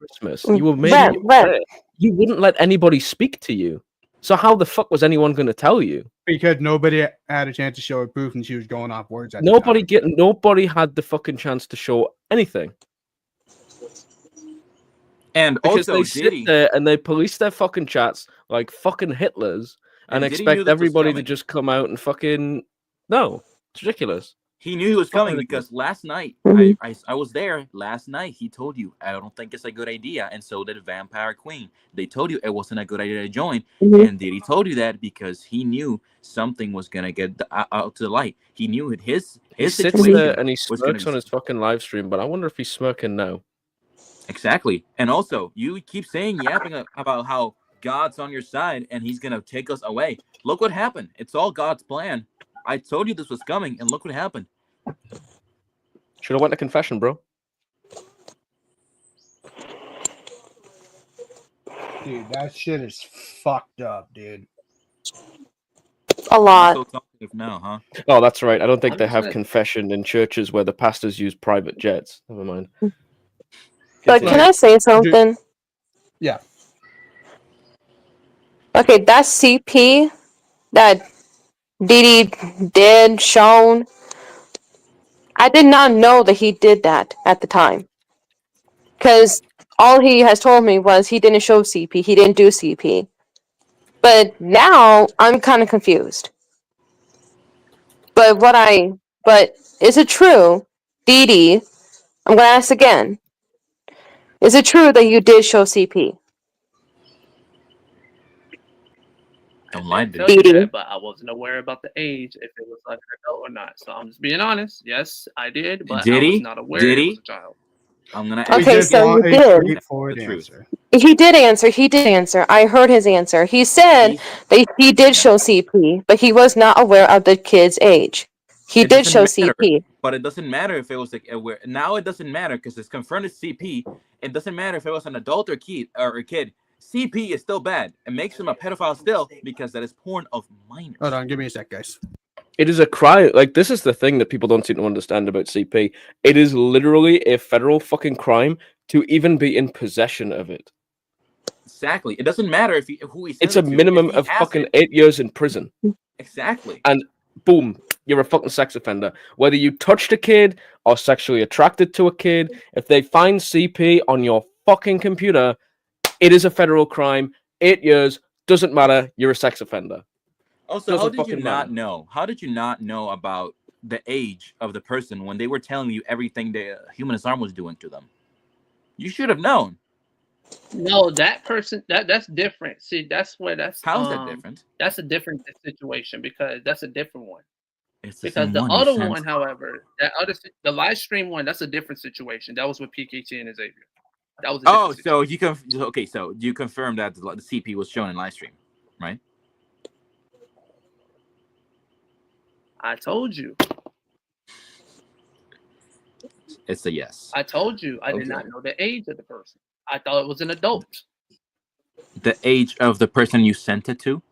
Christmas. You were made Ren, aware. You wouldn't let anybody speak to you. So how the fuck was anyone going to tell you? Because nobody had a chance to show her proof, and she was going off words. At Nobody the time. nobody had the fucking chance to show anything. And Because also, they sit Diddy, there and they police their fucking chats like fucking Hitlers and Diddy knew expect this was everybody to coming. just come out and fucking no. It's ridiculous. He knew he was Fucking coming ridiculous. because last night Mhm. I was there last night. He told you I don't think it's a good idea, and so did Vampire Queen. They told you it wasn't a good idea to join, Mhm. and Diddy told you that because he knew something was gonna get out to the light. He knew his He sits situation there and he was gonna smirks on his fucking live stream, but I wonder if he's smirking now. exactly. And also, you keep saying yapping about how God's on your side and he's gonna take us away. Look what happened. It's all God's plan. I told you this was coming, and look what happened. Should have went to confession, bro. Dude, that shit is fucked up, dude. A lot. So talkative now, huh? Oh, that's right. I don't think I'm they just have gonna- confession in churches where the pastors use private jets. Never mind. But Continue. can I say something? Yeah. Okay, that CP that Diddy did shown. I did not know that he did that at the time. Because all he has told me was he didn't show CP, he didn't do CP. But now I'm kind of confused. But is it true, Didi? I'm gonna ask again. Is it true that you did show CP? Don't lie, I dude. tell you Didi. that, but I wasn't aware about the age, if it was like an adult or not. So I'm just being honest. Yes, I did, but I Diddy? was not aware Diddy? it was a child. I'm gonna Okay, ask We you just so want you a did. straightforward The truth. answer. He did answer. I heard his answer. He said He- that he did show CP, but he was not aware of the kid's age. He It did doesn't show matter. CP. But it doesn't matter if it was like now it doesn't matter because it's confirmed as CP. It doesn't matter if it was an adult or a kid. CP is still bad. It makes him a pedophile still because that is porn of minors. Hold on, give me a sec, guys. It is a crime. Like, this is the thing that people don't seem to understand about CP. It is literally a federal fucking crime to even be in possession of it. Exactly. It doesn't matter if who he sends It's a it to. minimum If he of has fucking it- 8 years in prison. Exactly. Boom, you're a fucking sex offender. Whether you touched a kid or sexually attracted to a kid, if they find CP on your fucking computer, it is a federal crime. 8 years, doesn't matter, you're a sex offender. Also, Doesn't how did you fucking not matter. know? How did you not know about the age of the person when they were telling you everything the Humanist Arm was doing to them? You should have known. No, that person that's different. See, that's where How is that different? that's a different situation because that's a different one. It's the Because same the one. You other sent. one, however, the live stream one, that's a different situation. That was with PKT and Xavier. That was a Oh, different so situation. so you confirmed that the CP was shown in live stream, right? I told you. It's a yes. I told you. I did not know the age of the person. I thought it was an adult. The age of the person you sent it to?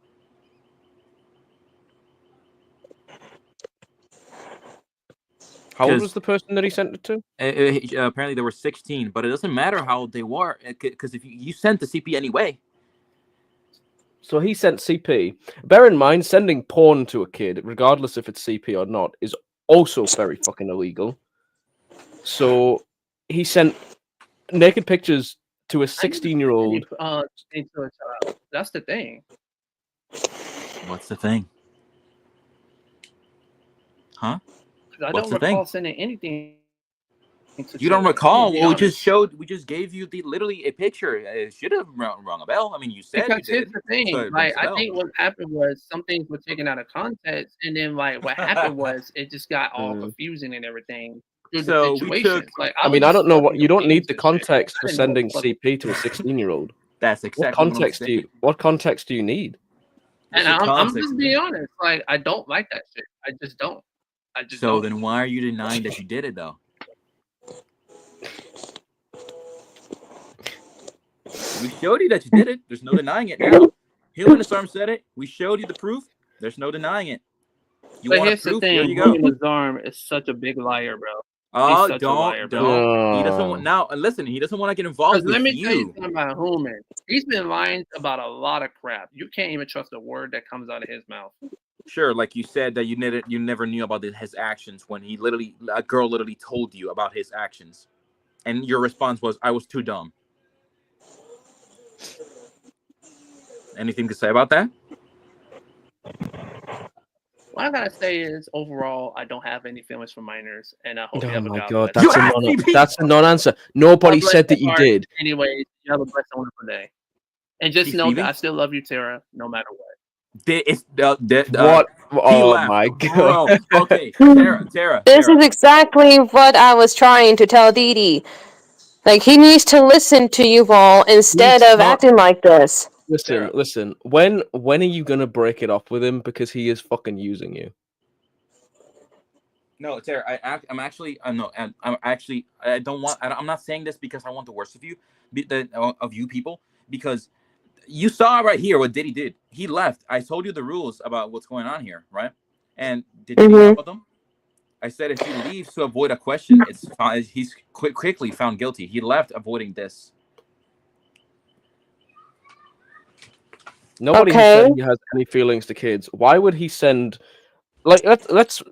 How old 'Cause- was the person that he sent it to? Apparently they were 16, but it doesn't matter how old they were because if you sent the CP anyway. So he sent CP. Bear in mind, sending porn to a kid, regardless if it's CP or not, is also very fucking illegal. So he sent naked pictures to a 16-year-old. Into a child. That's the thing. What's the thing? Huh? 'Cause I What's don't the thing? recall sending anything. You don't children, recall? to be Well, honest. we just gave you literally a picture. It should have rung a bell. I mean, you said Because you here's did. the thing, So it like rings a I bell. think what happened was some things were taken out of context, and then like what happened was it just got all confusing and everything through So the we situation. took- Like I was mean, I just don't know what fucking you don't need confused the and shit. context I for didn't know sending what the fuck- CP to a 16-year-old. That's What exactly what I'm context saying. what context do you need? And What's the I'm context just of being it? honest. Like I don't like that shit. I just don't. I just So don't. then why are you denying that you did it though? We showed you that you did it. There's no denying it now. Human Storm said it. We showed you the proof. There's no denying it. You But want here's the proof? Here thing, you go. William Azarm is such a big liar, bro. Oh, such a liar, bro. don't. He doesn't want now. Listen, he doesn't want to get involved Because with let me tell you you. something about Human. He's been lying about a lot of crap. You can't even trust a word that comes out of his mouth. Sure, like you said that you never knew about his actions when a girl literally told you about his actions, and your response was, "I was too dumb." Anything to say about that? What I gotta say is, overall, I don't have any feelings for minors, and I hope you Oh have a my God god, bless. that's a non-answer. Nobody God bless said that your you heart. did. Anyways, you have a blessed, wonderful day, and just Hey, know Stevie? that I still love you, Tara, no matter what. What? He Oh left. my Bro. god. Okay, Tara. This is exactly what I was trying to tell Dee Dee. Like, he needs to listen to you all instead He's of not- acting like this. Listen. When are you gonna break it off with him because he is fucking using you? No, Tara, I'm not saying this because I want the worst of you, of you people, because you saw right here what Diddy did. He left. I told you the rules about what's going on here, right? And did you know about them? I said if he leaves to avoid a question, he's quickly found guilty. He left avoiding this. Nobody Okay. said he has any feelings to kids. Why would he send? Like, let's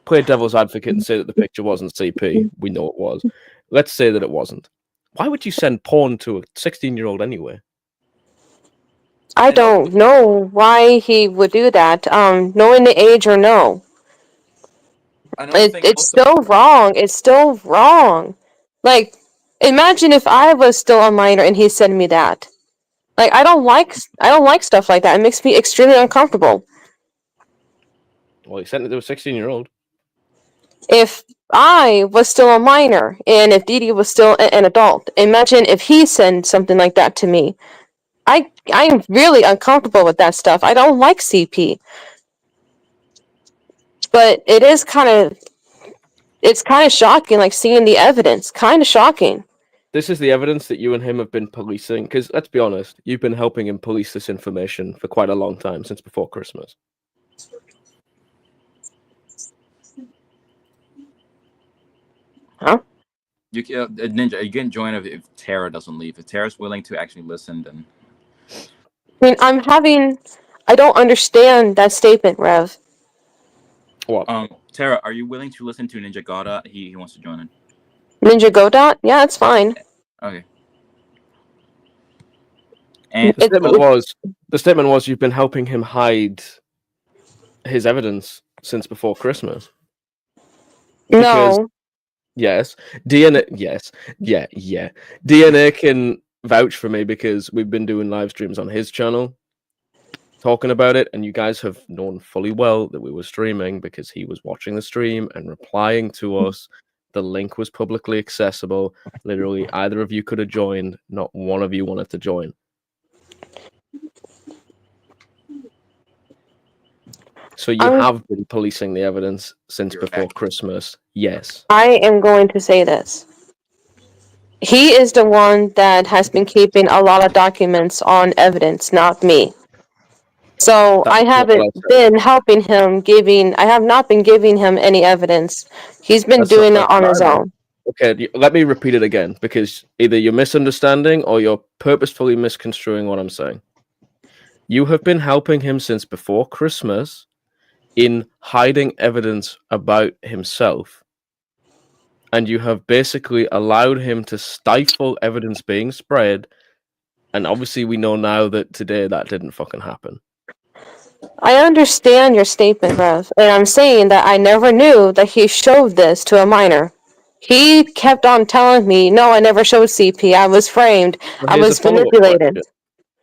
play devil's advocate and say that the picture wasn't CP. We know it was. Let's say that it wasn't. Why would you send porn to a 16-year-old anyway? I don't know why he would do that. Knowing the age or no. It's still wrong. It's still wrong. Like, imagine if I was still a minor and he sent me that. Like, I don't like stuff like that. It makes me extremely uncomfortable. Well, he sent it to a 16-year-old. If I was still a minor and if Dee Dee was still an adult, imagine if he sent something like that to me. I'm really uncomfortable with that stuff. I don't like CP. But it is it's kind of shocking, like seeing the evidence. Kind of shocking. This is the evidence that you and him have been policing. Because let's be honest, you've been helping him police this information for quite a long time, since before Christmas. Huh? Ninja, you can join if Tara doesn't leave. If Tara's willing to actually listen, then. I mean, I don't understand that statement, Rev. What? Tara, are you willing to listen to Ninja Gada? He wants to join in. Ninja Godot? Yeah, it's fine. Okay. And the statement was you've been helping him hide his evidence since before Christmas. Because, no. Yes. DNA. Yes. Yeah. DNA can vouch for me because we've been doing live streams on his channel talking about it, and you guys have known fully well that we were streaming because he was watching the stream and replying to us. The link was publicly accessible. Literally, either of you could have joined. Not one of you wanted to join. So you have been policing the evidence since before Christmas. Yes. I am going to say this. He is the one that has been keeping a lot of documents on evidence, not me. So That's I not what I haven't said. been helping him I have not been giving him any evidence. He's been That's not doing what it on I his said. own. Okay, let me repeat it again because either you're misunderstanding or you're purposefully misconstruing what I'm saying. You have been helping him since before Christmas in hiding evidence about himself. And you have basically allowed him to stifle evidence being spread. And obviously we know now that today that didn't fucking happen. I understand your statement, Rev, and I'm saying that I never knew that he showed this to a minor. He kept on telling me, no, I never showed CP. I was framed. So I here's a was follow-up manipulated. question.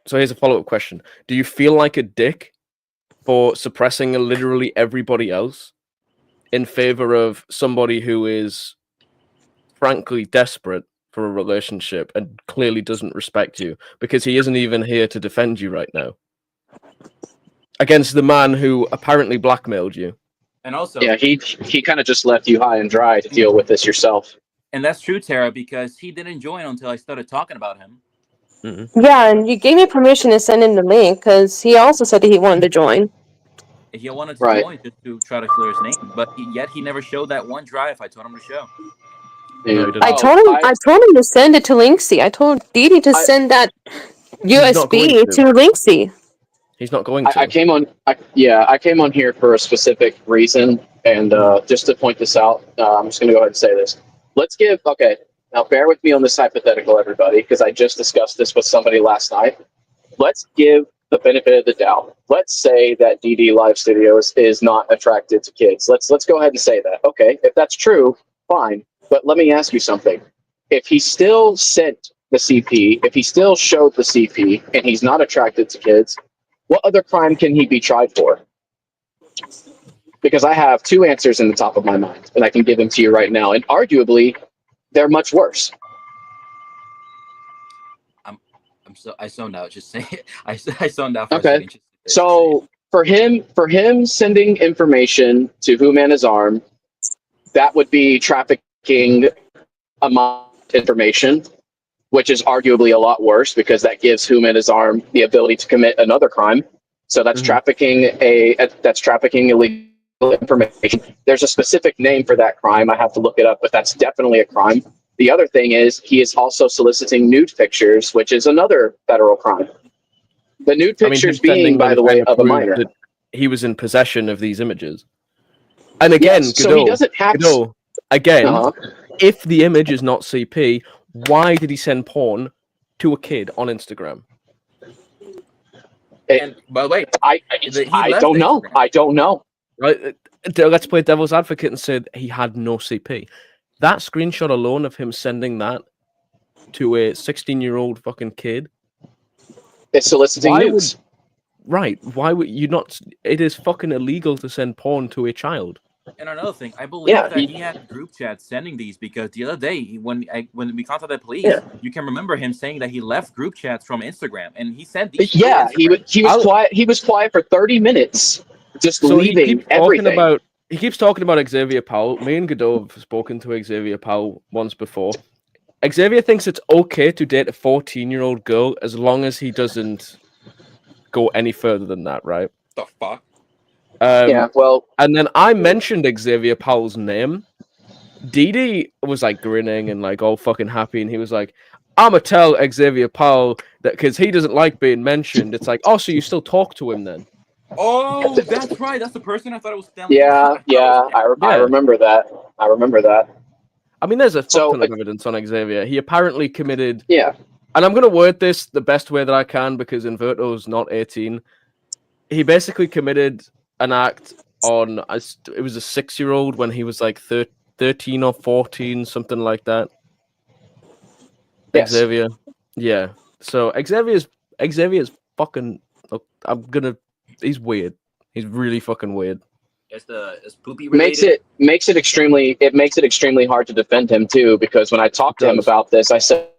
So here's a follow-up question. Do you feel like a dick for suppressing literally everybody else in favor of somebody who is frankly desperate for a relationship and clearly doesn't respect you because he isn't even here to defend you right now against the man who apparently blackmailed you? And also, Yeah, he kind of just left you high and dry to deal with this yourself. and that's true, Tara, because he didn't join until I started talking about him. Yeah, and you gave me permission to send him the link because he also said that he wanted to join. He wanted to join just to try to clear his name, but yet he never showed that one drive I told him to show. Yeah. I told him to send it to Linksy. I told Dee Dee to send that USB to Linksy. He's not going to. I came on here for a specific reason, and just to point this out, I'm just going to go ahead and say this. Now bear with me on this hypothetical, everybody, because I just discussed this with somebody last night. Let's give the benefit of the doubt. Let's say that DD Live Studios is not attracted to kids. Let's go ahead and say that. Okay, if that's true, fine. But let me ask you something. If he still sent the CP, if he still showed the CP, and he's not attracted to kids, what other crime can he be tried for? Because I have two answers in the top of my mind, and I can give them to you right now. And arguably, they're much worse. I zoned out. Just saying. I zoned out for a Okay. second. So for him sending information to Human Arm, that would be trafficking amount of information, which is arguably a lot worse because that gives Human Arm the ability to commit another crime. So that's trafficking illegal information. There's a specific name for that crime. I have to look it up, but that's definitely a crime. The other thing is he is also soliciting nude pictures, which is another federal crime. The nude pictures being, by the way, of a minor. He was in possession of these images. And again, Yes, so he doesn't have Godot, again, if the image is not CP, why did he send porn to a kid on Instagram? And by the way, I don't know. Instagram. I don't know. Right, let's play devil's advocate and say he had no CP. That screenshot alone of him sending that to a 16-year-old fucking kid. It's soliciting nudes. Right. Why would you not? It is fucking illegal to send porn to a child. And another thing, I believe that he had group chats sending these because the other day when we contacted the police, you can remember him saying that he left group chats from Instagram and he sent these. Yeah, he was quiet. He was quiet for 30 minutes, just leaving everything. He keeps talking about Xavier Powell. Me and Godot have spoken to Xavier Powell once before. Xavier thinks it's okay to date a 14-year-old girl as long as he doesn't go any further than that, right? The fuck? Yeah, well... And then I mentioned Xavier Powell's name. Dee Dee was like grinning and like all fucking happy, and he was like, I'ma tell Xavier Powell that because he doesn't like being mentioned. It's like, oh, so you still talk to him then? Oh, that's right. That's the person I thought it was. I remember that. I remember that. I mean, there's a ton of evidence on Xavier. He apparently committed... Yeah. And I'm going to word this the best way that I can because Inverto's not 18. He basically committed an act on... It was a 6-year-old when he was like 13 or 14, something like that. Yes. Xavier. Yeah. So Xavier's fucking. Look, He's weird. He's really fucking weird. It's poopy makes related. it extremely hard to defend him too, because when I talked to him does. about this, I said,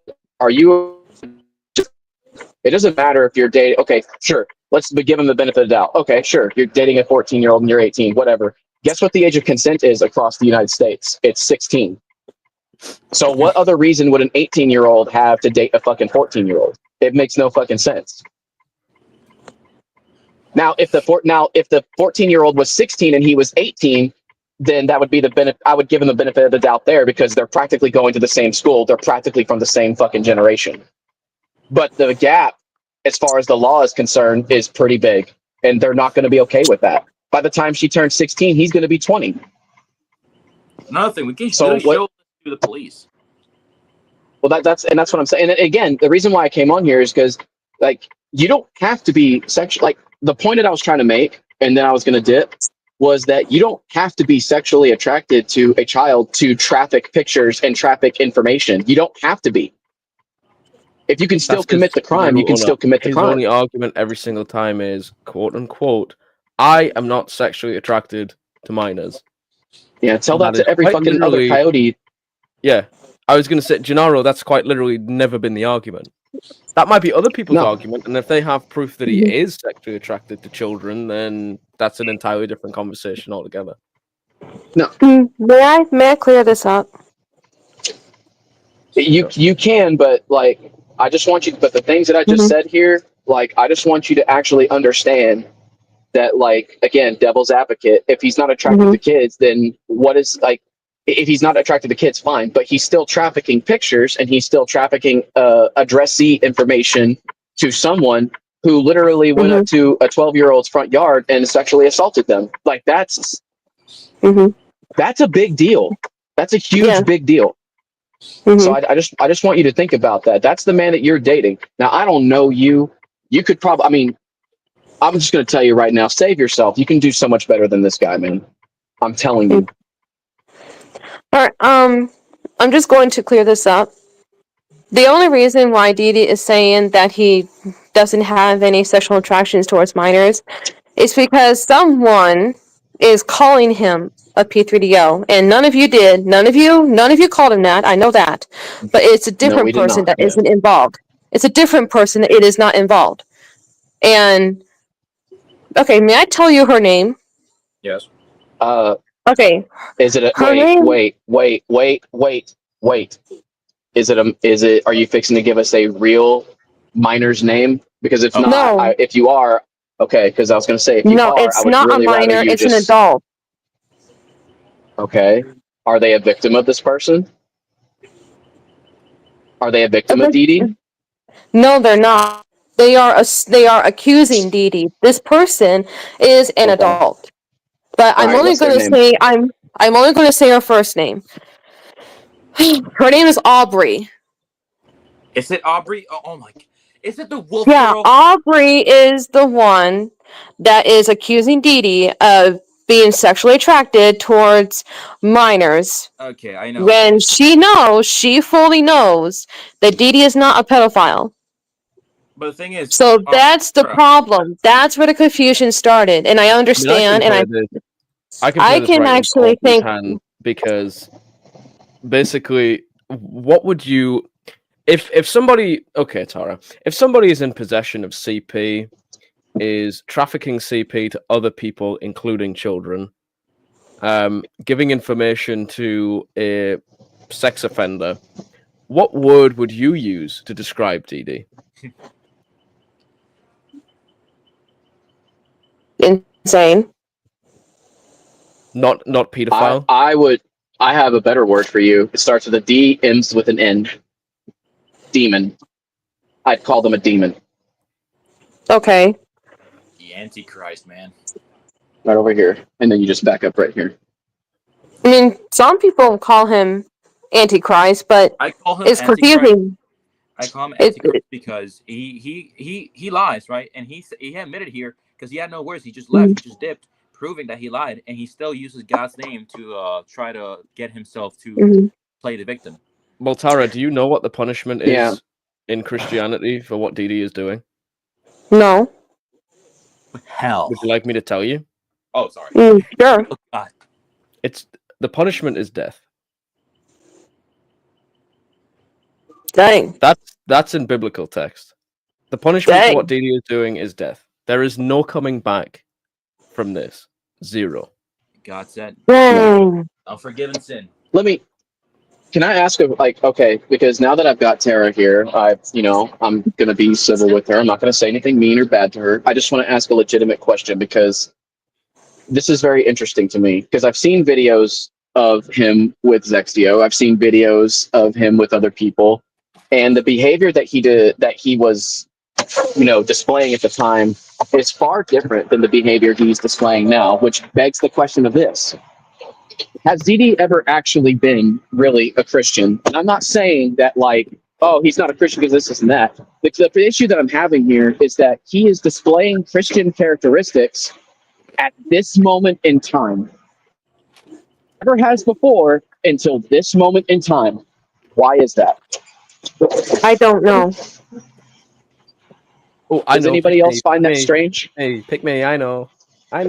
"Are you?" It doesn't matter if you're dating. Okay, sure. Let's give him the benefit of the doubt. Okay, sure. You're dating a 14-year-old and you're 18, whatever. Guess what the age of consent is across the United States? It's 16. So what other reason would an 18-year-old have to date a fucking 14-year-old? It makes no fucking sense. Now, if the 14-year-old was 16 and he was 18, then that would be the benefit. I would give him the benefit of the doubt there, because they're practically going to the same school. They're practically from the same fucking generation. But the gap, as far as the law is concerned, is pretty big, and they're not going to be okay with that. By the time she turns 16, he's going to be 20. Another thing, we can So show to the police. Well, that's what I'm saying. And again, the reason why I came on here is because, like, you don't have to be sexual. Like, the point that I was trying to make, and then I was going to dip, was that you don't have to be sexually attracted to a child to traffic pictures and traffic information. You don't have to be. If you can still commit the crime, you can still commit the His crime. only argument every single time is, quote unquote, "I am not sexually attracted to minors." Yeah, tell that is to every quite fucking other literally- coyote. Yeah, I was going to say, Gennaro, that's quite literally never been the argument. That might be other people's No. argument, and if they have proof that he is sexually attracted to children, then that's an entirely different conversation altogether. May I clear this up? You can, but like, I just want you. But the things that I just said here, like, I just want you to actually understand that, like, again, devil's advocate. If he's not attracted to kids, then what is, like, if he's not attracted to kids, fine. But he's still trafficking pictures, and he's still trafficking addressee information to someone who literally went up to a 12-year-old's front yard and sexually assaulted them. Like, that's a big deal. That's a huge big deal. So I just want you to think about that. That's the man that you're dating. Now, I don't know you. You could probably, I mean, I'm just going to tell you right now, save yourself. You can do so much better than this guy, man. I'm telling you. All right. I'm just going to clear this up. The only reason why Didi is saying that he doesn't have any sexual attractions towards minors is because someone is calling him a P3DO, and none of you did. None of you called him that. I know that, but it's a different we did person not, that isn't involved. It's a different person that it is not involved. And okay, may I tell you her name? Yes. Okay. Is it a Her name? wait. Is it are you fixing to give us a real minor's name? Because if not, No. if you are, okay, because I was going to say, if you No, are, it's I would not really a rather minor. you It's an just, adult. okay. Are they a victim of this person? Are they a victim of Didi? No, they're not. They are accusing Didi. This person is an adult. But I'm Alright, only what's their going to name? say I'm only going to say her first name. Her name is Aubrey. Is it Aubrey? Oh my! Is it the wolf Yeah, girl? Aubrey is the one that is accusing Didi of being sexually attracted towards minors. Okay, I know. When she fully knows that Didi is not a pedophile. But the thing is, So that's the problem. That's where the confusion started, and I understand. I can actually think because basically, what would you, if somebody, okay, Tara, if somebody is in possession of CP, is trafficking CP to other people, including children, giving information to a sex offender, what word would you use to describe Didi? Insane. Not pedophile. I have a better word for you. It starts with a D, ends with an N. Demon. I'd call them a demon. Okay. The Antichrist, man. Right over here, and then you just back up right here. I mean, some people call him Antichrist, but I call him it's Antichrist. confusing. I call him Antichrist because he lies, right? And he admitted here because he had no words. He just left. He just dipped, proving that he lied, and he still uses God's name to try to get himself to play the victim. Well, Tara, do you know what the punishment is in Christianity for what Didi is doing? No. Hell. Would you like me to tell you? Oh, sorry. Sure. Oh, God. It's the punishment is death. Dang. That's in biblical text. The punishment for Dang. what Didi is doing is death. There is no coming back from this. Zero. God said, Dang. unforgiven sin. Can I ask, okay, because now that I've got Tara here, I'm going to be civil with her. I'm not going to say anything mean or bad to her. I just want to ask a legitimate question because this is very interesting to me because I've seen videos of him with Zexio. I've seen videos of him with other people, and the behavior that he was, displaying at the time is far different than the behavior he's displaying now, which begs the question of this. Has Didi ever actually been really a Christian? And I'm not saying that he's not a Christian because this and that. The issue that I'm having here is that he is displaying Christian characteristics at this moment in time. Never has before until this moment in time. Why is that? I don't know. Oh, I Does know. anybody else find that strange? Hey, pick me. I know. All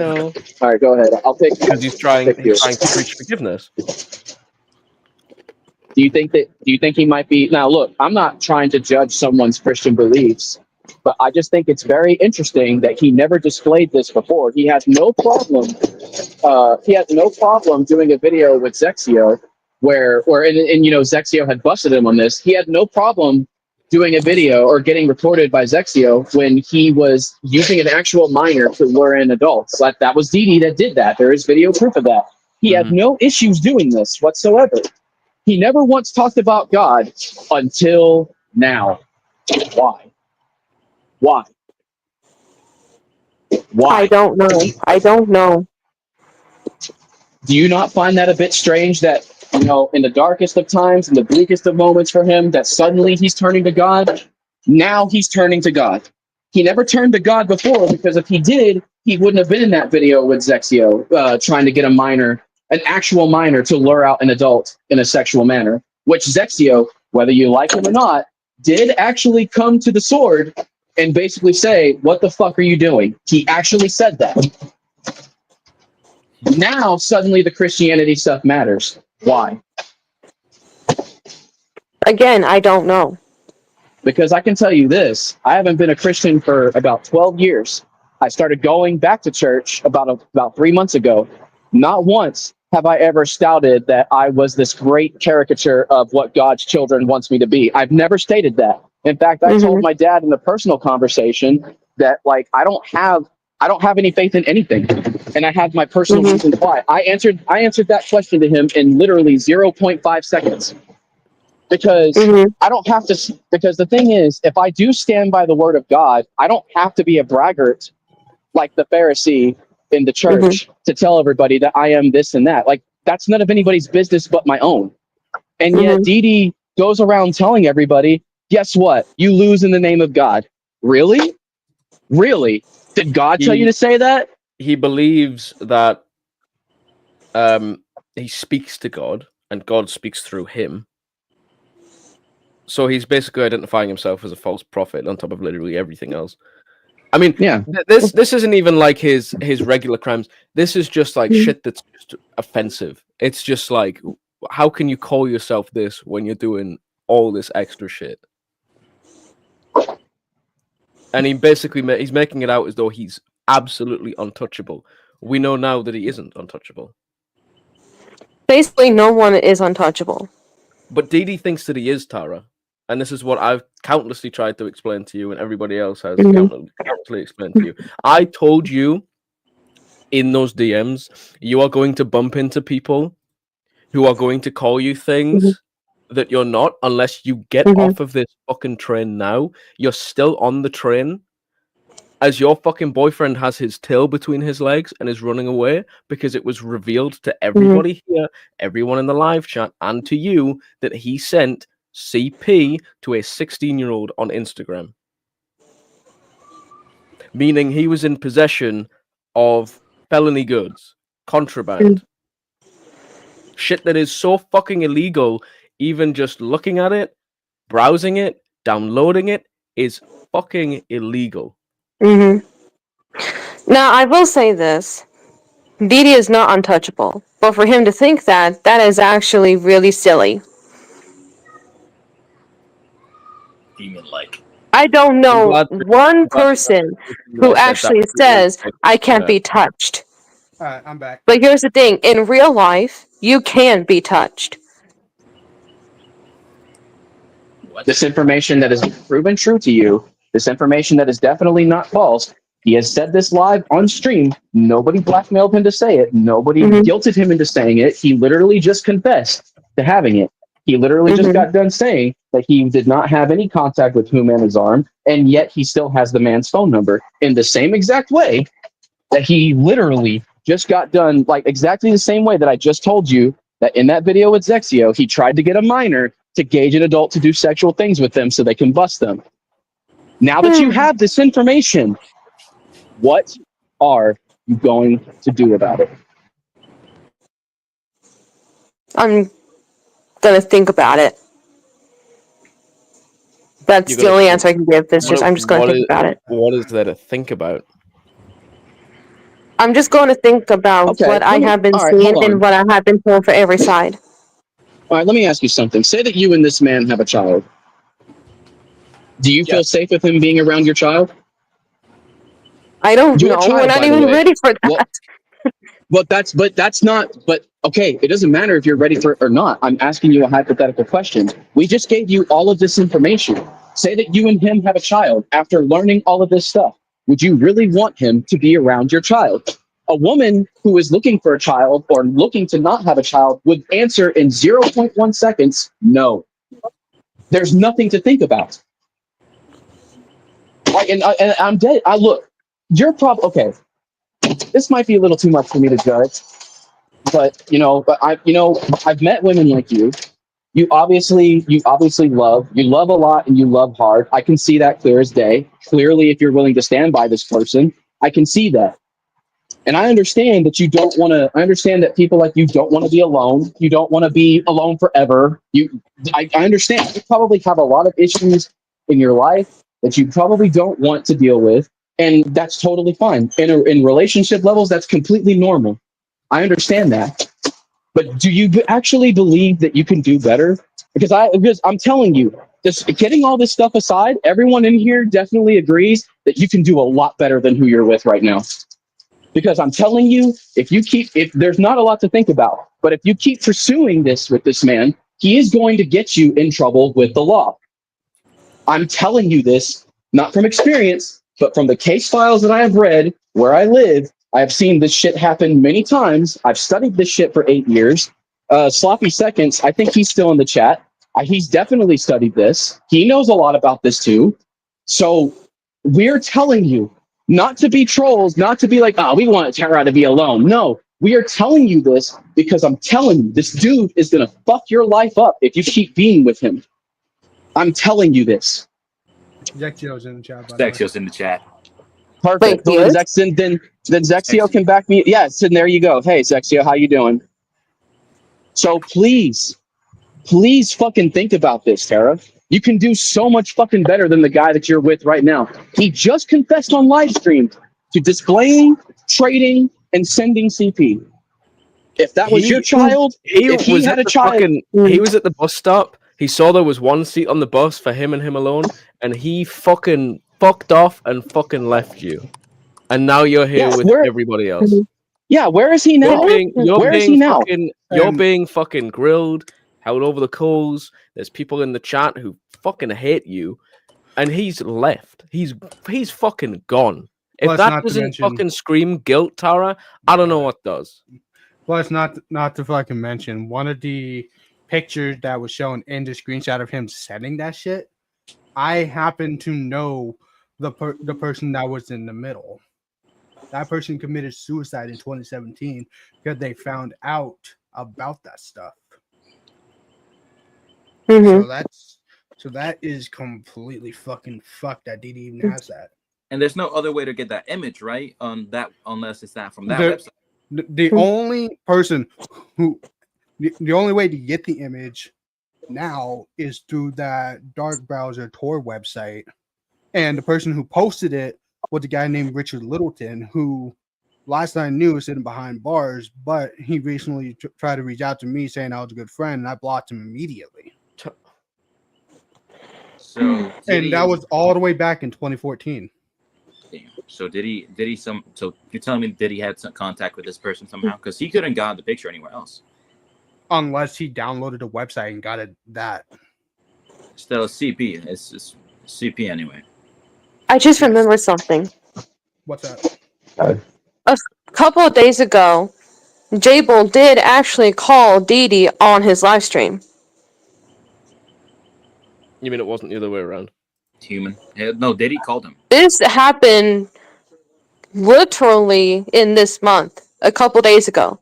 right, go ahead. I'll pick. Because he's trying to preach forgiveness. Do you think he might be? Now, look, I'm not trying to judge someone's Christian beliefs, but I just think it's very interesting that he never displayed this before. He has no problem. He has no problem doing a video with Zexio, where Zexio had busted him on this. He had no problem doing a video or getting reported by Zexio when he was using an actual minor to lure in adults. That was Didi that did that. There is video proof of that. He had no issues doing this whatsoever. He never once talked about God until now. Why? I don't know. Do you not find that a bit strange that, in the darkest of times, in the bleakest of moments for him, that suddenly he's turning to God? Now he's turning to God. He never turned to God before, because if he did, he wouldn't have been in that video with Zexio, trying to get an actual minor to lure out an adult in a sexual manner, which Zexio, whether you like him or not, did actually come to the sword and basically say, "What the fuck are you doing?" He actually said that. Now, suddenly the Christianity stuff matters. Why? Again, I don't know. Because I can tell you this, I haven't been a Christian for about 12 years. I started going back to church about 3 months ago. Not once have I ever stouted that I was this great caricature of what God's children wants me to be. I've never stated that. In fact, I told my dad in a personal conversation that I don't have any faith in anything. And I had my personal reasons why. I answered that question to him in literally 0.5 seconds. Because I don't have to, because the thing is, if I do stand by the word of God, I don't have to be a braggart like the Pharisee in the church to tell everybody that I am this and that. That's none of anybody's business but my own. And yet Didi goes around telling everybody, guess what? You lose in the name of God. Really? Really? Did God tell you to say that? He believes that he speaks to God and God speaks through him. So he's basically identifying himself as a false prophet on top of literally everything else. I mean, yeah. This isn't even like his regular crimes. This is just shit that's just offensive. It's just how can you call yourself this when you're doing all this extra shit? And he's making it out as though he's absolutely untouchable. We know now that he isn't untouchable. Basically, no one is untouchable. But Didi thinks that he is, Tara. And this is what I've countlessly tried to explain to you, and everybody else has countlessly explained to you. I told you in those DMs, you are going to bump into people who are going to call you things that you're not unless you get off of this fucking train now. You're still on the train as your fucking boyfriend has his tail between his legs and is running away because it was revealed to everybody here, everyone in the live chat, and to you that he sent CP to a 16-year-old on Instagram. Meaning he was in possession of felony goods, contraband. Shit that is so fucking illegal, even just looking at it, browsing it, Downloading it is fucking illegal. Now, I will say this. Didi is not untouchable. But for him to think that, that is actually really silly. Demon-like. I don't know glad- one person who actually says, I can't be touched. All right, I'm back. But here's the thing. In real life, you can be touched. This information that is proven true to you, this information that is definitely not false, he has said this live on stream. Nobody blackmailed him to say it. Nobody guilted him into saying it. He literally just confessed to having it. He literally just got done saying that he did not have any contact with Humanizarm, and yet he still has the man's phone number in the same exact way that he literally just got done, like exactly the same way that I just told you that in that video with Zexio, he tried to get a minor to gauge an adult to do sexual things with them so they can bust them. Now that you have this information, what are you going to do about it? I'm gonna think about it. That's You're the gonna only think- answer I can give. It's just I'm just gonna think about it. What is there to think about? I'm just going to think about Okay, what I let me- have been all right, seeing hold on. and what I have been told for every side. All right, let me ask you something. Say that you and this man have a child. Do you feel safe with him being around your child? I don't Your know. child, We're not by the even way. ready for that. Well, that's not, but okay, it doesn't matter if you're ready for it or not. I'm asking you a hypothetical question. We just gave you all of this information. Say that you and him have a child after learning all of this stuff. Would you really want him to be around your child? A woman who is looking for a child or looking to not have a child would answer in 0.1 seconds, no. There's nothing to think about. Like, and I'm dead. Look, your problem, okay, this might be a little too much for me to judge, but I've met women like you. You obviously love a lot and you love hard. I can see that clear as day. Clearly, if you're willing to stand by this person, I can see that. And I understand that you don't want to, I understand that people like you don't want to be alone. You don't want to be alone forever. I understand. You probably have a lot of issues in your life that you probably don't want to deal with. And that's totally fine. In relationship levels, that's completely normal. I understand that. But do you actually believe that you can do better? Because I'm telling you, just getting all this stuff aside, everyone in here definitely agrees that you can do a lot better than who you're with right now. Because I'm telling you, if there's not a lot to think about, but if you keep pursuing this with this man, he is going to get you in trouble with the law. I'm telling you this, not from experience, but from the case files that I have read where I live. I have seen this shit happen many times. I've studied this shit for 8 years. Sloppy Seconds, I think he's still in the chat. He's definitely studied this. He knows a lot about this too. So we're telling you not to be trolls, not to be like, oh, we want Tara to be alone. No, we are telling you this because I'm telling you, this dude is going to fuck your life up if you keep being with him. I'm telling you this. Zexio's in the chat. By the way. Zexio's in the chat. Perfect. Wait, So then Zexio can back me. Yes, and there you go. Hey, Zexio, how you doing? So please fucking think about this, Tara. You can do so much fucking better than the guy that you're with right now. He just confessed on live stream to displaying, trading, and sending CP. If that was your child, if he had a child, he was at the bus stop. He saw there was one seat on the bus for him and him alone, and he fucking fucked off and fucking left you. And now you're here with everybody else. Yeah, where is he now? Where is he now? You're being fucking grilled, held over the coals. There's people in the chat who fucking hate you, and he's left. He's fucking gone. If Plus, that not to doesn't mention- fucking scream guilt, Tara, I don't know what does. Plus, not to fucking mention, one of the pictures that was shown in the screenshot of him sending that shit, I happen to know the person that was in the middle. That person committed suicide in 2017 because they found out about that stuff. So that is completely fucking fucked that Didi even has that. And there's no other way to get that image, right? On that, unless it's not from that website. The only person who, the only way to get the image now is through that dark browser Tor website, and the person who posted it was a guy named Richard Littleton, who last I knew was sitting behind bars, but he recently tried to reach out to me saying I was a good friend, and I blocked him immediately. So And that was all the way back in 2014. Damn. So did he so you're telling me did he had some contact with this person somehow? Because he couldn't got the picture anywhere else. Unless he downloaded the website and got it that. Still a CP. It's CP anyway. I just remembered something. What's that? A couple of days ago, Jable did actually call Dee Dee on his live stream. You mean it wasn't the other way around? Human. No, Diddy called him. This happened literally in this month, a couple days ago,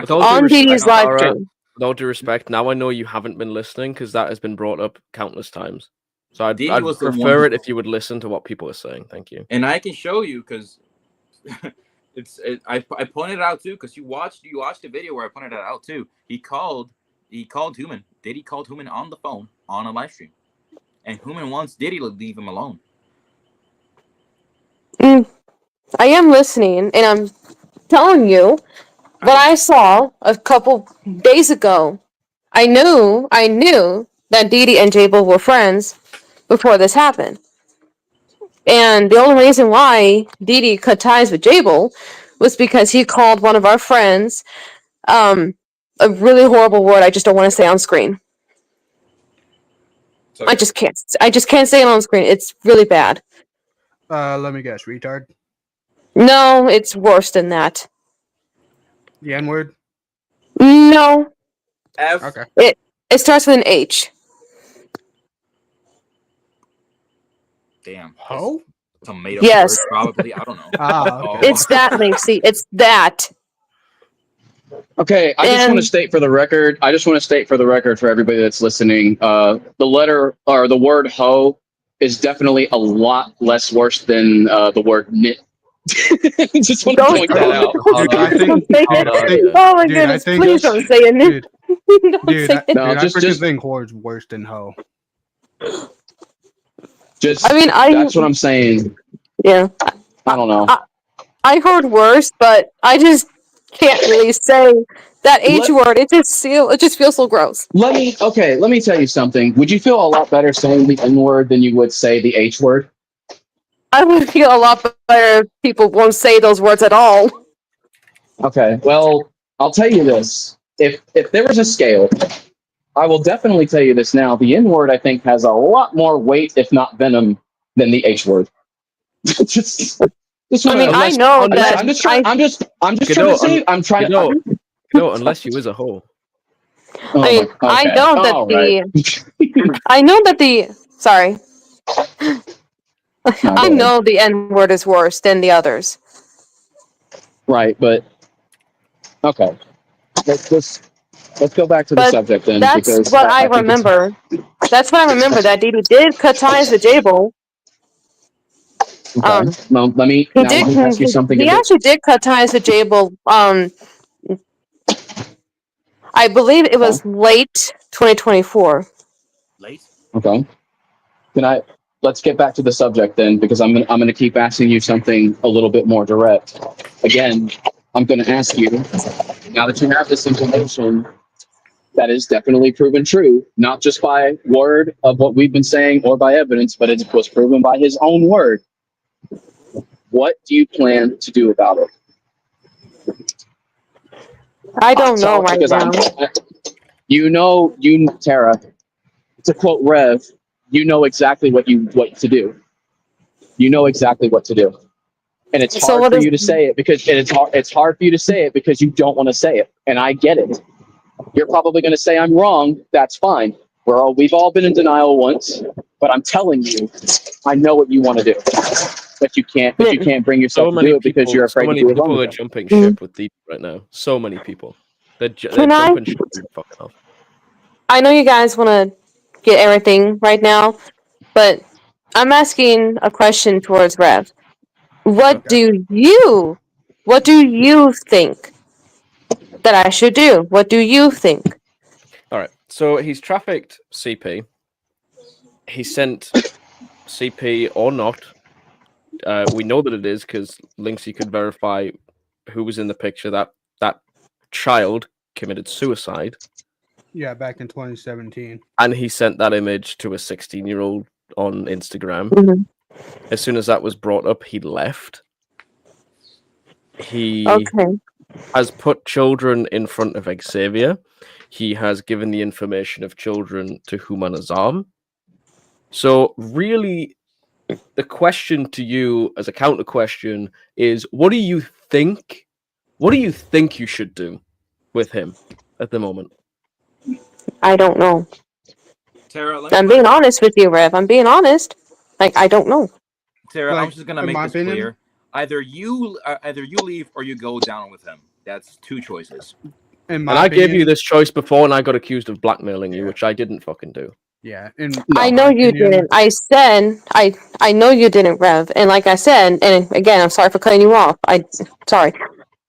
With all on due Dee Dee's respect, live Tara, stream. with all due respect, now I know you haven't been listening because that has been brought up countless times. So I'd Diddy was the prefer one it if you would listen to what people are saying. Thank you. And I can show you because I pointed it out too because you watched the video where I pointed it out too. He called Human. Diddy called Human on the phone on a live stream, and Human wants Diddy to leave him alone. I am listening, and I'm telling you what I saw a couple days ago. I knew that Dee Dee and Jable were friends before this happened. And the only reason why Dee Dee cut ties with Jable was because he called one of our friends a really horrible word I just don't want to say on screen. So, I just can't say it on screen. It's really bad. Let me guess, retard. No, it's worse than that. The N word. No, F. Okay. it starts with an H. Damn. Ho? Some made up Yes. word, probably. I don't know. Okay. It's that, Linksy. It's that. Okay, I just want And- to state for the record. For everybody that's listening, the letter or the word "ho" is definitely a lot less worse than the word "nit." Just want to Don't- point that out. Dude, I think, Oh my Dude, I goodness! think Please it's- don't say it. dude, Don't dude, say it. No, I just- freaking think whore's worse than hoe. Just I mean, that's what I'm saying. yeah. I don't know. I heard worse, but I just can't really say that H word. It just feels so gross. Let me tell you something. Would you feel a lot better saying the N word than you would say the H word? I would feel a lot better if people won't say those words at all. Okay, well, I'll tell you this. If there was a scale, I will definitely tell you this now. The N word, I think, has a lot more weight, if not venom, than the H word. just I mean, I Unless- know unless- that. I'm just trying You to know, say. I'm trying You to. know, unless you was a hoe. Oh, I mean, I okay. know that All I know that the. Sorry. No, go I ahead. know the N word is worse than the others. Right, but okay. Let's go back to the But subject then. That's because what I think it's- remember. That's what I remember. That Dee Dee did cut ties with Jable. Okay. Well, let me He now did. let me ask you something. He actually did cut ties with Jable. I believe it was late 2024. Late. Okay. Let's get back to the subject then, because I'm gonna keep asking you something a little bit more direct. Again, I'm gonna ask you, now that you have this information that is definitely proven true, not just by word of what we've been saying or by evidence, but it was proven by his own word. What do you plan to do about it? I don't know right Because now. Tara, to quote Rev, you know exactly what to do. You know exactly what to do. And it's So hard what for is- you to say it because it's hard for you to say it because you don't want to say it. And I get it. You're probably going to say I'm wrong. That's fine. We've all been in denial once, but I'm telling you, I know what you want to do. But you can't bring yourself to do it because you're afraid so many to do it people wrong. are jumping ship with Deep right now. So many people. They're Can I- jumping ship and fucking off. I know you guys want to get everything right now, but I'm asking a question towards Rev. What do you think that I should do? What do you think? All right. So he's trafficked CP. He sent CP or not. We know that it is because Linksy could verify who was in the picture. That child committed suicide. Yeah, back in 2017. And he sent that image to a 16-year-old on Instagram. Mhm. As soon as that was brought up, he left. He Okay. has put children in front of Xavier. He has given the information of children to Human Azam. So really, the question to you as a counter question is, what do you think? What do you think you should do with him at the moment? I don't know. Tara, let me I'm put- being honest with you, Rev. I'm being honest. Like, I don't know. Tara, I'm Like, just gonna in make my this opinion- clear. Either you leave or you go down with him. That's two choices. In my And I gave opinion- you this choice before, and I got accused of blackmailing you, which I didn't fucking do. Yeah, and I know you didn't. I said I know you didn't, Rev. And like I said, and again, I'm sorry for cutting you off. Sorry.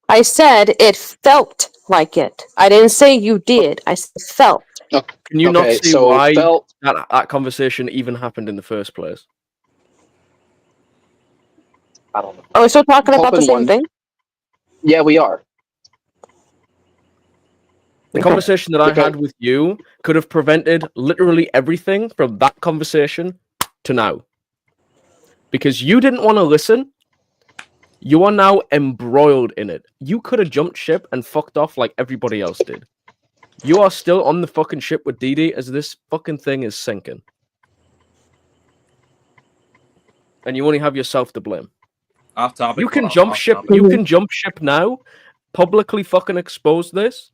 I said it felt like it. I didn't say you did. I said felt. Can you Okay, not see so why felt- that conversation even happened in the first place? I don't know. Are we still talking about the Hoping same one- thing? Yeah, we are. The conversation that I Because- had with you could have prevented literally everything from that conversation to now. Because you didn't want to listen, you are now embroiled in it. You could have jumped ship and fucked off like everybody else did. You are still on the fucking ship with Dee Dee as this fucking thing is sinking. And you only have yourself to blame. Off topic. You can off- jump off ship. topic. You can jump ship now, publicly fucking expose this,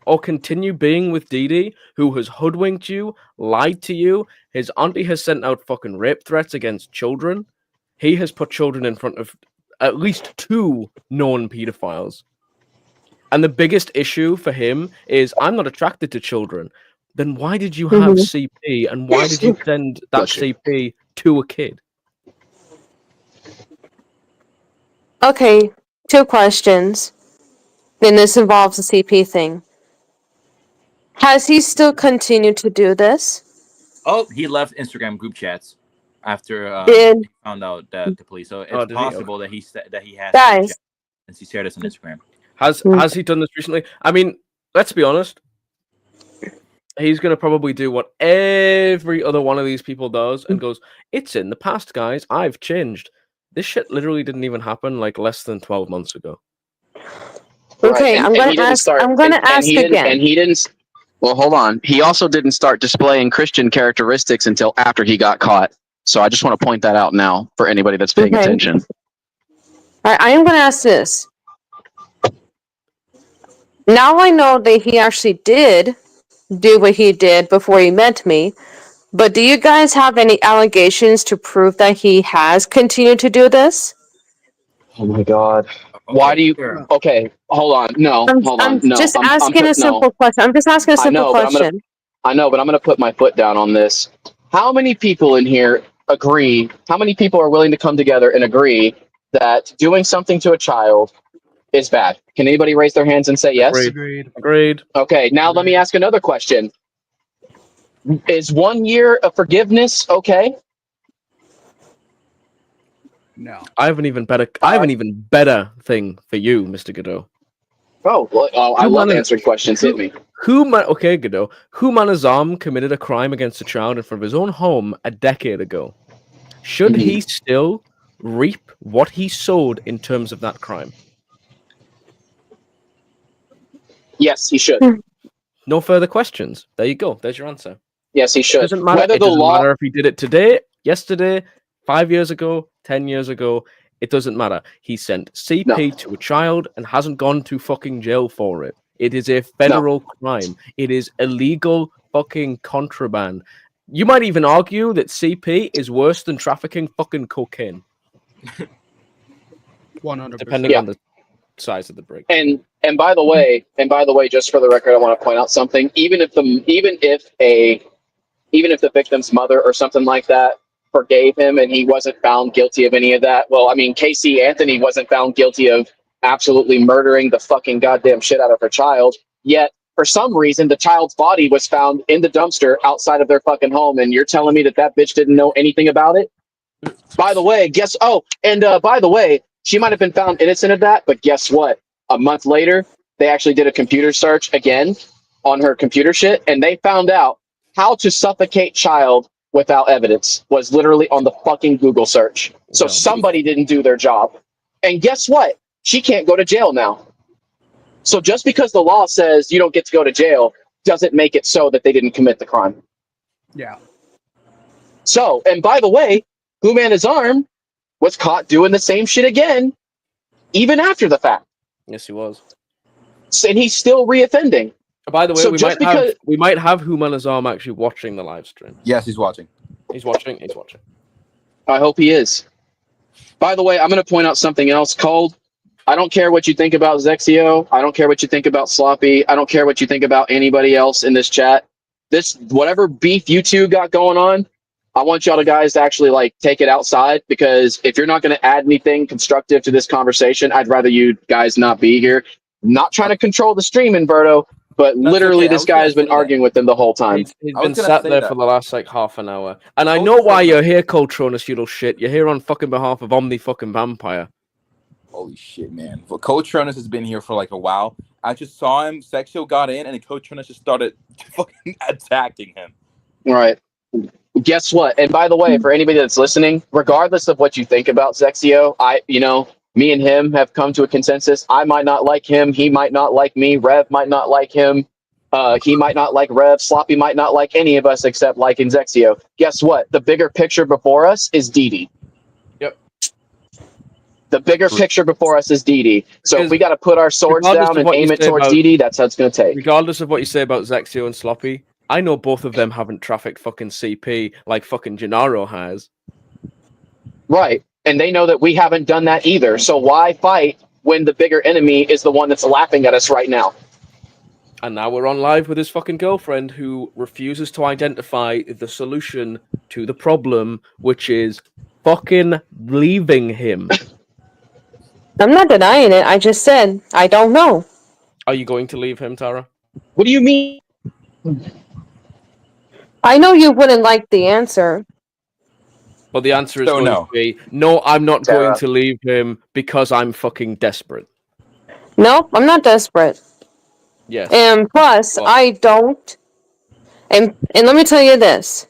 or continue being with Dee Dee, who has hoodwinked you, lied to you. His auntie has sent out fucking rape threats against children. He has put children in front of at least 2 known pedophiles. And the biggest issue for him is, I'm not attracted to children. Then why did you have CP, and why did you send that Bless you. CP to a kid? Okay, 2 questions. And this involves the CP thing. Has he still continued to do this? Oh, he left Instagram group chats after Did- he found out that the police. So it's Oh, did he? possible that he has Guys. group chats since he shared this on Instagram. Has he done this recently? I mean, let's be honest. He's gonna probably do what every other one of these people does and goes, "It's in the past, guys. I've changed." This shit literally didn't even happen like less than 12 months ago. Okay, and- I'm and he gonna didn't ask. start- I'm gonna and ask he didn't- again. And he didn't. Well, hold on. He also didn't start displaying Christian characteristics until after he got caught. So I just want to point that out now for anybody that's paying Okay. attention. All right, I am gonna ask this. Now I know that he actually did do what he did before he met me, but do you guys have any allegations to prove that he has continued to do this? Oh my God. Why do you? Tara. Okay, hold on. No, hold on. I'm No, just I'm asking put- a simple no. question. I'm just asking a I simple know, but I'm gonna- question. I know, but I'm going to put my foot down on this. How many people in here agree? How many people are willing to come together and agree that doing something to a child is bad? Can anybody raise their hands and say yes? Agreed. Agreed. Okay, now let me ask another question. Is 1 year of forgiveness okay? No. I have an even better thing for you, Mr. Godot. Oh, well, I Who love managed- answering questions. Hit me. Okay, Godot. Human Azam committed a crime against a child in front of his own home a decade ago. Should Mhm. he still reap what he sowed in terms of that crime? Yes, he should. No further questions. There you go. There's your answer. Yes, he should. Doesn't matter. Whether It the doesn't law, matter if he did it today, yesterday, 5 years ago, 10 years ago. It doesn't matter. He sent CP to a child and hasn't gone to fucking jail for it. It is a federal crime. It is illegal fucking contraband. You might even argue that CP is worse than trafficking fucking cocaine, 100%. depending on the size of the brick. and by the way, just for the record, I want to point out something. Even if the victim's mother or something like that forgave him and he wasn't found guilty of any of that, well, I mean, Casey Anthony wasn't found guilty of absolutely murdering the fucking goddamn shit out of her child. Yet for some reason, the child's body was found in the dumpster outside of their fucking home, and you're telling me that that bitch didn't know anything about it? By the way, by the way, she might have been found innocent of that, but guess what? A month later, they actually did a computer search again on her computer shit, and they found out how to suffocate child without evidence was literally on the fucking Google search. So somebody didn't do their job. And guess what? She can't go to jail now. So just because the law says you don't get to go to jail doesn't make it so that they didn't commit the crime. Yeah. So, and by the way, Human Arm was caught doing the same shit again, even after the fact. Yes, he was. And he's still reoffending. By the way, So we might have Human Arm actually watching the live stream. Yes, he's watching. He's watching. He's watching. I hope he is. By the way, I'm going to point out something else. Cold, I don't care what you think about Zexio. I don't care what you think about Sloppy. I don't care what you think about anybody else in this chat. This, whatever beef you two got going on, I want y'all to guys to actually like take it outside, because if you're not going to add anything constructive to this conversation, I'd rather you guys not be here. Not trying to control the stream, Inverto, but literally this guy has been arguing with them the whole time. He's been sat there for the last like half an hour. And I know why you're here, Coltronus, you little shit. You're here on fucking behalf of Omni fucking Vampire. Holy shit, man. Well, Coach Tronus has been here for like a while. I just saw him, Sexio got in, and Coach Tronus just started fucking attacking him. All right. Guess what? And by the way, for anybody that's listening, regardless of what you think about Zexio, me and him have come to a consensus. I might not like him. He might not like me. Rev might not like him. He might not like Rev. Sloppy might not like any of us except liking Zexio. Guess what? The bigger picture before us is Didi. Yep. The bigger picture before us is Didi. So if we got to put our swords down and aim it towards Didi, that's how it's going to take. Regardless of what you say about Zexio and Sloppy, I know both of them haven't trafficked fucking CP like fucking Gennaro has. Right. And they know that we haven't done that either. So why fight when the bigger enemy is the one that's laughing at us right now? And now we're on live with his fucking girlfriend who refuses to identify the solution to the problem, which is fucking leaving him. I'm not denying it. I just said I don't know. Are you going to leave him, Tara? What do you mean? I know you wouldn't like the answer. But the answer is going to be, no, I'm not going to leave him because I'm fucking desperate. No, I'm not desperate. Yes. And plus, I don't. And let me tell you this.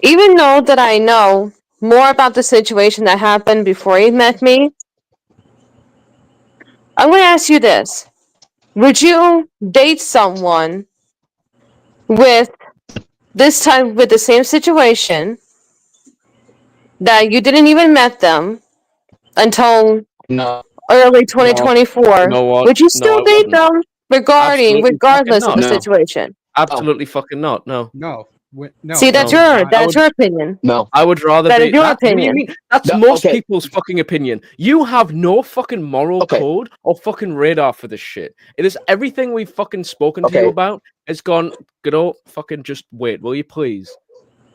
Even though that I know more about the situation that happened before he met me, I'm going to ask you this. Would you date someone with this time, with the same situation, that you didn't even met them until early 2024? You know what? Would you still date them Absolutely regardless of the not. situation? Absolutely fucking not. No. No. No. See, that's your opinion. No. I would rather That be is your what do you opinion. mean? That's most people's fucking opinion. You have no fucking moral code or fucking radar for this shit. It is everything we've fucking spoken to you about has gone, fucking just wait, will you please?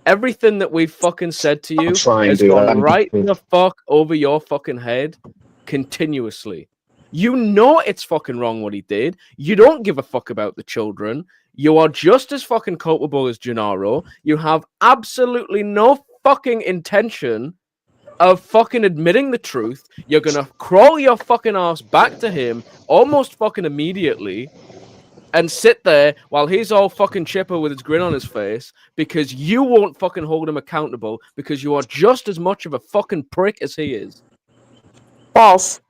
Everything that we've fucking said to you has gone right the fuck over your fucking head continuously. You know it's fucking wrong what he did. You don't give a fuck about the children. You are just as fucking culpable as Gennaro. You have absolutely no fucking intention of fucking admitting the truth. You're gonna crawl your fucking ass back to him almost fucking immediately and sit there while he's all fucking chipper with his grin on his face because you won't fucking hold him accountable because you are just as much of a fucking prick as he is. False.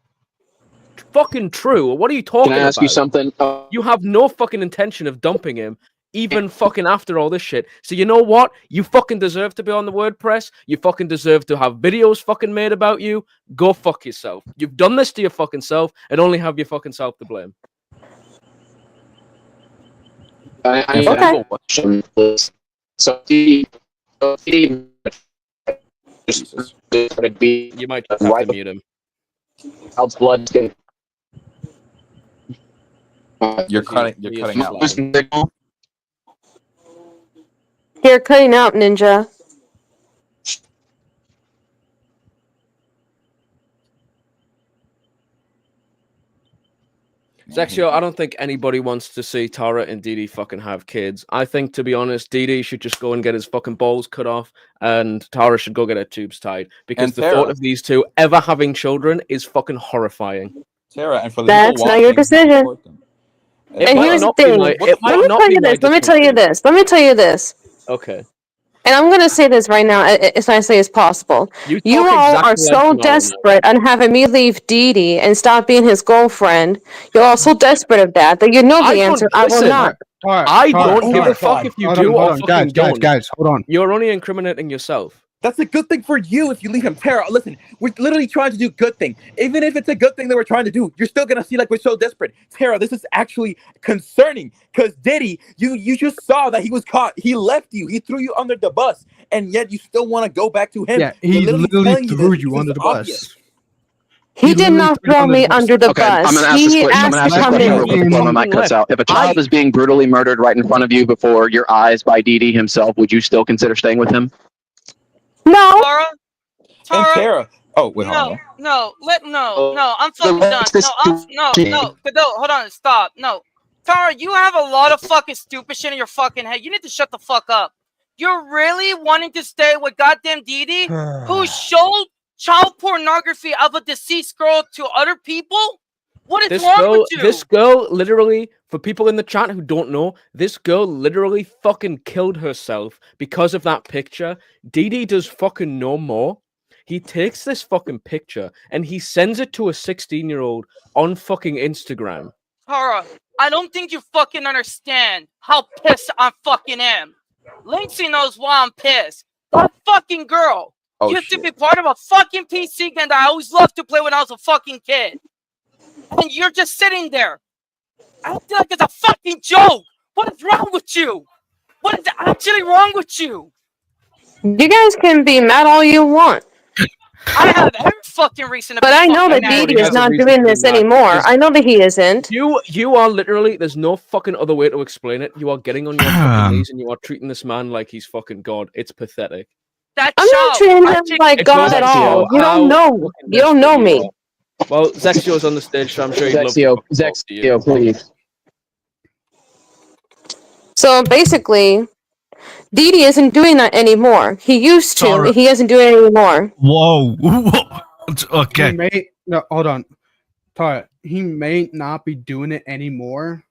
Fucking true. What are you talking about? Can I ask you something? You have no fucking intention of dumping him, even fucking after all this shit. So you know what? You fucking deserve to be on the WordPress. You fucking deserve to have videos fucking made about you. Go fuck yourself. You've done this to your fucking self and only have your fucking self to blame. So you might just have to mute him. Child's blood. You're cutting out. You're cutting out, Ninja. Zexio, I don't think anybody wants to see Tara and Didi fucking have kids. I think, to be honest, Didi should just go and get his fucking balls cut off, and Tara should go get her tubes tied. Because And the Tara. thought of these two ever having children is fucking horrifying. Tara, and for the That's people not your watching, decision. support them. It And might here's the not be thing. my- it Let might me not tell be you my this. Let me tell you decision. this. Let me tell you this. Okay. And I'm going to say this right now as nicely as possible. You You talk all exactly are like so Tomorrow now. desperate on having me leave Dee Dee and stop being his girlfriend. You're all so desperate of that you know I the don't- answer. I will listen, not. I don't give a fuck if you Hold do on, or hold on, fucking don't. guys, hold on. You're only incriminating yourself. That's a good thing for you if you leave him. Tara, listen, we're literally trying to do good thing. Even if it's a good thing that we're trying to do, you're still gonna see like we're so desperate. Tara, this is actually concerning because Diddy, you just saw that he was caught. He left you. He threw you under the bus, and yet you still want to go back to him. Yeah, We're he literally literally telling threw this you because under it's the obvious. bus. He did literally not threw you throw under me the bus. under the Okay, I'm bus. gonna ask He this question. I'm asked gonna to ask this come question in. real quick before my mic cuts out. If a child is being brutally murdered right in front of you before your eyes by Didi himself, would you still consider staying with him? No. Tara, And Tara, Tara, oh wait, hold no, on. no, I'm fucking done. No, Godot, hold on, stop. No, Tara, you have a lot of fucking stupid shit in your fucking head. You need to shut the fuck up. You're really wanting to stay with goddamn Didi, who showed child pornography of a deceased girl to other people? What is wrong with you? This girl literally, for people in the chat who don't know, this girl literally fucking killed herself because of that picture. Didi does fucking no more. He takes this fucking picture and he sends it to a 16-year-old on fucking Instagram. Tara, I don't think you fucking understand how pissed I fucking am. Lindsay knows why I'm pissed. That fucking girl used to be part of a fucking PC game that I always loved to play when I was a fucking kid. And you're just sitting there. I feel like it's a fucking joke. What is wrong with you? What is actually wrong with you? You guys can be mad all you want. I have every fucking reason to But be I know that fucking mad. Didi is has a not reason doing to be this mad, anymore. because I know that he isn't. You are literally, there's no fucking other way to explain it. You are getting on your fucking knees and you are treating this man like he's fucking God. It's pathetic. That I'm not treating him like It God goes at to show all. You how don't know. fucking You don't know desperate you me. are. Well, Zexio's on the stage, so I'm sure he'd love to Zexio, fucking talk to you. Zexio, please. So basically, Didi isn't doing that anymore. He used to. Tara. He isn't doing it anymore. Whoa. Okay. He may no, hold on. Tara, he may not be doing it anymore,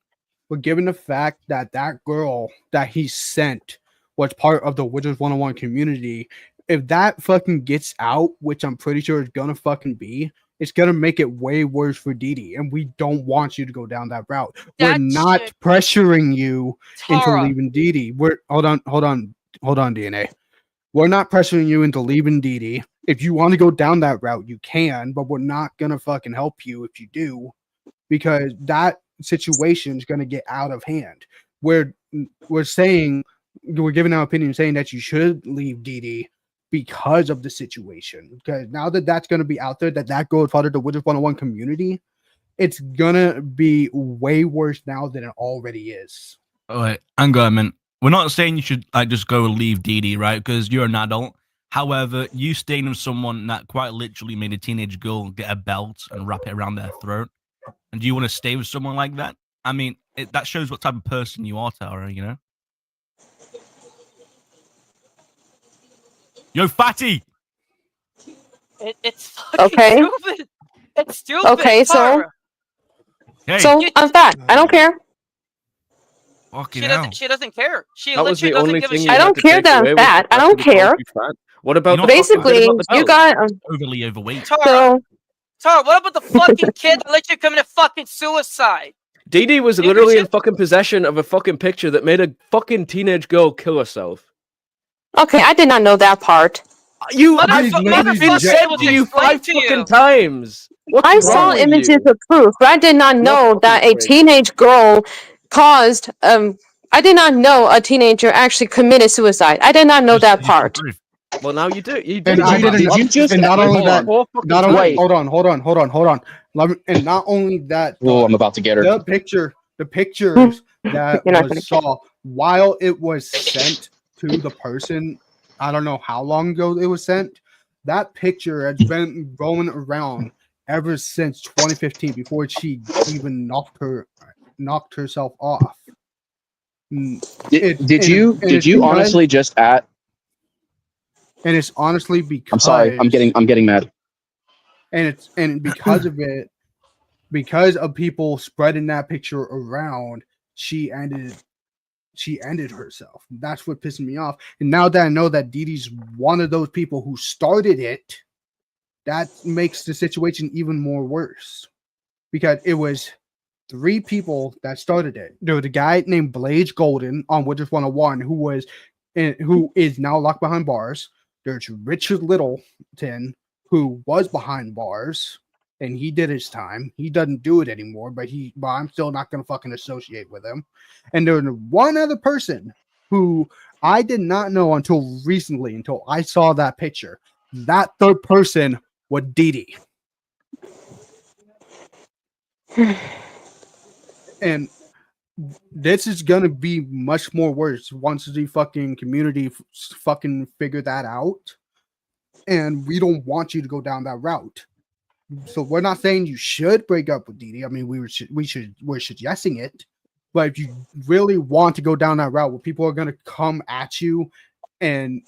but given the fact that that girl that he sent was part of the Wizards 101 community, if that fucking gets out, which I'm pretty sure it's gonna fucking be, it's gonna make it way worse for Didi, and we don't want you to go down that route. We're That not shit- pressuring you into Tara. leaving Didi. We're hold on, DNA. We're not pressuring you into leaving Didi. If you want to go down that route, you can, but we're not gonna fucking help you if you do, because that situation is gonna get out of hand. We're saying we're giving our opinion, saying that you should leave Didi because of the situation. Because now that that's gonna be out there, that girl is part of the Wizards 101 community, it's gonna be way worse now than it already is. All right, hang on a minute. We're not saying you should like just go leave Didi, right? Because you're an adult. However, you staying with someone that quite literally made a teenage girl get a belt and wrap it around their throat, and do you want to stay with someone like that? I mean, that shows what type of person you are, Tara. You know. Yo, fatty. It's fucking Okay. stupid. It's stupid. Okay, so Tara. Hey, so I'm fat. I don't care. fucking She hell. doesn't. She doesn't care. She That was literally the doesn't only give a thing shit. you I had don't to care take that I'm away was fat. the I fact don't that he called care. you fat. What about You're the not fucking bit Basically, about the you belt? got Overly overweight. Tara. so Tara, what about the fucking kid that literally committed fucking suicide? Didi was Give a literally in shit. fucking possession of a fucking picture that made a fucking teenage girl kill herself. okay. I did not know that part. You, Mother- I've literally been motherfucker said able to to you explain 5 to fucking you. times. What's I wrong saw with images you? of proof, but I did not You're know fucking that a crazy. teenage girl caused. I did not know a teenager actually committed suicide. I did not know that part. Well, now you do. You And did. I didn't. Did you just- And not only that, Four fucking not only. times. Hold on. And not only that. Oh, I'm about to get her. The pictures that You're not gonna was saw while it was sent to the person, I don't know how long ago it was sent. That picture has been rolling around ever since 2015, before she even knocked herself off. Did you honestly just at? And it's honestly because I'm sorry. I'm getting mad. And because of it, because of people spreading that picture around, she ended herself. That's what pissed me off. And now that I know that Dee Dee's one of those people who started it, that makes the situation even more worse. Because it was 3 people that started it. There was a guy named Blaze Golden on Wizards 101 who is now locked behind bars. There's Richard Littleton, who was behind bars, and he did his time. He doesn't do it anymore, but I'm still not gonna fucking associate with him. And there's one other person who I did not know until recently, until I saw that picture. That third person was Dee Dee. And this is gonna be much more worse once the fucking community fucking figure that out. And we don't want you to go down that route. So we're not saying you should break up with Dee Dee. I mean, we're suggesting it. But if you really want to go down that route where people are gonna come at you and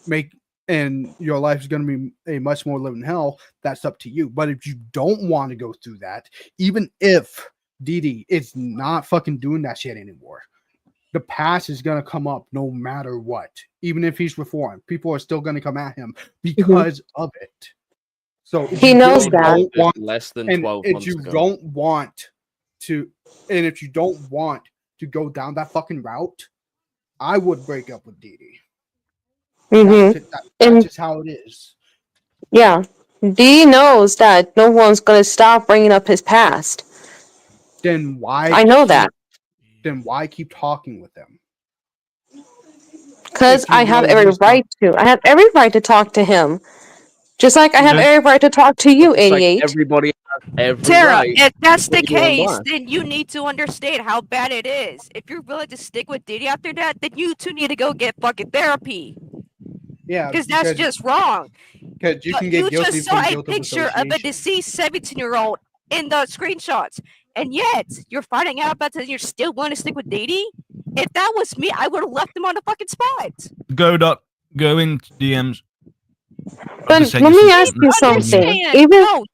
your life is gonna be a much more living hell, that's up to you. But if you don't want to go through that, even if Dee Dee is not fucking doing that shit anymore, the past is gonna come up no matter what. Even if he's reformed, people are still gonna come at him because of it. So He knows that. Less than 12 months if you ago. don't want to go down that fucking route, I would break up with Dee Dee. That's just how it is. Yeah. Dee knows that no one's gonna stop bringing up his past. Then why? I know that. Then why keep talking with them? Because I have every right to. I have every right to talk to him. Just like I have every right to talk to you, 88. Everybody has every Tara, right. if that's the to want case, that. then you need to understand how bad it is. If you're willing to stick with Diddy after that, then you two need to go get fucking therapy. Yeah, Because that's just wrong. Because you can get You guilty just saw from a guilt of picture of a association. deceased 17-year-old in the screenshots, and yet you're finding out about this and you're still willing to stick with Diddy? If that was me, I would have left him on the fucking spot. Go in DMs. But let me ask you something. Even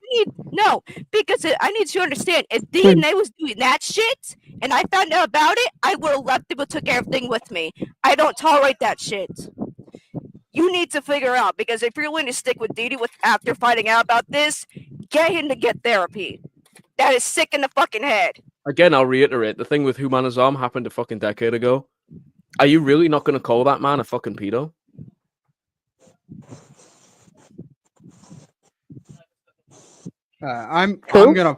No, because I need you to understand. If DNA was doing that shit and I found out about it, I would have left him and took everything with me. I don't tolerate that shit. You need to figure out, because if you're willing to stick with Didi after finding out about this, get him to get therapy. That is sick in the fucking head. Again, I'll reiterate, the thing with Humana's arm happened a fucking decade ago. Are you really not going to call that man a fucking pedo? I'm gonna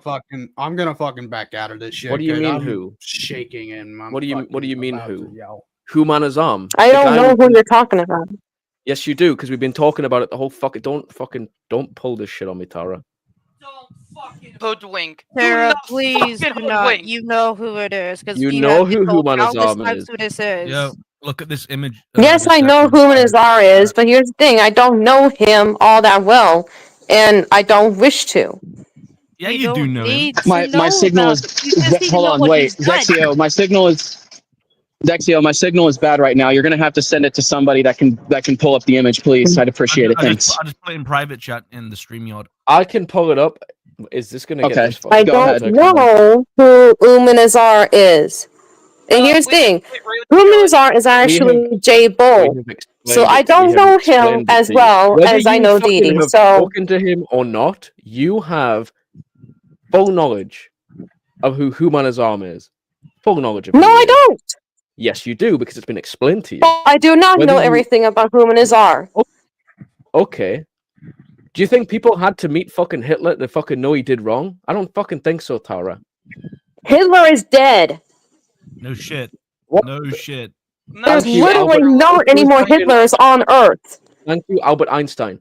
fucking back out of this shit. What do you 'cause mean I'm who? Shaking and I'm What do you mean about who? to yell. Humana's arm. I don't know who you're talking about. Yes, you do, because we've been talking about it the whole fucking. Don't pull this shit on me, Tara. Hoodwink. Tara, not please fucking do not. hoodwink. You know who it is. Because You know who Humana's arm times is. who this is. Yo, look at this image. Yes, I know who Nazar is, but here's the thing: I don't know him all that well, and I don't wish to. Yeah, you do know him. My signal is. Hold on, wait, Zexio. My signal is. Dexio, my signal is bad right now. You're gonna have to send it to somebody that can pull up the image, please. I'd appreciate it. Thanks. I just put it in private chat in the StreamYard. I can pull it up. Is this gonna get Okay. this fucking I don't know who Umanazar is. And here's the thing: Umanazar is actually J Bull, so I don't know him as well as I know Dee Dee. So Spoken to him or not, you have full knowledge of who Humana's arm is. Full knowledge of. no, I don't. Yes, you do, because it's been explained to you. I do not Whether know you- everything about Umanazar. Okay. Do you think people had to meet fucking Hitler to fucking know he did wrong? I don't fucking think so, Tara. Hitler is dead. No shit. What? No shit. There's Thank you, literally Albert. not any more Fucking- Hitlers on Earth. Thank you, Albert Einstein.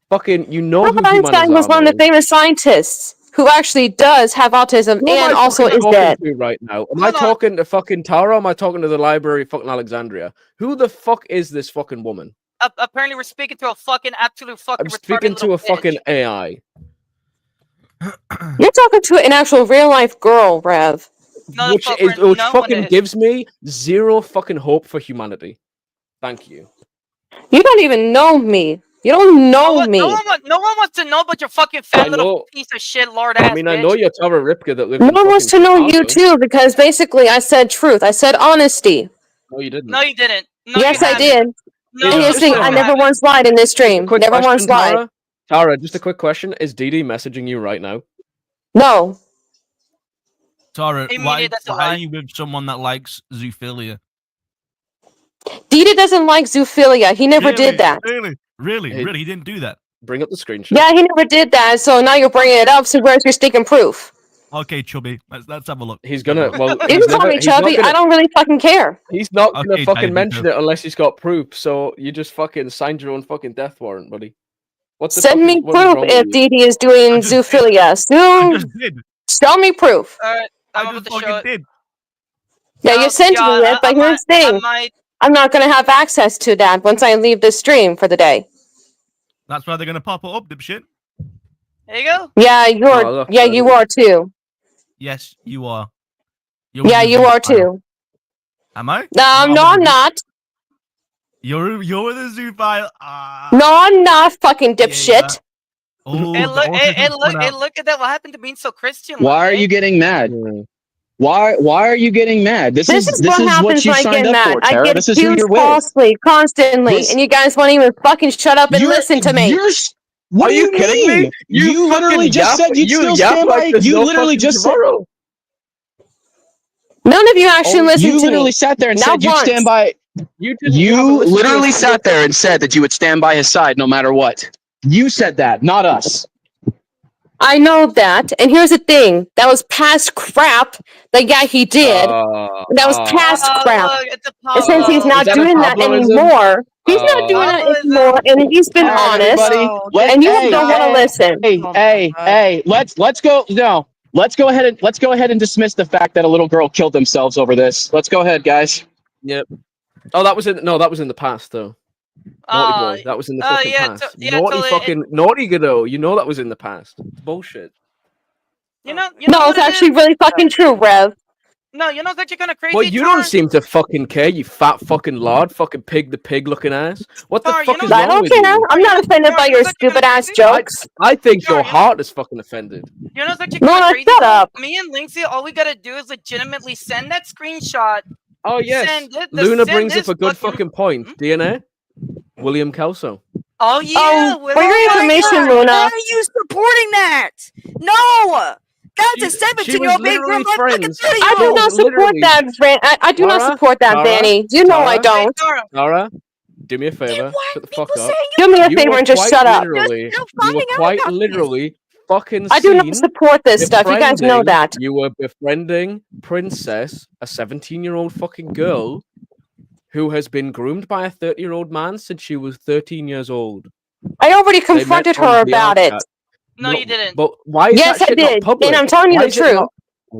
Fucking, you know Albert who Einstein Humana's was one arm of the is. famous scientists who actually does have autism Who am I and also fucking is talking dead. to right now? Am I talking to fucking Tara or am I talking to the library of fucking Alexandria? Who the fuck is this fucking woman? Apparently, we're speaking to a fucking absolute fucking. I'm speaking retarded to a little bitch. fucking AI. You're talking to an actual real life girl, Rev. No, Which but is we're- which no one fucking is. gives me zero fucking hope for humanity. Thank you. You don't even know me. You don't know me. No one wants to know about your fucking fat little piece of shit, lord ass. I mean, I know bitch. you're Tara Ripka that lives No in one wants to fucking know you Chicago. too, because basically I said truth. I said honesty. No, you didn't. No, you didn't. No, Yes, you I haven't. did. No, And here's the thing, no, I you never haven't. once lied in this stream. Quick Never question, once lied. Tara. Tara, just a quick question. Is Dee Dee messaging you right now? No. Tara, Hey, why, Media, that's a why are lie. you with someone that likes zoophilia? Dita doesn't like zoophilia. He never did that. Really? Hey, He didn't do that. Bring up the screenshot. Yeah, he never did that. So now you're bringing it up. So where's your stinking proof? Okay, Chubby, let's have a look. He's gonna. Well, You he's can call me he's not chubby. gonna- I don't really fucking care. He's not gonna Okay, fucking Tiny, mention go. it unless he's got proof. So you just fucking signed your own fucking death warrant, buddy. What the Send fuck me what is proof wrong if with you? Dee is doing zoophilia. Soon. did. Show me proof. Alright, I'm I about just to show fucking it. did. Yeah, you sent yeah, me it, but here's the thing. I'm not gonna have access to that once I leave the stream for the day. That's why they're gonna pop it up, dipshit. There you go. Yeah, you're. look, Yeah, you are too. Yes, you are. You're Yeah, with the you are zoophile. tue. Am I? No, I'm not. You're with a zoophile. Ah. No, I'm not. Fucking dipshit. Oh, Hey, the look, autism's coming out. look at that. What happened to being so Christian? Why are you getting mad? Why are you getting mad? This is what happens you when I signed get up mad. for, I Tara. get This is who accused you're with. falsely, constantly, This- and you guys won't even fucking shut up and listen to me. What Are do you kidding mean? me? You literally fucking just yap- said you'd you still yap stand like by. there's You no literally fucking just said. tomorrow. None of you actually listened You to literally me. sat there and Not said you'd once. stand by. You You literally sat there and said that you would stand by his side no matter what. You said that, not us. I know that, and here's the thing: that was past crap. That yeah, he did. That was past crap. And since he's not Is that a doing that Pabloism? anymore, he's not doing that anymore, and he's been All right, honest. everybody. And you don't want to listen. Hey, let's go. No, let's go ahead and dismiss the fact that a little girl killed themselves over this. Let's go ahead, guys. Yep. Oh, that was in the past though. Naughty boy, that was in the fucking past. Naughty totally. fucking naughty Godot. You know that was in the past. It's bullshit. You know No, what it's it actually is? really fucking true, Rev. No, you know that you're kind of crazy. Well, you Tara? don't seem to fucking care, you fat fucking lord, fucking pig the pig looking ass. What the fuck is I wrong don't with care. you? I'm not offended by your stupid ass jokes. I think your heart is fucking offended. You know that you're No, kind of no, crazy. shut though? up. Me and Linksy, all we gotta do is legitimately send that screenshot. Oh yes, Send it, Luna send brings this up a good fucking point. DNA, William Kelso. Oh yeah. For your information, Luna. Why are you supporting that? No! That's a 17-year-old being literally groomed by a fucking friends. 30-year-old. I do not support literally. that, I do not Tara, support that, Tara, Vanny. You know I Tara. don't. Tara, do me a favor. Shut the fuck up. Do me a You favor were and just quite shut up. literally- You were quite literally fucking I do not seen support this stuff. You guys know befriending- that. You were befriending Princess, a 17-year-old fucking girl who has been groomed by a 30-year-old man since she was 13 years old. I already They met confronted on her the about it. outcast. No, you didn't. But why is Yes, that I shit not did. public? And I'm telling you Why the is it truth. not-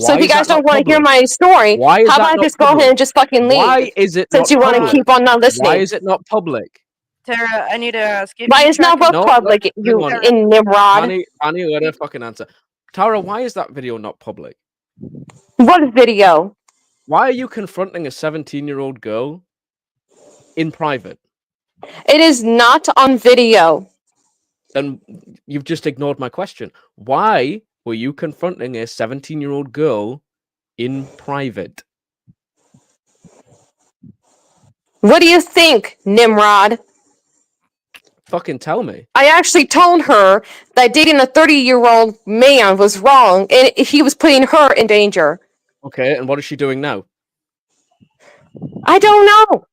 So if why you is guys that don't not want to hear public? my story, Why is how that about I not just go public? ahead and just fucking leave? Why is it Since not you want to public? keep on not listening. Why is it not public? Tara, I need to ask. Why is not both No, public, hang you on. in Nimrod? Annie, let her fucking answer. Tara, why is that video not public? What video? Why are you confronting a 17-year-old girl in private? It is not on video. Then you've just ignored my question. Why were you confronting a 17-year-old girl in private? What do you think, Nimrod? Fucking tell me. I actually told her that dating a 30-year-old man was wrong and he was putting her in danger. Okay, and what is she doing now? I don't know.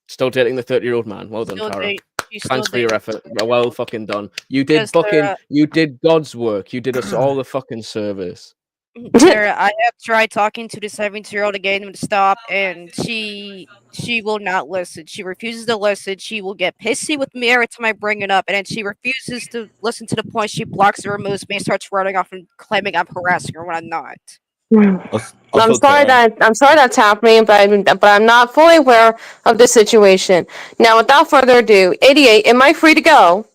Still dating the 30-year-old man. Well done, Still Tara. date- she's Thanks still for your dating- effort. Well fucking done. You did Yes, Tara. you did God's work. You did us all the fucking service. Tara, I have tried talking to the 17-year-old to get him to stop, and she will not listen. She refuses to listen. She will get pissy with me every time I bring it up, and then she refuses to listen to the point she blocks and removes me and starts running off and claiming I'm harassing her when I'm not. I'm sorry that's happening, but I'm not fully aware of the situation. Now, without further ado, 88, am I free to go?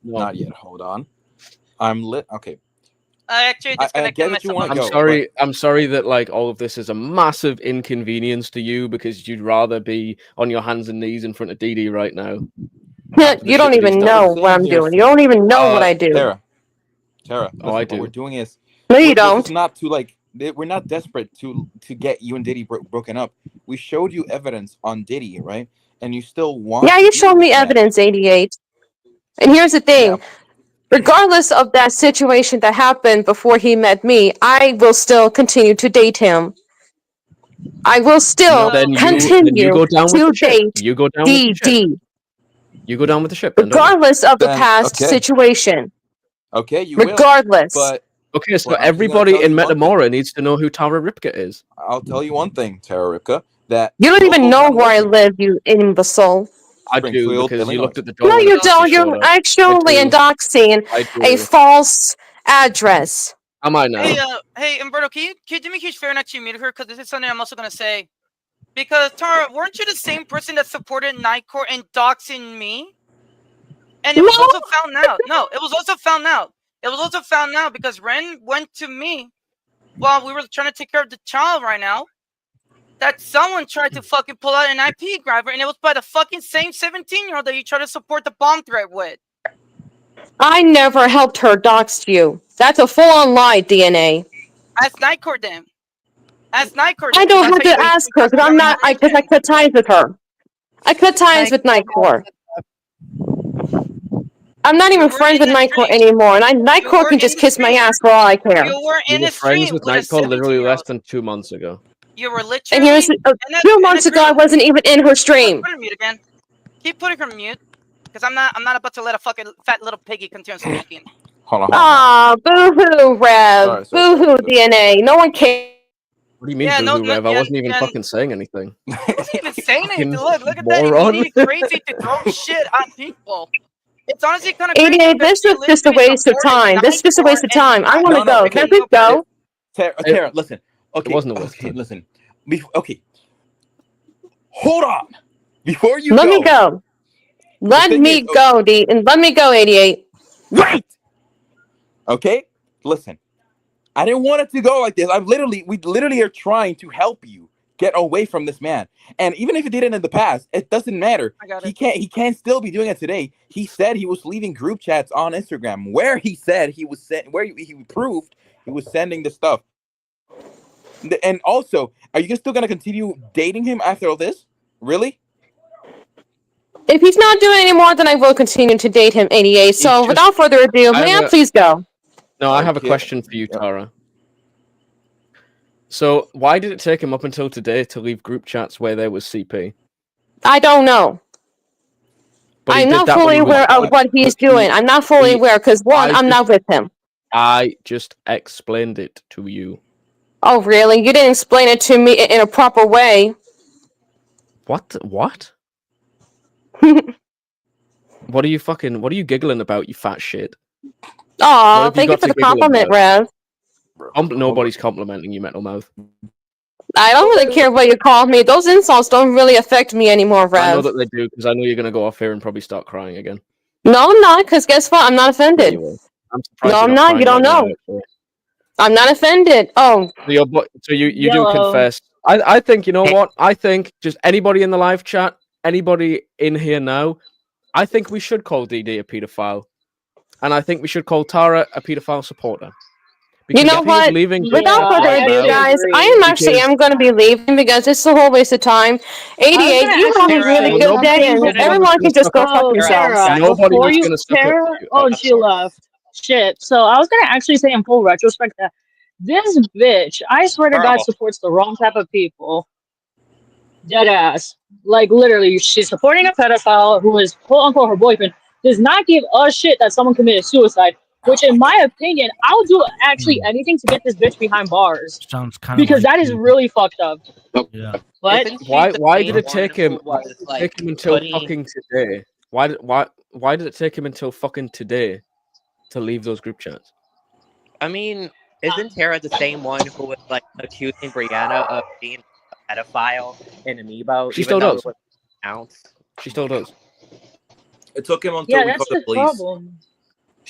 Not yet. Hold on. I'm lit. Okay. I actually I disconnected get that you myself. want to I'm go. I'm sorry that like all of this is a massive inconvenience to you because you'd rather be on your hands and knees in front of Dee Dee right now. You don't even know what I'm doing. You don't even know what I do. Tara, Oh, listen, I what do. we're doing is No, you this don't. is not to like we're not desperate to get you and Diddy broken up. We showed you evidence on Diddy, right? And you still want Yeah, to you be showed with me this man. evidence, 88. And here's the thing. Regardless of that situation that happened before he met me, I will still continue to date him. I will still Then you continue go down with to the ship. date You go down with the ship. DD. You go down with the ship. Then, don't you? Regardless of the Then, past okay. situation. Okay, you Regardless. will. But Okay, so but I'm just gonna everybody tell in you one thing. Metamora needs to know who Tara Ripka is. I'll tell you one thing, Tara Ripka, that You don't even Local know where I 911 live, you imbecile. I do Springfield, because you Illinois. looked at the door. No, when you it don't. showed You're up. actually I do. endoxing I a do. false address. Am I now? Hey, Umberto, can you do me a huge favor and actually mute her? Because this is something I'm also gonna say. Because Tara, weren't you the same person that supported Nightcore in doxing me? And it was also found out. No, it was also found out. It was also found out because Ren went to me while we were trying to take care of the child right now. That someone tried to fucking pull out an IP grabber, and it was by the fucking same 17-year-old that you tried to support the bomb threat with. I never helped her dox you. That's a full-on lie, DNA. Ask Nightcore then. Ask Nightcore. I don't have to ask her because I'm not. Because I cut ties with her. I cut ties with Nightcore. I'm not even friends with Nightcore anymore, and Nightcore can just kiss my ass for all I care. You were You in were a friends stream with with a Nightcore literally 17-year-old. less than 2 months ago. You were And literally. here's a few months ago, I wasn't even in her stream. Put her mute again. Keep putting her mute, because I'm not about to let a fucking fat little piggy continue speaking. Hold on. Aw, boo-hoo, Rev. Sorry. Boo-hoo, DNA. No one cares. What do you mean, Yeah, no, boo-hoo, Rev? I yeah, wasn't even yeah. fucking saying anything. I wasn't even saying anything. Fucking Look at that. moron. He's crazy to throw shit on people. It's honestly kind of crazy. 88, because this you was just a literally waste of supported time. This is just a waste of time. I want to go. Can I please go? Tara, listen. Okay, It wasn't a waste of okay, time. listen. Okay, hold on. Before you Let go, me go. Let thing me is- go, D. And let me go, 88. Wait. Okay, listen. I didn't want it to go like this. We literally are trying to help you get away from this man. And even if he did it in the past, it doesn't matter. He can't still be doing it today. He said he was leaving group chats on Instagram where he said he was where he proved he was sending the stuff. And also, are you still gonna continue dating him after all this? Really? If he's not doing it anymore, then I will continue to date him, 88. So without further ado, may I please go? No, I have a Okay. question for you, Tara. So, why did it take him up until today to leave group chats where there was CP? I don't know. But he I'm did not that when fully he was- aware of what he's doing. I'm not fully aware because, one, I'm not with him. I just explained it to you. Oh, really? You didn't explain it to me in a proper way. What? What? What are you giggling about, you fat shit? What Aw, have thank you got for to the giggle compliment, about? Rev. Nobody's complimenting you, Metal Mouth. I don't really care what you call me. Those insults don't really affect me anymore, I know Rev. that they do, because I know you're going to go off here and probably start crying again. No, I'm not, because guess what? I'm not offended. You will. I'm surprised No, you're I'm not. crying You don't right now, know. actually. I'm not offended. Oh, So you do Yellow. confess. I think, you know what? I think just anybody in the live chat, anybody in here now, I think we should call DD a pedophile. And I think we should call Tara a pedophile supporter. you know if he is what? leaving Without group further chats ado, right now- guys, I am actually Because- going to be leaving because it's a whole waste of time. 88, you have a really good day, and everyone can just go fuck themselves. Nobody Before was you, going to suck up Tara, to you. oh, she left. Shit. So I was gonna actually say in full retrospect that this bitch, I swear to God, Terrible. supports the wrong type of people. Dead ass. Like literally, she's supporting a pedophile who is quote unquote her boyfriend. Does not give a shit that someone committed suicide. Which, in my opinion, I'll do actually anything to get this bitch behind bars. Sounds kind of Because that is really fucked up. Yeah. What? Why did it take him like, until putting- fucking today? Why did it take him until fucking today to leave those group chats? I mean, isn't Tara the same one who was like accusing Brianna of being a pedophile in Amiibo? She even still though does. it was announced? She still does. It took him until Yeah, we that's called the the police. problem.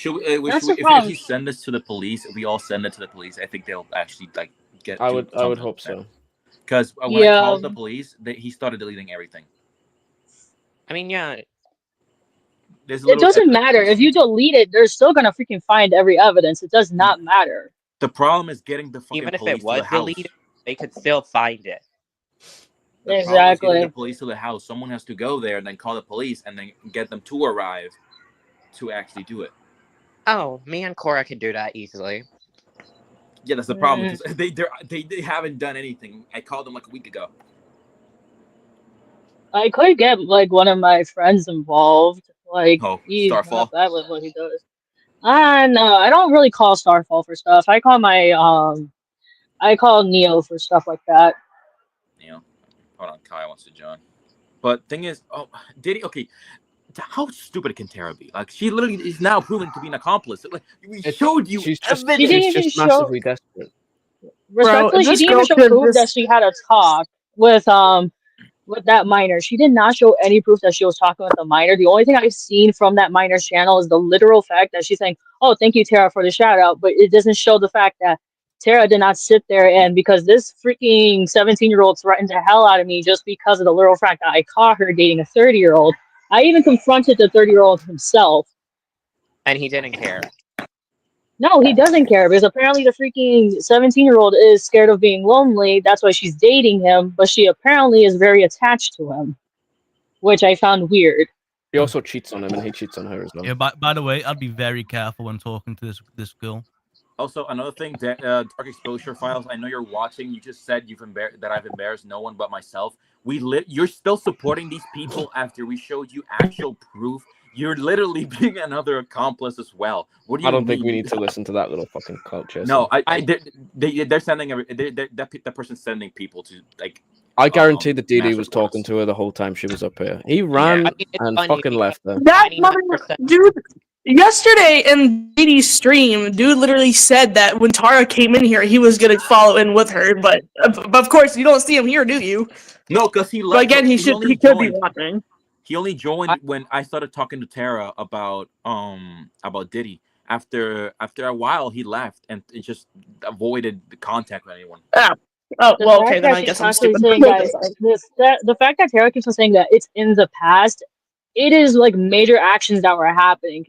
That's the if problem. he send this to the police, if we all send it to the police, I think they'll actually like get. I would hope so. Because when I Yeah. called the police, he started deleting everything. I mean, yeah. There's a It little doesn't evidence. matter. If you delete it, they're still gonna freaking find every evidence. It does not matter. The problem is getting the fucking Even if police it was to the house. deleted, they could still find it. The problem is Exactly. getting the police to the house. Someone has to go there and then call the police and then get them to arrive to actually do it. Oh, me and Cora can do that easily. Yeah, that's the problem. 'Cause they haven't done anything. I called them like a week ago. I could get like one of my friends involved. Like he's Starfall? not bad with what he does. No, I don't really call Starfall for stuff. I call I call Neo for stuff like that. Neo. Hold on, Kai wants to join. But thing is, did he? Okay, how stupid can Tara be? Like she literally is now proven to be an accomplice. Like we showed you She's just, evidence. didn't she's even just show- massively desperate. Respectfully, she this didn't even girl show could proof that just- she had a talk with that minor. She did not show any proof that she was talking with the minor. The only thing I've seen from that minor's channel is the literal fact that she's saying, "Oh, thank you, Tara, for the shout out," but it doesn't show the fact that Tara did not sit there and because this freaking 17-year-old threatened the hell out of me just because of the literal fact that I caught her dating a 30-year-old. I even confronted the 30-year-old himself. And he didn't care. No, he doesn't care because apparently the freaking 17-year-old is scared of being lonely. That's why she's dating him, but she apparently is very attached to him, which I found weird. He also cheats on him, and he cheats on her as well. Yeah. By the way, I'd be very careful when talking to this girl. Also, another thing, Dark Exposure Files. I know you're watching. You just said that I've embarrassed no one but myself. You're still supporting these people after we showed you actual proof. You're literally being another accomplice as well. What do you I don't mean? think we need to listen to that little fucking culture. No, they're sending that person's sending people to like. I guarantee that Dee massive was talking to her the whole time she was up here. He ran I mean, it's and funny fucking because left her. That mother, dude. Yesterday in Dee stream, dude literally said that when Tara came in here, he was gonna follow in with her. But of course, you don't see him here, do you? No, because he left. But again, he could be joined. watching. He only joined when I started talking to Tara about Diddy. After a while, he left and it just avoided the contact with anyone. Oh, The well, fact okay, then that I she's guess I'm constantly stupid. saying the fact that Tara keeps on saying that it's in the past, it is like major actions that were happening.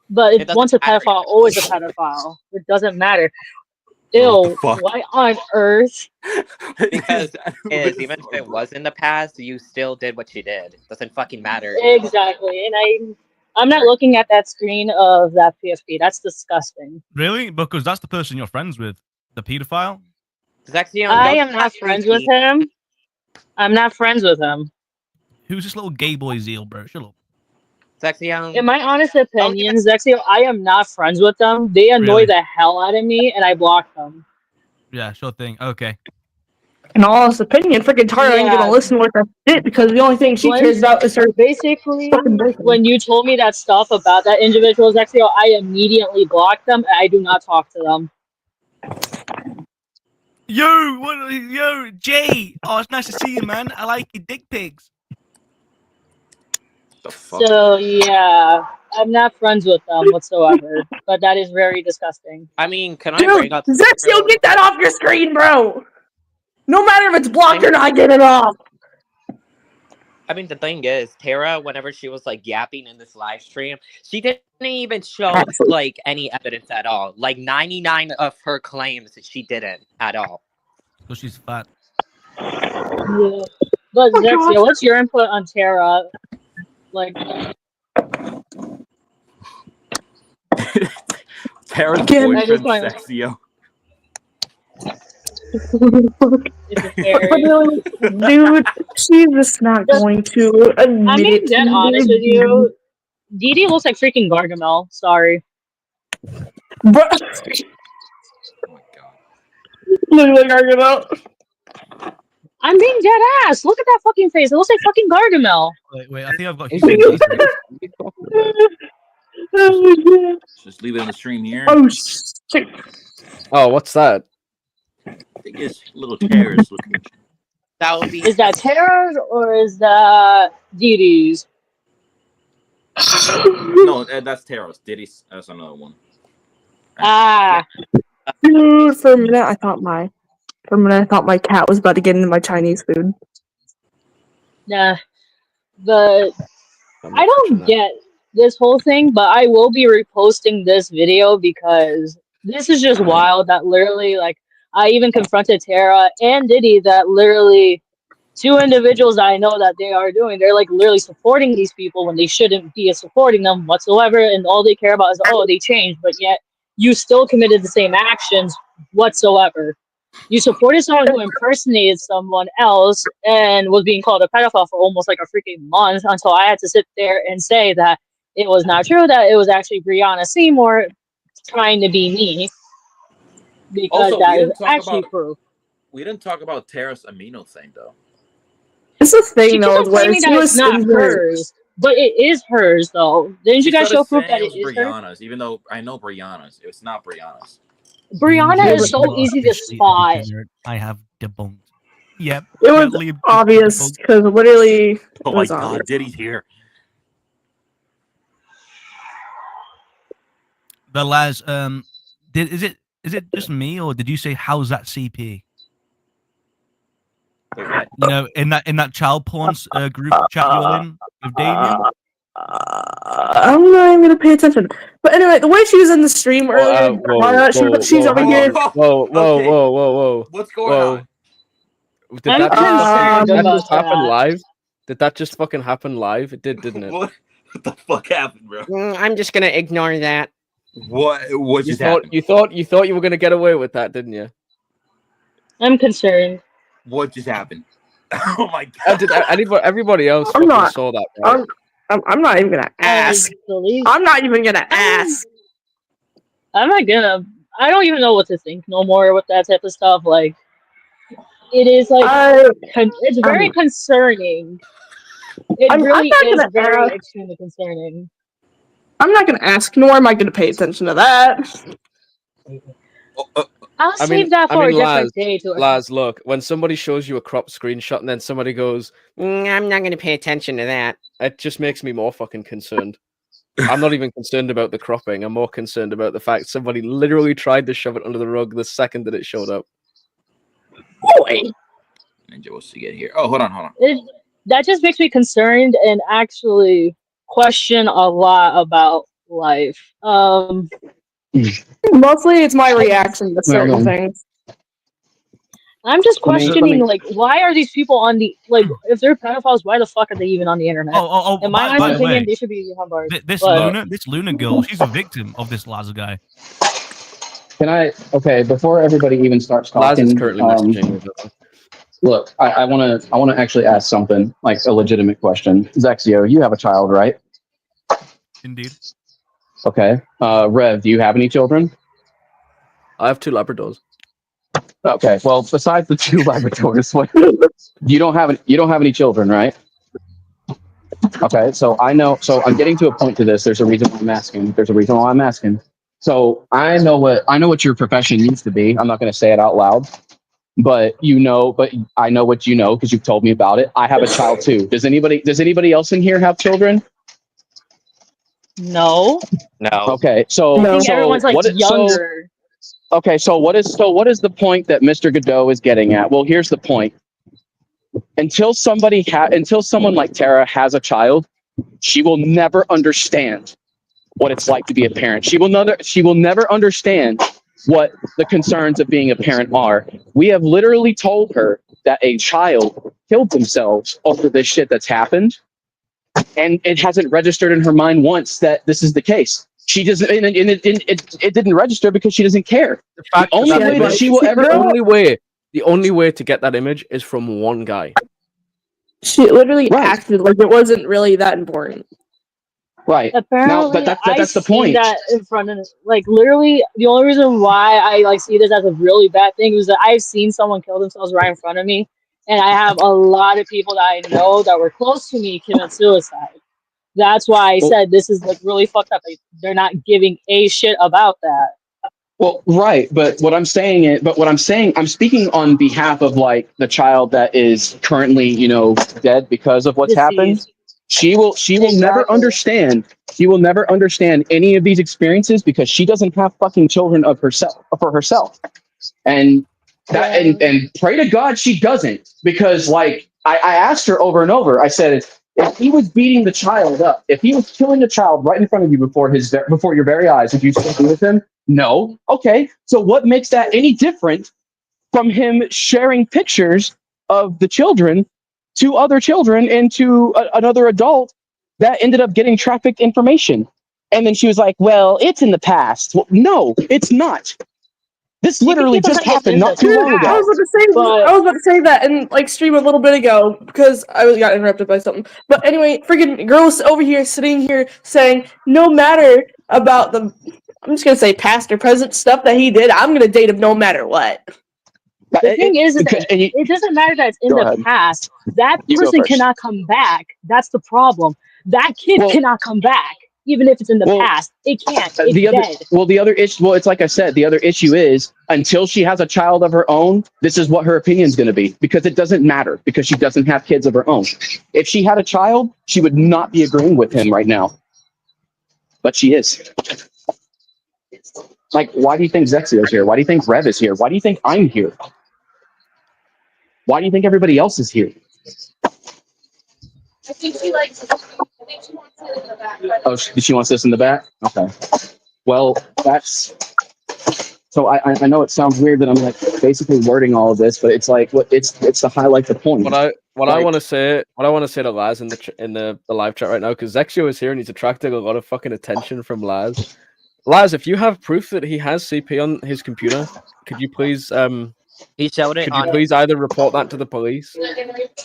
But It if doesn't once a matter. pedophile, always a pedophile. It doesn't matter. Ew, fuck? why on earth? Because even if it was in the past, you still did what you did. Doesn't fucking matter. Exactly, and I'm not looking at that screen of that PFP. That's disgusting. Really? Because that's the person you're friends with, the pedophile. Zexion, I don't am you not have friends any with him. I'm not friends with him. Who's this little gay boy Zeal, bro? Shut up. Zexion? In my honest opinion, Zexio, I am not friends with them. They annoy Really? the hell out of me, and I block them. Yeah, sure thing. Okay. In all honest opinion, freaking Tara ain't Yeah. gonna listen with her shit because the only thing she cares about is her Basically, fucking boyfriend. when you told me that stuff about that individual, Zexio, I immediately blocked them, and I do not talk to them. Yo, Jay. Oh, it's nice to see you, man. I like your dick pics. The fuck? So yeah, I'm not friends with them whatsoever. But that is very disgusting. I mean, can I Dude, bring up... Zexio, get that off your screen, bro! No matter if it's blocked or not, get it off! I mean, the thing is, Tara, whenever she was like yapping in this live stream, she didn't even show like any evidence at all. Like 99 of her claims, she didn't at all. So she's fat. Yeah. But Zexio, what's your input on Tara? Like, Tara's Again, I just boyfriend, want- Sexio. Dude, she's just not going to admit I'm being it. dead honest with you. Dee Dee looks like freaking Gargamel. Sorry. Bro. Look like argument. I'm being dead ass. Look at that fucking face. It looks like fucking Gargamel. Wait, I think I've got He's Houston. Just leave it in the stream here. Oh shit. Oh, what's that? I think it's little Tara's looking. That would be... Is that Tara's or is that Dee Dee's? No, that's Tara's. Diddy's. That's another one. Ah, Dude, for a minute I thought my cat was about to get into my Chinese food. nah. But I don't get this whole thing, but I will be reposting this video because this is just wild that literally, like, I even confronted Tara and Diddy that literally two individuals that I know that they are doing, they're like literally supporting these people when they shouldn't be supporting them whatsoever, and all they care about is, oh, they changed, but yet you still committed the same actions whatsoever. You supported someone who impersonated someone else and was being called a pedophile for almost like a freaking month until I had to sit there and say that it was not true, that it was actually Brianna Seymour trying to be me. Because Also, that is actually proof. We didn't talk about Tara's amino thing, though. It's a She thing though, keeps on where claiming she that was it's not hers, but it is hers though. Didn't you guys show proof that it is hers? Brianna's, even though I know Brianna's. It's not Brianna's. Brianna is so easy to spot. I have debunked. Yep. It was obvious because literally. Oh it my was god, obvious. Diddy's here. But Laz, is it just me, or did you say how's that CP? You know, in that child porn group chat you're in with Damien. I'm not even gonna pay attention. But anyway, the way she was in the stream earlier, she's over here. Whoa. What's going on? Did that just happen live? Did that just fucking happen live? It did, didn't it? What the fuck happened, bro? I'm just gonna ignore that. What just happened? You thought you were gonna get away with that, didn't you? I'm concerned. What just happened? Oh my god! Did everybody else I'm not. saw that? Right? I'm not even gonna ask. I'm not even gonna ask. I'm not gonna. I don't even know what to think no more with that type of stuff. Like, it is like it's very concerning. It really is very extremely concerning. I'm not gonna ask, nor am I gonna pay attention to that. I'll save that for a different day. Laz, look, when somebody shows you a crop screenshot and then somebody goes, I'm not going to pay attention to that, it just makes me more fucking concerned. I'm not even concerned about the cropping. I'm more concerned about the fact somebody literally tried to shove it under the rug the second that it showed up. Boy. Ninja, what's to get here? Oh, hold on. That just makes me concerned and actually question a lot about life. Mostly it's my reaction to certain things. I'm just questioning, like, why are these people on the, like, if they're pedophiles, why the fuck are they even on the internet? In my honest opinion, they should be behind bars. This Luna girl, she's a victim of this Laz guy. Can I? Okay, before everybody even starts talking, Laz is currently messaging. Look, I want to actually ask something, like a legitimate question. Zexio, you have a child, right? Indeed. Okay. Rev, do you have any children? I have 2 Labradors. Okay. Well, besides the 2 Labradors, you don't have any children, right? Okay. So I know. So I'm getting to a point to this. There's a reason why I'm asking. So I know what your profession needs to be. I'm not going to say it out loud, but I know what you know because you've told me about it. I have a child too. Does anybody else in here have children? No. Okay, so I think everyone's like younger. So what is the point that Mr. Godot is getting at? Well, here's the point. Until someone like Tara has a child, she will never understand what it's like to be a parent. She will never understand what the concerns of being a parent are. We have literally told her that a child killed themselves over this shit that's happened. And it hasn't registered in her mind once that this is the case. She doesn't, and it didn't register because she doesn't care. The only way to get that image is from one guy. She literally acted like it wasn't really that important. Right. Apparently, that's the see point. that in front of, like, literally the only reason why I like see this as a really bad thing is that I've seen someone kill themselves right in front of me. And I have a lot of people that I know that were close to me commit suicide. That's why I said this is like really fucked up. Like, they're not giving a shit about that. Well, right, but what I'm saying, I'm speaking on behalf of like the child that is currently, dead because of what's happened. She will never understand. She will never understand any of these experiences because she doesn't have fucking children of herself for herself. And that and pray to God she doesn't, because like I asked her over and over, I said, if he was beating the child up, if he was killing the child right in front of you before your very eyes, would you still be with him? No. Okay. So what makes that any different from him sharing pictures of the children to other children and to another adult that ended up getting trafficked information? And then she was like, well, it's in the past. Well, no, it's not. This literally just happened not too long ago. I was about to say that in like stream a little bit ago because I got interrupted by something. But anyway, freaking girls over here sitting here saying no matter about the, I'm just gonna say past or present stuff that he did, I'm gonna date him no matter what. The thing is that it doesn't matter that it's in the past. That person cannot come back. That's the problem. That kid cannot come back. Even if it's in the past, it can't. It's dead. The other issue, it's like I said, the other issue is until she has a child of her own, this is what her opinion is going to be, because it doesn't matter because she doesn't have kids of her own. If she had a child, she would not be agreeing with him right now, but she is. Like, why do you think Zexio's here? Why do you think Rev is here? Why do you think I'm here? Why do you think everybody else is here? I think she likes. I think she wants it in the back. Oh, she wants this in the back? Okay. Well, that's... So I know it sounds weird that I'm like basically wording all of this, but it's like it's to highlight the point. I want to say to Laz in the live chat right now, because Zexio is here and he's attracting a lot of fucking attention from Laz. Laz, if you have proof that he has CP on his computer, could you please he showed it. Could you please either report that to the police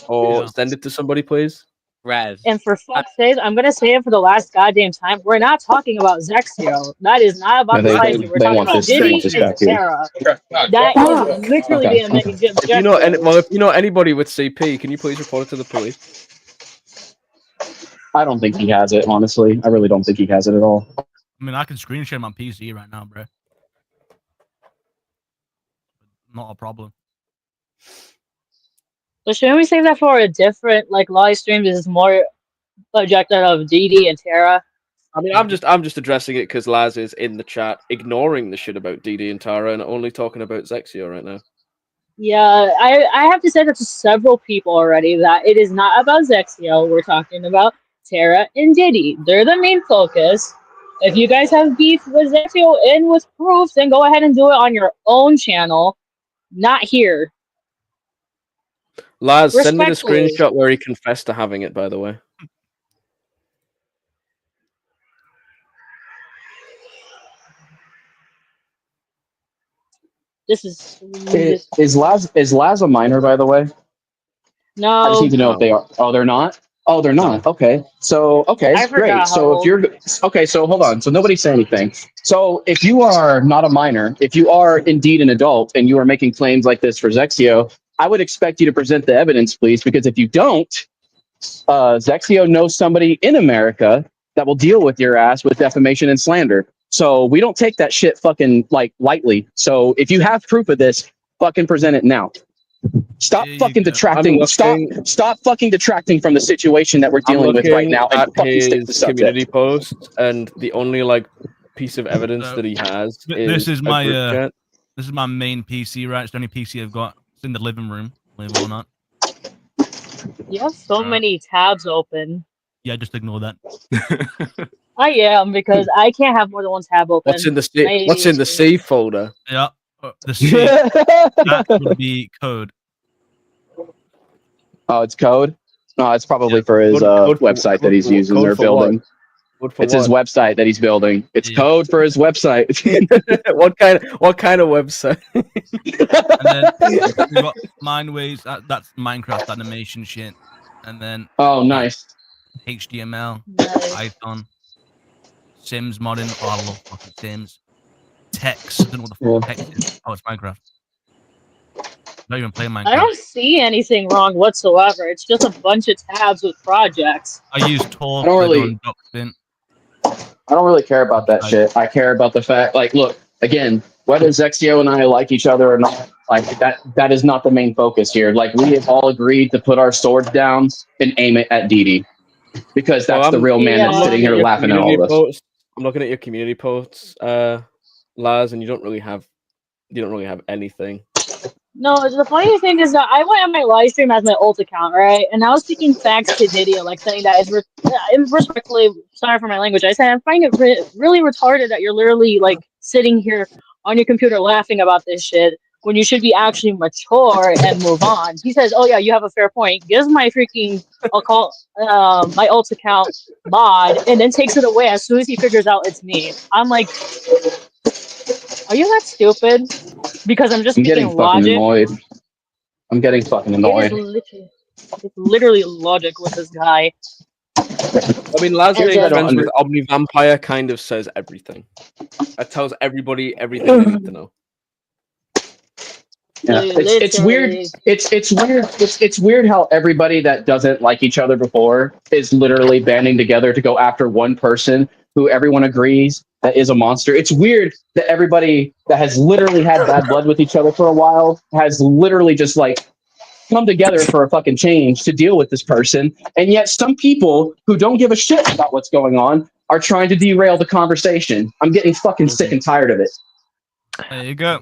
or send it to somebody, please? Rev. And for fuck's sake, I'm gonna say it for the last goddamn time. We're not talking about Zexio. That is not about the live stream. We're talking about Diddy and Tara. That is literally being a mega good. If you know anybody with CP, can you please report it to the police? I don't think he has it, honestly. I really don't think he has it at all. I mean, I can screen share my PC right now, bro. Not a problem. So shouldn't we save that for a different live stream? This is more objective of Didi and Tara. I mean, I'm just addressing it because Laz is in the chat, ignoring the shit about Didi and Tara and only talking about Zexio right now. Yeah, I have to say that to several people already that it is not about Zexio. We're talking about Tara and Diddy. They're the main focus. If you guys have beef with Zexio and with proof, then go ahead and do it on your own channel, not here. Laz, send me the screenshot where he confessed to having it, by the way. This is Is Laz a minor, by the way? No. I just need to know if they are. Oh, they're not? Oh, they're not. Okay. So, okay, great. So if you're... Okay, so hold on. So nobody say anything. So if you are not a minor, if you are indeed an adult and you are making claims like this for Zexio, I would expect you to present the evidence, please, because if you don't, Zexio knows somebody in America that will deal with your ass with defamation and slander. So we don't take that shit fucking lightly. So if you have proof of this, fucking present it now. Stop fucking detracting. Stop fucking detracting from the situation that we're dealing with right now. And fucking stick to the subject. Community post, and the only piece of evidence that he has this is my main PC, right? It's the only PC I've got. It's in the living room, believe it or not. You have so many tabs open. Yeah, just ignore that. I am, because I can't have more than one tab open. What's in the C folder? Yeah, the C. That would be code. Oh, it's code? No, it's probably for his website that he's using. They're building. It's his website that he's building. It's code for his website. What kind of website? And then we got Mindways. That's Minecraft animation shit. And then nice. HTML, Python, Sims modding. Oh, I love fucking Sims. Text. I don't know what the fuck text is. Oh, it's Minecraft. Not even playing Minecraft. I don't see anything wrong whatsoever. It's just a bunch of tabs with projects. I use Tor. I don't really care about that shit. I care about the fact, look, again, whether Zexio and I like each other or not, that is not the main focus here. We have all agreed to put our swords down and aim it at Didi. because that's the real man that's sitting here laughing at all of us. I'm looking at your community posts, Laz, and you don't really have anything. No, the funny thing is that I went on my live stream as my ult account, right? And I was speaking facts to Diddy, like saying that respectfully, sorry for my language, I said I find it really retarded that you're literally like sitting here on your computer laughing about this shit when you should be actually mature and move on. He says, "Oh yeah, you have a fair point." Gives my freaking my ult account mod, and then takes it away as soon as he figures out it's me. I'm like, are you that stupid? Because I'm just getting speaking fucking logic. annoyed. I'm getting fucking annoyed. It's literally logic with this guy. I mean, Laz being friends with Omni Vampire kind of says everything. It tells everybody everything they need to know. Yeah, it's weird. It's weird how everybody that doesn't like each other before is literally banding together to go after one person who everyone agrees that is a monster. It's weird that everybody that has literally had bad blood with each other for a while has literally just like come together for a fucking change to deal with this person, and yet some people who don't give a shit about what's going on are trying to derail the conversation. I'm getting fucking sick and tired of it. There you go.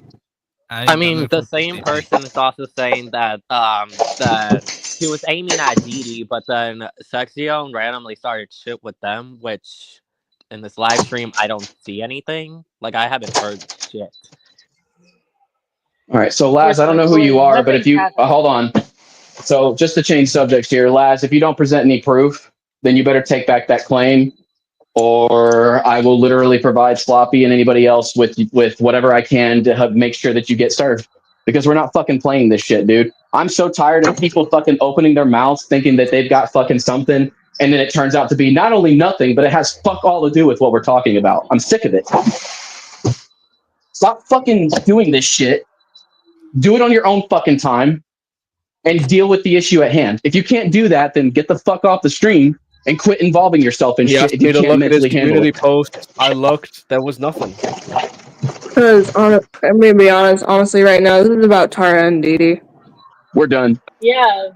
I mean, the same person is also saying that that he was aiming at Didi, but then Sexion randomly started shit with them, which in this live stream I don't see anything. Like I haven't heard shit. All right, so Laz, I don't know who you are, but if you hold on. So just to change subjects here, Laz, if you don't present any proof, then you better take back that claim, or I will literally provide Sloppy and anybody else with whatever I can to make sure that you get served. Because we're not fucking playing this shit, dude. I'm so tired of people fucking opening their mouths thinking that they've got fucking something, and then it turns out to be not only nothing, but it has fuck all to do with what we're talking about. I'm sick of it. Stop fucking doing this shit. Do it on your own fucking time and deal with the issue at hand. If you can't do that, then get the fuck off the stream and quit involving yourself in shit if you can't mentally handle it. Post. I looked. There was nothing. Because I'm gonna be honest. Honestly, right now, this is about Tara and Didi. We're done. Yeah,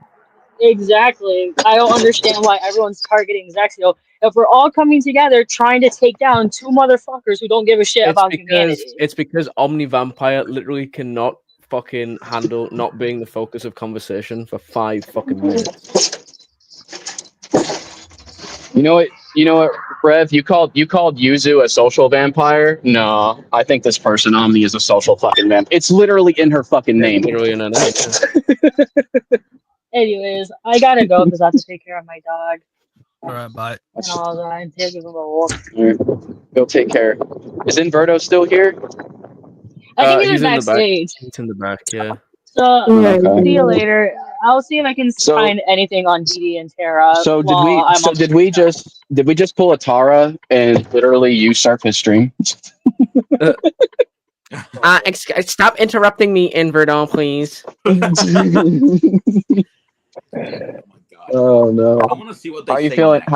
exactly. I don't understand why everyone's targeting Zexio. If we're all coming together trying to take down two motherfuckers who don't give a shit about humanity. It's because Omni Vampire literally cannot fucking handle not being the focus of conversation for 5 fucking minutes. You know what, Rev? You called Yuzu a social vampire? No, I think this person Omni is a social fucking vampire. It's literally in her fucking name. Literally in her name. Anyways, I gotta go because I have to take care of my dog. All right, bye. And all that. I'm taking him a walk. Go take care. Is Inverto still here? I think he's in the back. backstage. He's in the back, yeah. So Okay. see you later. I'll see if I can find anything on Didi and Tara. So while did we just pull a Tara and literally usurp his stream? Stop interrupting me, Inverdo, please. Oh no! I want to see what they How are you say feeling? next.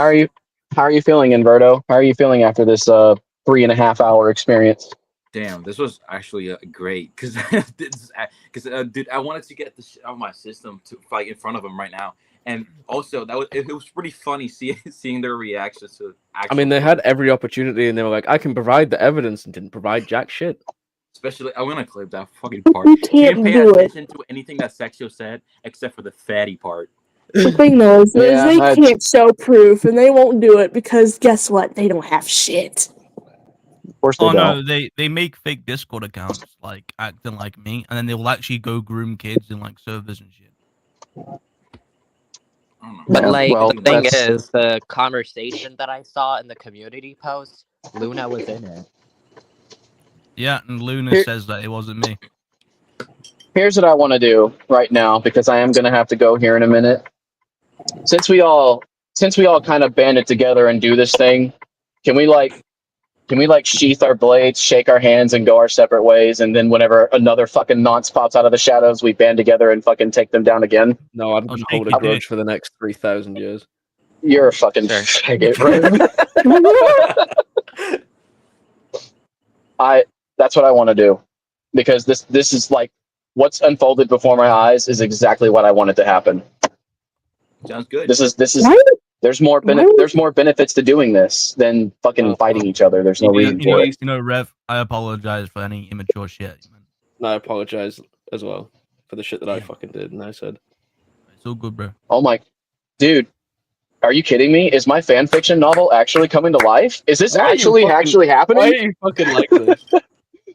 How are you feeling, Inverto? How are you feeling after this 3.5 hour experience? Damn, this was actually great because dude, I wanted to get this shit out of my system to fight in front of him right now, and also it was pretty funny seeing their reactions to. I mean, they had every opportunity, and they were like, "I can provide the evidence," and didn't provide jack shit. Especially, I'm gonna clip that fucking part. You You can't didn't pay do it. attention to anything that Sexio said except for the fatty part. The thing though is Yeah, they can't show proof, and they won't do it because guess what? They don't have shit. Of course they Oh no, don't. they make fake Discord accounts like acting like me, and then they will actually go groom kids in like servers and shit. But Yeah, like well, the thing that's- is, the conversation that I saw in the community post, Luna was in it. Yeah, and Luna Here- says that it wasn't me. Here's what I want to do right now because I am gonna have to go here in a minute. Since we all kind of banded together and do this thing, can we sheath our blades, shake our hands, and go our separate ways? And then whenever another fucking nonce pops out of the shadows, we band together and fucking take them down again. No, I'd just hold a grudge for the next 3,000 years. You're a fucking faggot, right? That's what I want to do because this is like what's unfolded before my eyes is exactly what I wanted to happen. Sounds good. This is There's more benefits to doing this than fucking fighting each other. There's no reason for it. Rev, I apologize for any immature shit. No, I apologize as well for the shit that I fucking did and I said. It's all good, bro. Oh my, dude, are you kidding me? Is my fan fiction novel actually coming to life? Is this actually happening? Why are you fucking like this?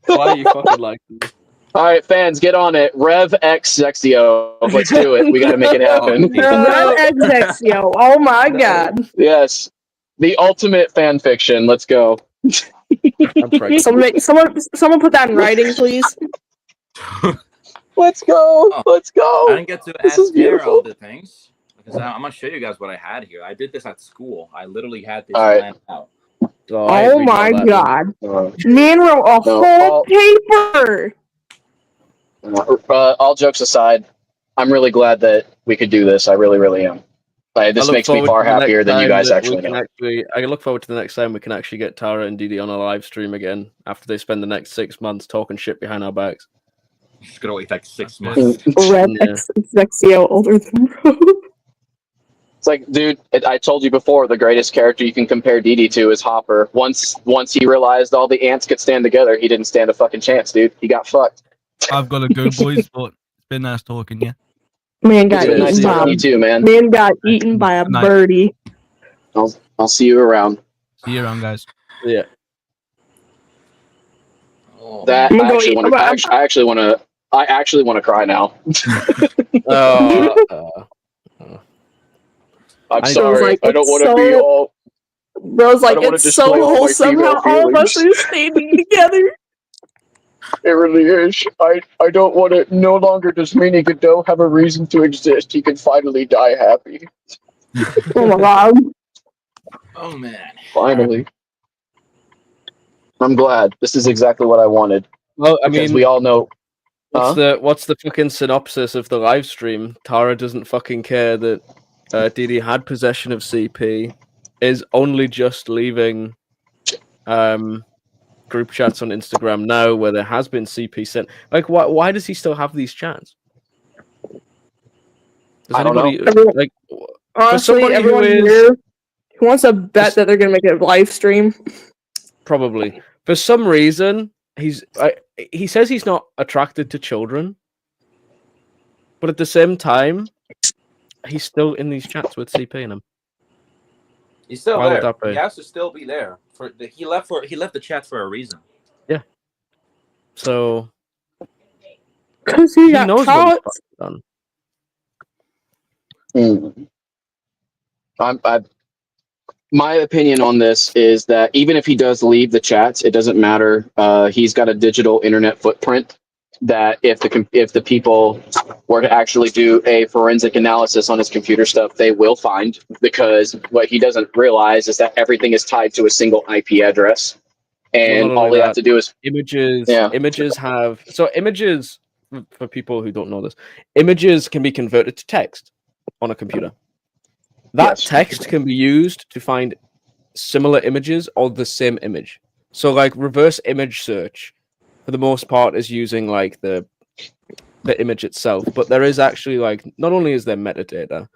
Why are you fucking like this? All right, fans, get on it. Rev X Zexio. Let's do it. We got to make it happen. Zexio. Oh my god. Yes, the ultimate fan fiction. Let's go. Someone put that in writing, please. Let's go. Let's go. I didn't get to ask Tara all the things because I'm gonna show you guys what I had here. I did this at school. I literally had this planned out. Oh my god. Man wrote a whole paper. All jokes aside, I'm really glad that we could do this. I really, really am. This makes me far happier than you guys actually know. I look forward to the next time we can actually get Tara and Didi on a live stream again after they spend the next 6 months talking shit behind our backs. It's gonna wait like 6 months. Rev Zexio older than Bro. It's like, dude, I told you before, the greatest character you can compare Didi to is Hopper. Once he realized all the ants could stand together, he didn't stand a fucking chance, dude. He got fucked. I've got to go, boys, but it's been nice talking, yeah. Man got eaten nice by you too, man. Man got eaten by a birdie. I'll see you around. See you around, guys. Yeah. That I actually want to cry now. I'm sorry. Like, I don't want to be all. Bro's like, it's so wholesome how all of us are standing together. It really is. I don't want to. No longer does Manny Godot have a reason to exist. He can finally die happy. Oh my god. Oh man. Finally. I'm glad. This is exactly what I wanted. Well, I Because mean, we all know. what's the fucking synopsis of the live stream? Tara doesn't fucking care that Didi had possession of CP, is only just leaving group chats on Instagram now where there has been CP sent. Like, why does he still have these chats? Does I don't know. like, Honestly, everyone here who wants to bet that they're gonna make a live stream. Probably. For some reason, he says he's not attracted to children, but at the same time, he's still in these chats with CP in him. He's still Why would there. that be? He has to still be there. He left the chat for a reason. Yeah. So because he got knows caught. what he's done. My opinion on this is that even if he does leave the chats, it doesn't matter. He's got a digital internet footprint that if the people were to actually do a forensic analysis on his computer stuff, they will find, because what he doesn't realize is that everything is tied to a single IP address, and Well, all they have to do is images. Yeah. Images have images. For people who don't know this, images can be converted to text on a computer. That text can be used to find similar images or the same image. So, like, reverse image search, for the most part, is using like the image itself. But there is actually, like, not only is there metadata,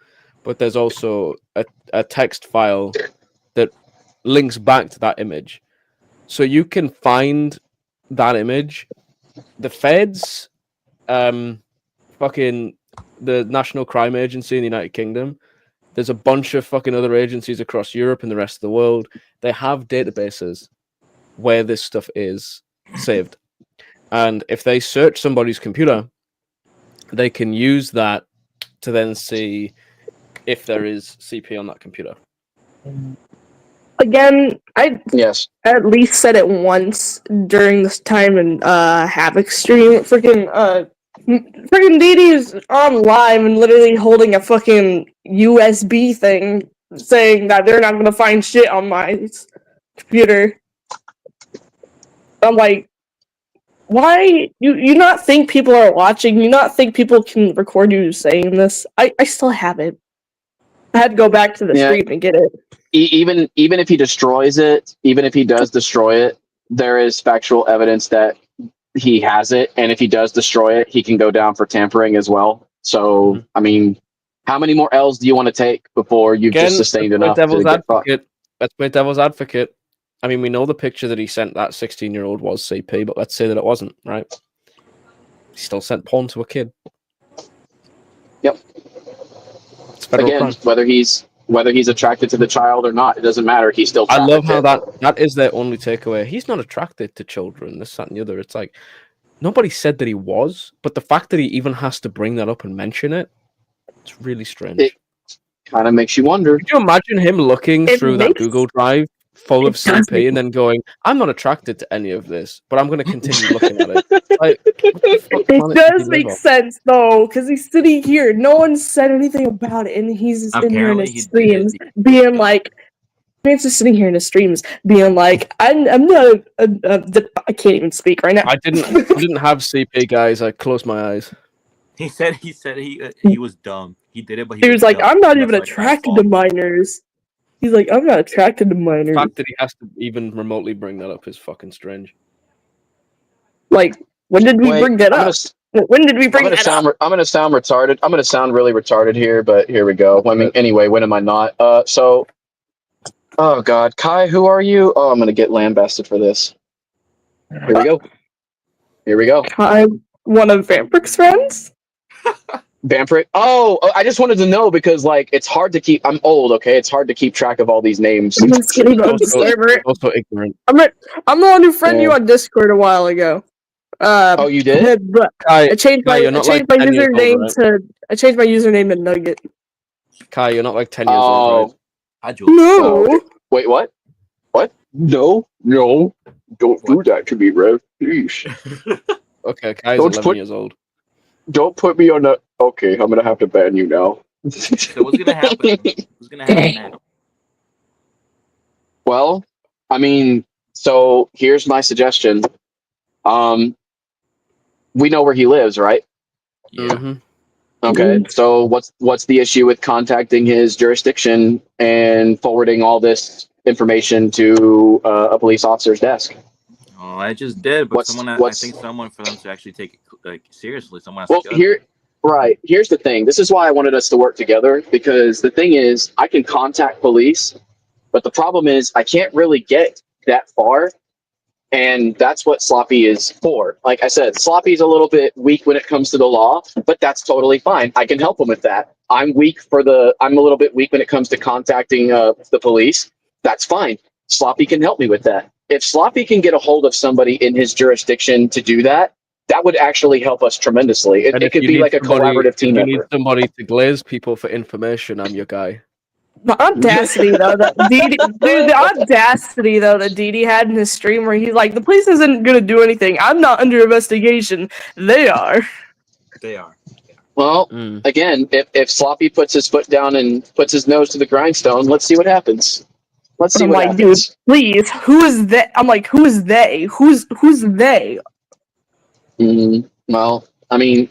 but there's also a text file that links back to that image. So you can find that image. The feds, fucking the National Crime Agency in the United Kingdom, there's a bunch of fucking other agencies across Europe and the rest of the world. They have databases where this stuff is saved. And if they search somebody's computer, they can use that to then see if there is CP on that computer. Again, I yes at least said it once during this time in Havoc stream. Freaking Didi is on live and literally holding a fucking USB thing saying that they're not gonna find shit on my computer. I'm like, why you not think people are watching? You not think people can record you saying this? I still have it. I had to go back to the stream and get it. Even if he destroys it, even if he does destroy it, there is factual evidence that he has it, and if he does destroy it, he can go down for tampering as well. So, I mean, How many more L's do you want to take before you've Again, just sustained let's play enough to devil's get fucked? advocate. Let's play devil's advocate. I mean, we know the picture that he sent that 16-year-old was CP, but let's say that it wasn't, right? He still sent porn to a kid. Yep. It's a federal Again, crime. whether he's attracted to the child or not, it doesn't matter. He's still. I love how trafficked. that is their only takeaway. He's not attracted to children, this, that, and the other. It's like nobody said that he was, but the fact that he even has to bring that up and mention it, it's really strange. It kind of makes you wonder. Could you imagine him looking It through that makes- Google Drive full of It does CP make- and then going, "I'm not attracted to any of this, but I'm going to continue looking at it." Like, what the fuck It planet did does he make live on? sense though, because he's sitting here. No one said anything about it, and he's just in here in Apparently his he did. streams, being like, "He's just sitting here in his streams, being like, I'm not I can't even speak right now." I didn't have CP, guys. I closed my eyes. He said he was dumb. He did it, but He was like, dumb. "I'm not That's even like my attracted fault. to minors." He's like, "I'm not attracted to The minors." fact that he has to even remotely bring that up is fucking strange. Like, when did we Wait, bring that I'm gonna up? s- When did we I'm bring gonna that sound. up? I'm gonna sound retarded. I'm gonna sound really retarded here, but here we go. I mean, anyway, when am I not? So, oh god, Kai, who are you? Oh, I'm gonna get lambasted for this. Here we go. Here we go. I'm one of Vamprick's friends. Bamfrick. Oh, I just wanted to know because like it's hard to keep. I'm old, okay? It's hard to keep track of all these names. I'm just kidding on the Also, server. also ignorant. I'm the one who friended you Yeah. on Discord a while ago. Oh, you did? But Kai, I changed Kai, my you're not like 10 years old, username right? to to Nugget. Kai, you're not like 10 years old, right? No. okay. Wait, what? What? No, don't do that to me, Rev. Please. Okay, Kai's Don't 11 put- years old. Don't put me on the. Okay, I'm gonna have to ban you now. So what's gonna happen? What's gonna happen now? Well, I mean, so here's my suggestion. We know where he lives, right? Yeah. Mhm. Okay. So what's the issue with contacting his jurisdiction and forwarding all this information to a police officer's desk? Oh, I just did, but What's- I what's- think someone for them to actually take it like seriously. Someone has Well, to go. here's the thing. This is why I wanted us to work together because the thing is, I can contact police, but the problem is I can't really get that far. And that's what Sloppy is for. Like I said, Sloppy's a little bit weak when it comes to the law, but that's totally fine. I can help him with that. I'm a little bit weak when it comes to contacting the police. That's fine. Sloppy can help me with that. If Sloppy can get a hold of somebody in his jurisdiction to do that, that would actually help us tremendously. It And if could you be need like a somebody- collaborative team if you need effort. somebody to glaze people for information, I'm your guy. The audacity though that the audacity though that Didi had in his stream where he's like, the police isn't gonna do anything. I'm not under investigation. They are. They are. Well, again, if Sloppy puts his foot down and puts his nose to the grindstone, let's see what happens. Let's see I'm what like, dude, happens. please, who is that? I'm like, who is they? Who's they? Well, I mean,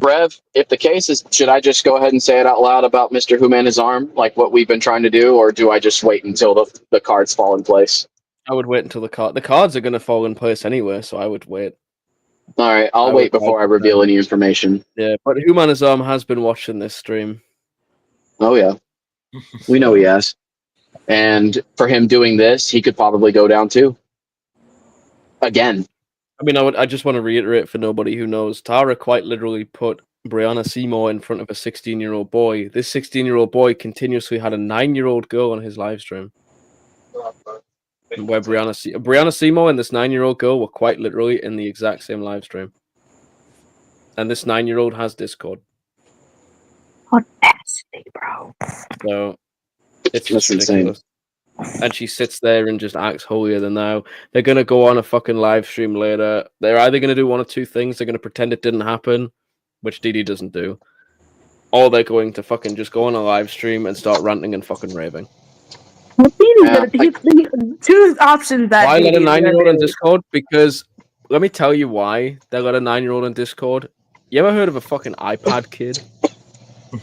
Rev, if the case is, should I just go ahead and say it out loud about Mr. Human's arm, like what we've been trying to do, or do I just wait until the cards fall in place? I would wait until the cards are going to fall in place anyway, so I would wait. All right, I'll wait before I reveal any information. Yeah, but Humanizam has been watching this stream. Oh yeah, we know he has. And for him doing this, he could probably go down too. Again. I mean, I just want to reiterate for nobody who knows, Tara quite literally put Brianna Seymour in front of a 16-year-old boy. This 16-year-old boy continuously had a 9-year-old girl on his live stream. Where Brianna Seymour and this 9-year-old girl were quite literally in the exact same live stream. And this 9-year-old has Discord. Audacity, bro. So it's just That's insane. ridiculous. And she sits there and just acts holier than thou. They're gonna go on a fucking live stream later. They're either gonna do one of two things. They're gonna pretend it didn't happen, which Didi doesn't do, or they're going to fucking just go on a live stream and start ranting and fucking raving. Two options that Why let a Didi is gonna 9-year-old on do. Discord? Because let me tell you why they let a 9-year-old on Discord. You ever heard of a fucking iPad kid?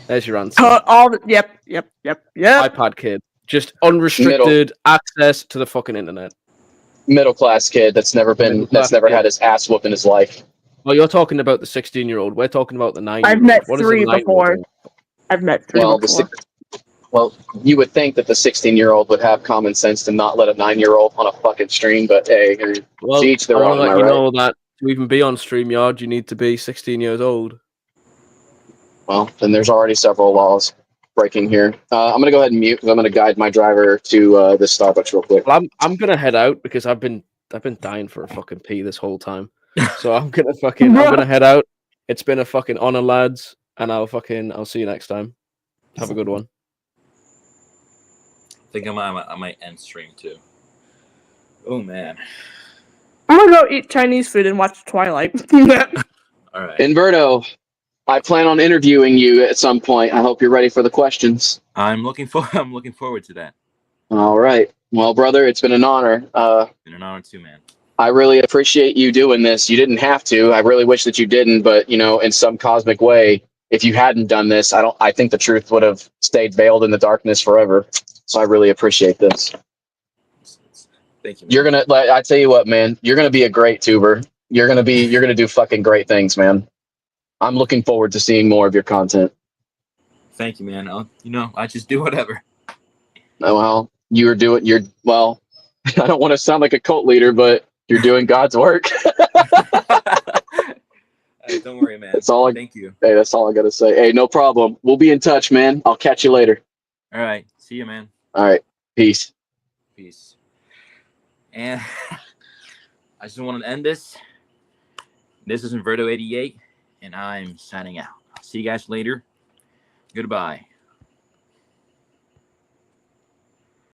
There's your answer. Yep. iPad kid. Just unrestricted access to the fucking internet. Middle class kid that's never had his ass whooped in his life. Well, you're talking about the 16-year-old. We're talking about the 9-year-old. I've met What is a three 9-year-old before. doing? I've met three Well, before. well, you would think that the 16-year-old would have common sense to not let a 9-year-old on a fucking stream, but hey, Well, to each I their want own. to Am I let you right? know that to even be on StreamYard, you need to be 16 years old. Well, then there's already several laws breaking here. I'm gonna go ahead and mute because I'm gonna guide my driver to this Starbucks real quick. Well, I'm gonna head out because I've been dying for a fucking pee this whole time. So I'm gonna head out. It's been a fucking honor, lads, and I'll see you next time. Have a good one. I think I might end stream too. Oh man. I'm gonna go eat Chinese food and watch Twilight. All right. Inverto, I plan on interviewing you at some point. I hope you're ready for the questions. I'm looking forward to that. All right. Well, brother, it's been an honor. Been an honor too, man. I really appreciate you doing this. You didn't have to. I really wish that you didn't, but you know, in some cosmic way, if you hadn't done this, I think the truth would have stayed veiled in the darkness forever. So I really appreciate this. Thank you, man. You're gonna, I tell you what, man, you're gonna be a great tuber. You're gonna do fucking great things, man. I'm looking forward to seeing more of your content. Thank you, man. I just do whatever. Oh, well, well, I don't want to sound like a cult leader, but you're doing God's work. Don't worry, man. Thank you. Hey, that's all I gotta say. Hey, no problem. We'll be in touch, man. I'll catch you later. All right. See you, man. All right. Peace. Peace. And I just want to end this. This is Inverto88, and I'm signing out. I'll see you guys later. Goodbye.